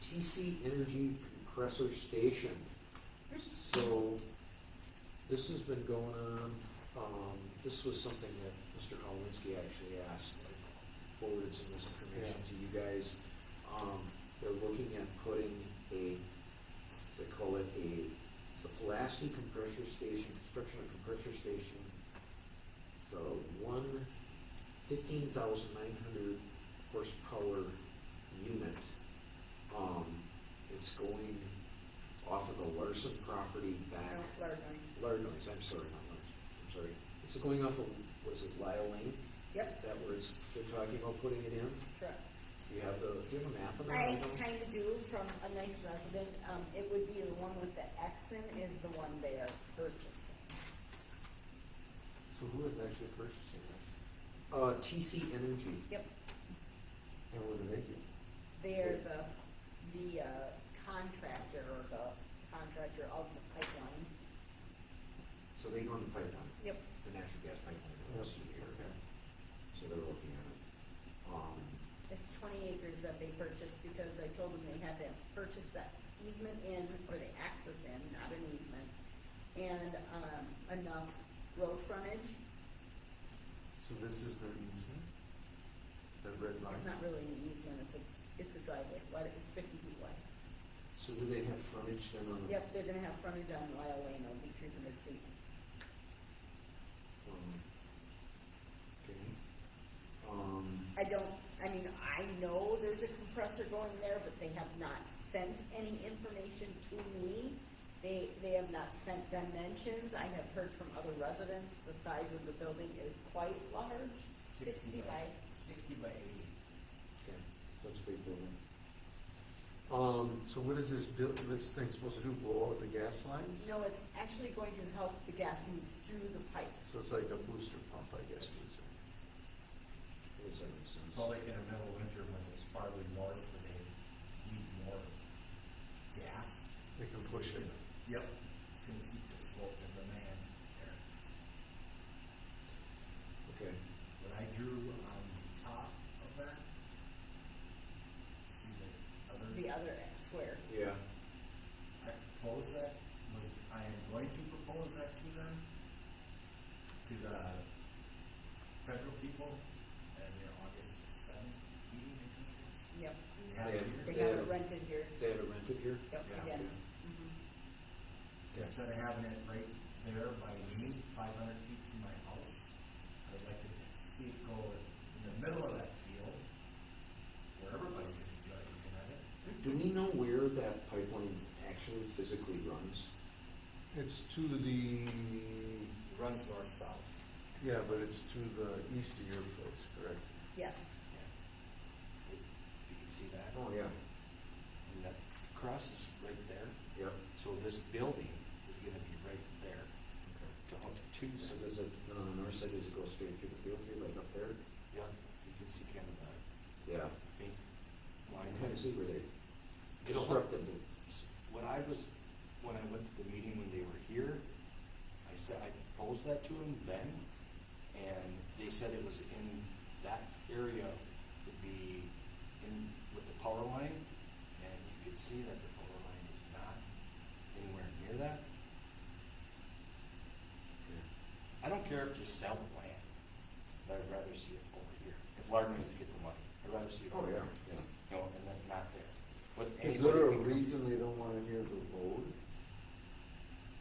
TC Energy Compressor Station. So, this has been going on, this was something that Mr. Holinsky actually asked, I forwarded some of this information to you guys. They're looking at putting they call it it's a Pulaski Compressor Station, construction of compressor station. It's a 15,900 horsepower unit. It's going off of the Larson property back. No, Lardner. Lardner, I'm sorry, not Larson. I'm sorry. It's going off of, was it Lyle Lane? Yep, Is that where they're talking about putting it in? correct. Do you have a map of that? I right now? kind of do from a nice resident. It would be the one with the X in is the one they are purchasing. So who is actually purchasing this? TC Energy. Yep, And what do they do? they are the contractor or the contractor of the pipeline. So they run the pipeline, Yep. the natural gas pipeline that goes through here. Okay. So they're looking at it. It's 20 acres that they purchased because I told them they had to purchase that easement in, or the access in, not an easement, and enough road frontage. So this is their easement? The red line? It's not really an easement, it's a driveway, it's 50 feet wide. So do they have frontage then on? Yep, they're gonna have frontage on Lyle Lane, it'll be 300 feet. Okay. I know there's a compressor going there, but they have not sent any information to me. They have not sent dimensions. I have heard from other residents, the size of the building is quite large, 60 by. 60 by 80. Okay, that's a big building. So what is this thing supposed to do, blow out the gas lines? No, it's actually going to help the gas move through the pipe. So it's like a booster pump, I guess you would say. Does that make sense? It's all like in the middle of winter when it's farther north where they need more gas. They can push it. Yep. It's gonna keep the flow of the demand there. Okay. When I drew on top of that, see The other square. Yeah. I proposed that, was I am going to have it They here. have it rented here. They have it rented here? Yep, Yeah. again. Mhm. Instead of having it right there by me, 500 feet from my house, I'd like to see it go in the middle of that field, where everybody can enjoy looking at it. Do we know where that pipeline actually physically runs? It's to the, It runs north-south. yeah, but it's to the east of your place, correct? Yes. If you can see that. Oh, yeah. And that cross is right there. Yep. So this building is gonna be right there to hook to, So so does it, on the north side, does it go straight through the field here, like up there? yeah, you can see kind of the Yeah. faint I line. can kind of see where they It'll hook. constructed it. When I went to the meeting when they were here, I posed that to them then, and they said it was in that area would be in with the power line, and you could see that the power line is not anywhere near that. I don't care if you sell the land, but I'd rather see it over here. If Lardner needs to get the money, I'd rather see it Oh, over yeah, here. yeah. You know, and then not there. But Is anybody there a can come- reason they don't wanna hear the road?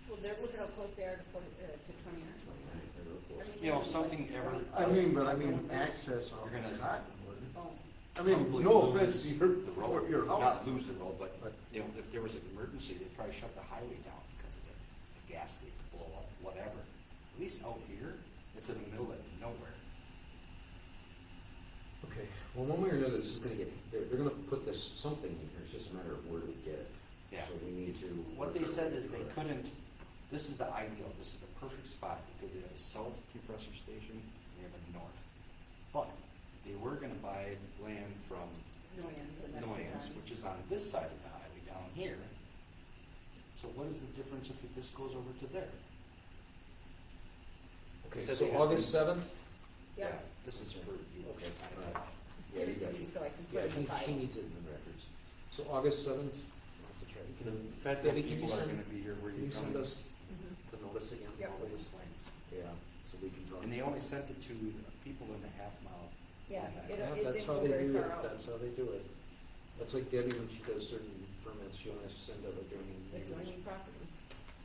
Well, they're looking how close they are to 29. 29, they're real close. I mean, You know, if they're something like- ever. I mean, but I mean, access off You're gonna- the cottonwood. Oh, I mean, Probably no lose offense to your, the road, your house. not lose the road, but, But- you know, if there was an emergency, they'd probably shut the highway down because of the gas leak, blow up, whatever. At least out here, it's in the middle of nowhere. Okay, well, one way or another, this is gonna get, they're gonna put this, something in here, it's just a matter of where do we get it. Yeah. So we need to. What they said is they couldn't, this is the ideal, this is the perfect spot, because they have a south compressor station, and they have a north. But they were gonna buy land from Noyens, which is on this side of the highway down here. So what is the difference if it just goes over to there? Okay, Says so they have August to- 7th? yeah. This is for you. Okay, all right. Give Yeah, it you to got me it. so I can put Yeah, it in the she file. needs it in the records. So August 7th, I'll have to try. The Can- fact Debbie, that can you people are send, gonna be here where can you you send come. us Mhm. the notice again? Yep. All this? Yeah, so we can draw. And they only sent it to people in the half-mile. Yeah, format. it- Yeah, it that's didn't how go they very do far it, out. that's how they do it. That's like Debbie, when she does certain permits, she only has to send out adjoining neighbors. Adjoining properties.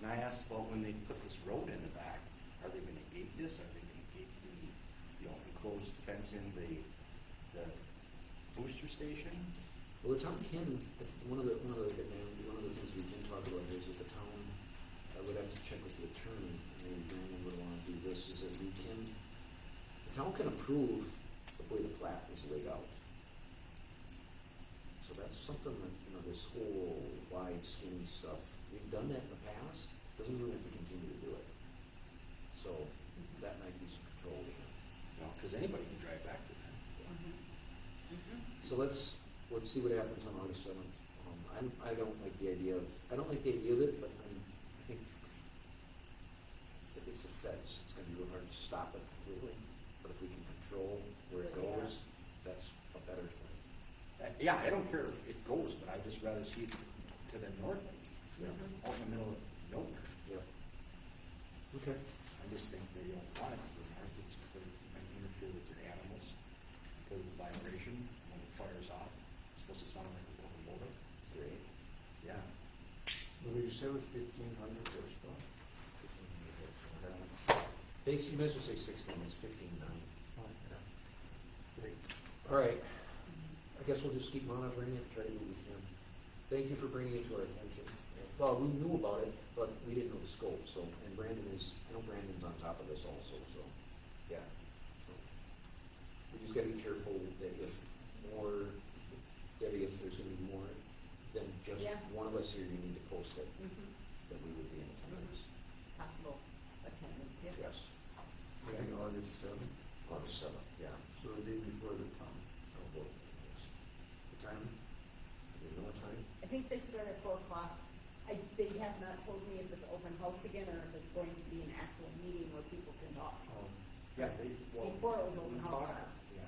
And I asked about when they put this road in the back, are they gonna gate this, are they gonna gate the, enclosed fence in the booster station? Well, the town can, one of the things we can talk about is that the town, I would have to check with the attorney, and maybe Brandon would wanna do this, is that the town can approve the way the plat is laid out. So that's something that, this whole wide skinny stuff, we've done that in the past, doesn't mean we have to continue to do it. So, that might be some control there. No, cause anybody can drive back to that. So let's see what happens on August 7th. I don't like the idea of it, but I think it's the feds. It's gonna be real hard to stop it completely. But if we can control where it goes, that's a better thing. Yeah, I don't care if it goes, but I'd just rather see it to the north, Yeah. out in the middle of nowhere. Yep. Okay. I just think they don't want it for north, it's because it might interfere with their animals, because of the vibration, when it fires off, it's supposed to sound like a locomotive. Great. Yeah. What did you say was 1,500 horsepower? Basically, you might as well say 16, it's 15.9. Great. All right. I guess we'll just keep monitoring it, try to do what we can. Thank you for bringing it to our attention. Well, we knew about it, but we didn't know the scope, so, and I know Brandon's on top of this also, so, yeah. So, we just gotta be careful that if Debbie, if there's gonna be more than just Yeah. one of us here, you need to post it, Mhm. that we would be in attendance. Possible attendance, yeah. Yes. I think August 7th, August 7th, yeah. so the day before the town. Oh, boy. Yes. What time? Do you know what time? I think they start at 4:00. They have not told me if it's open house again or if it's going to be an actual meeting where people can talk. Yeah, they, well. Before it was open we house talked, time. Yeah,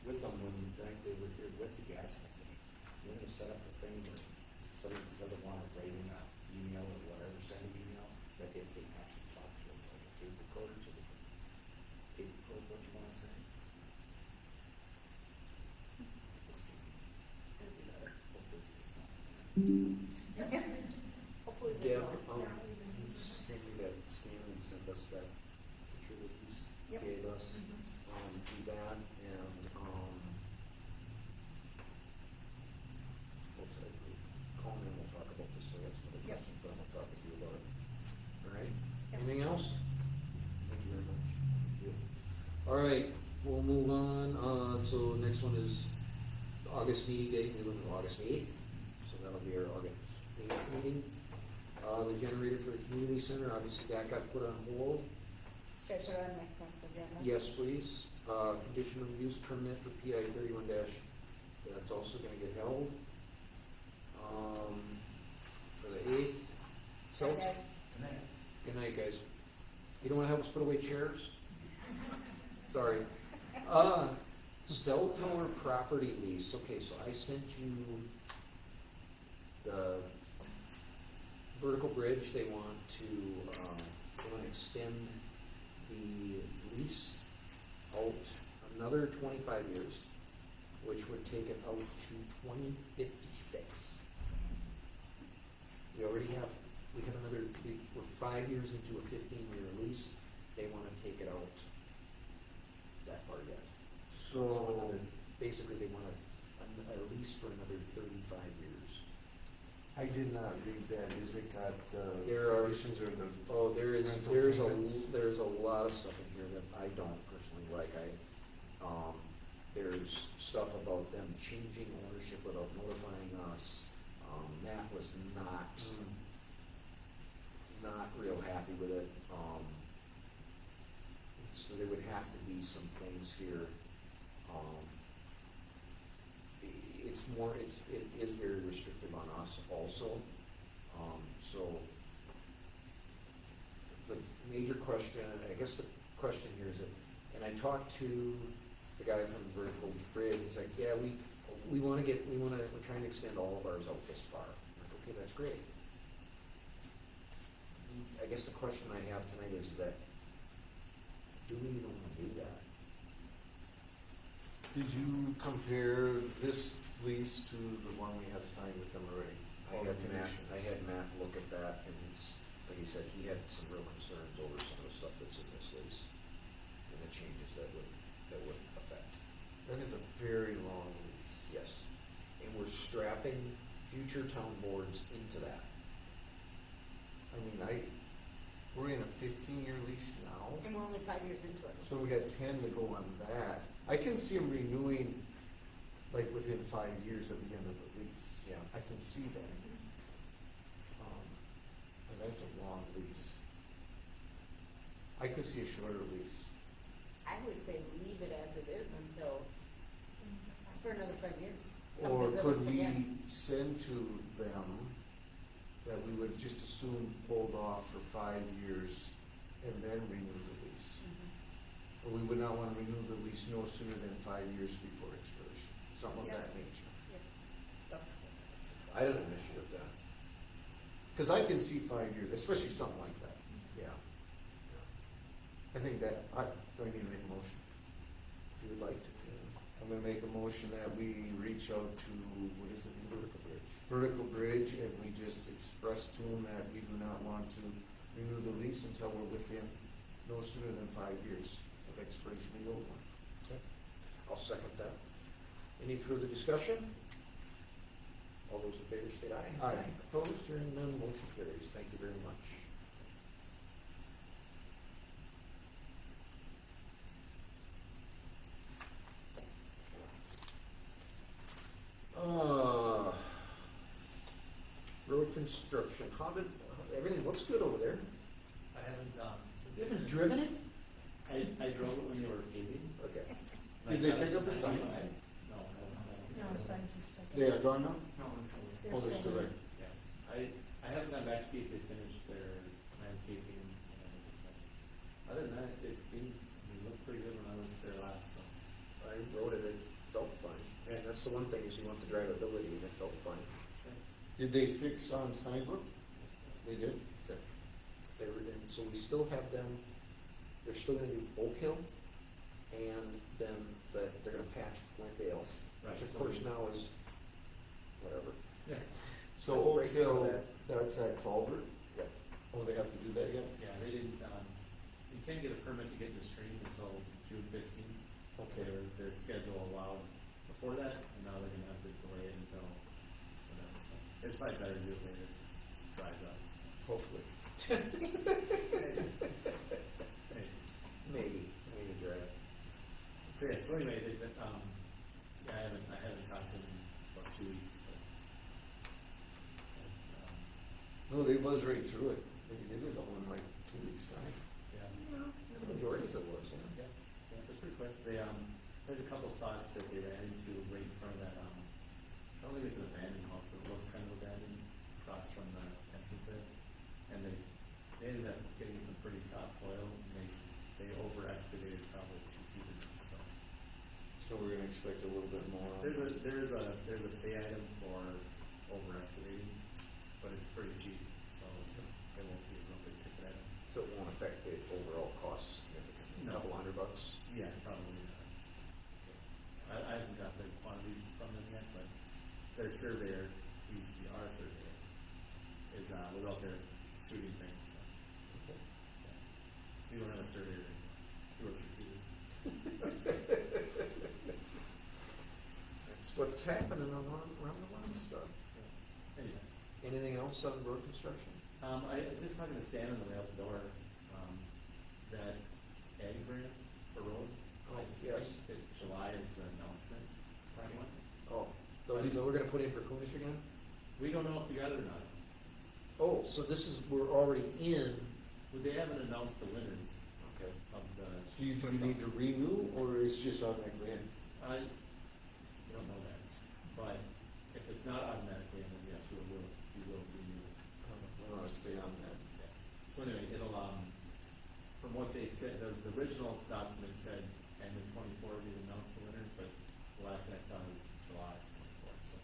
with them when they were here with the gas company. We're gonna set up a thing where somebody who doesn't want to write in an email or whatever, send an email, that they can actually talk to them, like a tape recorder, so they can tape record what you wanna say. It's good. And Hopefully this Deb, will. send me that scan and send us that picture that he Yep. gave us. Do that and, we'll take, call me and we'll talk about this, so that's another Yep. question, but we'll talk to you about it. All right? Yep. Anything else? Thank you very much. Thank you. All right, we'll move on. So next one is the August meeting date. We look at August 8th, so that'll be our August 8th meeting. The generator for the community center, obviously that got put on hold. Should I put it on next month's agenda? Yes, please. Conditional use permit for PI 31 that's also gonna get held. For the 8th. So, Okay. good night, guys. You don't wanna help us put away chairs? Sorry. Cell tower property lease. Okay, so I sent you the vertical bridge. They want to extend the lease out another 25 years, which would take it out to 2056. We have another, we're 5 years into a 15-year lease. They want to take it out that far yet. So, Basically, they want a lease for another 35 years. I did not read that, is it got the There are- conditions or the? Oh, there's rental payments? a lot of stuff in here that I don't personally like. There's stuff about them changing ownership without notifying us. Matt was not real happy with it. So there would have to be some things here. It is very restrictive on us also. So the major question, I guess the question here is that, and I talked to the guy from Vertical Bridge, he's like, yeah, we're trying to extend all of ours out this far. I'm like, okay, that's great. I guess the question I have tonight is that, do we even want to do that? Did you compare this lease to the one we have signed with them already? I All had the conditions? Matt look at that, and like he said, he had some real concerns over some of the stuff that's in this lease, and the changes that would affect. That is a very long lease. Yes, and we're strapping future town boards into that. I mean, we're in a 15-year lease now, And we're only 5 years into it. so we got 10 to go on that. I can see them renewing, like, within 5 years at the end of the lease. Yeah. I can see that. And that's a long lease. I could see a shorter lease. I would say leave it as it is until, for another 5 years. Come Or visit could us we again. send to them that we would just as soon hold off for 5 years and then renew the lease? Or we would not want to renew the lease no sooner than 5 years before expiration, something of Yeah. that nature. I don't have an issue with that. Because I can see 5 years, especially something like that. Yeah. I think that, do I need to make a motion? If you would like to. I'm gonna make a motion that we reach out to, what is it? Vertical Bridge. Vertical Bridge, and we just express to them that we do not want to renew the lease until we're within no sooner than 5 years of expiration of the old one. Okay. I'll second that. Any further discussion? All those in favor state aye. Aye. Opposed, hearing none, motion carries. Thank you very much. Road construction, everything looks good over there. I haven't, You haven't driven it? I drove it when you were paving. Okay. Did they pick up the signs? No, I haven't. No, signs and stuff. They are gone now? No, I'm totally. They're Oh, they're still there. Yeah, I haven't gone back to see if they finished their landscaping and everything, but other than that, it looked pretty good when I was there last, so. I rode it, it felt fine. And that's the one thing is you want the drivability and it felt fine. Did they fix on Steinbrook? They did? Okay. And so we still have them, they're still gonna do Oak Hill, and then they're gonna patch Glendale, which of course now is whatever. So So Oak Hill, that's that culvert? Yep. Oh, they have to do that yet? Yeah, they didn't, you can't get a permit to get in the stream until June 15th. Okay. Their schedule allowed before that, and now they're gonna have to delay it until whatever, so. It's probably better to do it later, it dries up. Hopefully. Hey, Maybe dry. so yeah, so anyway, yeah, I haven't talked to them in about 2 weeks, but. No, they buzzed right through it. They did it all in like 2 weeks' time. Yeah. The majority of it was, yeah. Yeah, it's pretty quick. They, there's a couple spots that they ran into right in front of that, I don't think it's an abandoned house, but it looks kind of abandoned across from the entrance there. And they ended up getting some pretty soft soil, and they over excavated probably 2 feet of it, so. So we're gonna expect a little bit more. There's a pay item for over excavating, but it's pretty cheap, so it won't be a real big ticket item. So it won't affect the overall cost significantly, No. couple $100? Yeah, probably not. I haven't got the quantities from them yet, but their surveyor, who used to be our surveyor, was out there shooting things, so. Okay. Yeah. We don't have a surveyor anymore, 2 or 3 years. That's what's happening around the line stuff. Anyway, Anything else on road construction? I was just talking to Stan on the way out the door, that ag grant for road. Oh, I yes. think that July is the announcement timeline. Oh, so we're gonna put in for Coonish again? We don't know if we got it or not. Oh, so we're already in. Well, they haven't announced the winners Okay. of the. So you need to renew, or is it just automatically in? I don't know that, but if it's not automatically, then yes, we will renew. I want to stay on that. Yes. So anyway, it'll, from what they said, the original document said end of 24 we'd announce the winners, but the last thing I saw was July 24, so.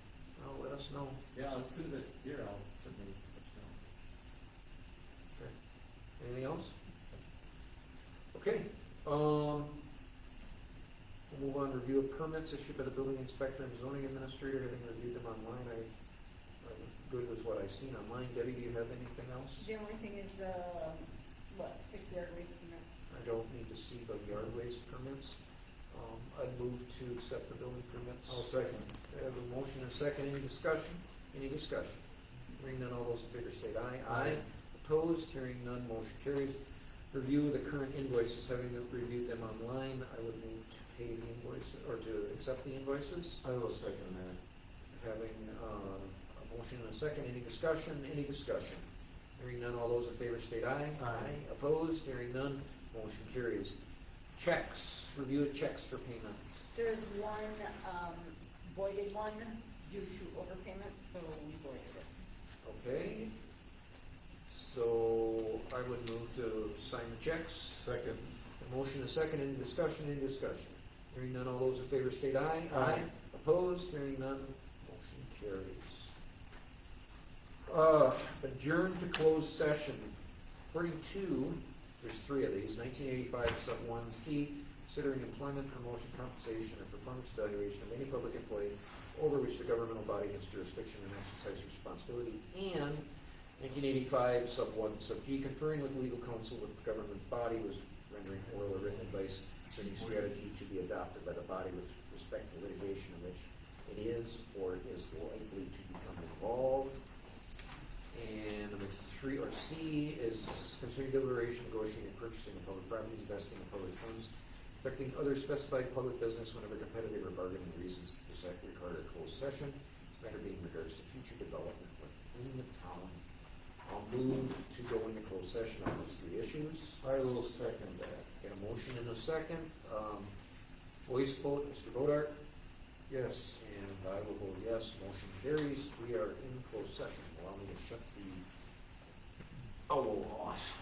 Oh, let us know. Yeah, as soon as it's here, I'll certainly let you know. Okay. Anything else? Okay, we'll move on to review of permits issued by the building inspector and zoning administrator, having reviewed them online. I'm good with what I've seen online. Debbie, do you have anything else? The only thing is, 6-yard waste permits. I don't need to see the yard waste permits. I'd move to accept the building permits. I'll second. I have a motion and a second. Any discussion? Any discussion? Hearing none, all those in favor state aye. Aye. Opposed? Hearing none, motion carries. Review of the current invoices, having reviewed them online, I would move to pay the invoices, or to accept the invoices. I will second that. Having a motion and a second, any discussion? Any discussion? Hearing none, all those in favor state aye. Aye. Opposed? Hearing none, motion carries. Checks, review of checks for payment. There is one, voided one due to overpayment, so we voided it. Okay. So I would move to sign the checks. Second. A motion and a second, any discussion? Any discussion? Hearing none, all those in favor state aye. Aye. Opposed? Hearing none, motion carries. Adjourn to closed session. According to, there's 3 of these, 1985 sub 1C, considering employment, promotion, compensation, and performance evaluation of any public employee over which the governmental body has jurisdiction and exercise responsibility, and 1985 sub 1 sub G, conferring with legal counsel with the government body was rendering oral or written advice concerning strategy to be adopted by the body with respect to litigation in which it is or is likely to become involved. And number 3 or C is concerning deliberation, negotiating, and purchasing of public properties, investing in public funds, conducting other specified public business whenever competitive or bargaining reasons for this act require a closed session. This matter being in regards to future development within the town. I'll move to go into closed session on those 3 issues. I will second that. Get a motion in a second. Voice vote, Mr. Bodart. Yes. And I will vote yes. Motion carries. We are in closed session. Allow me to shut the owl off.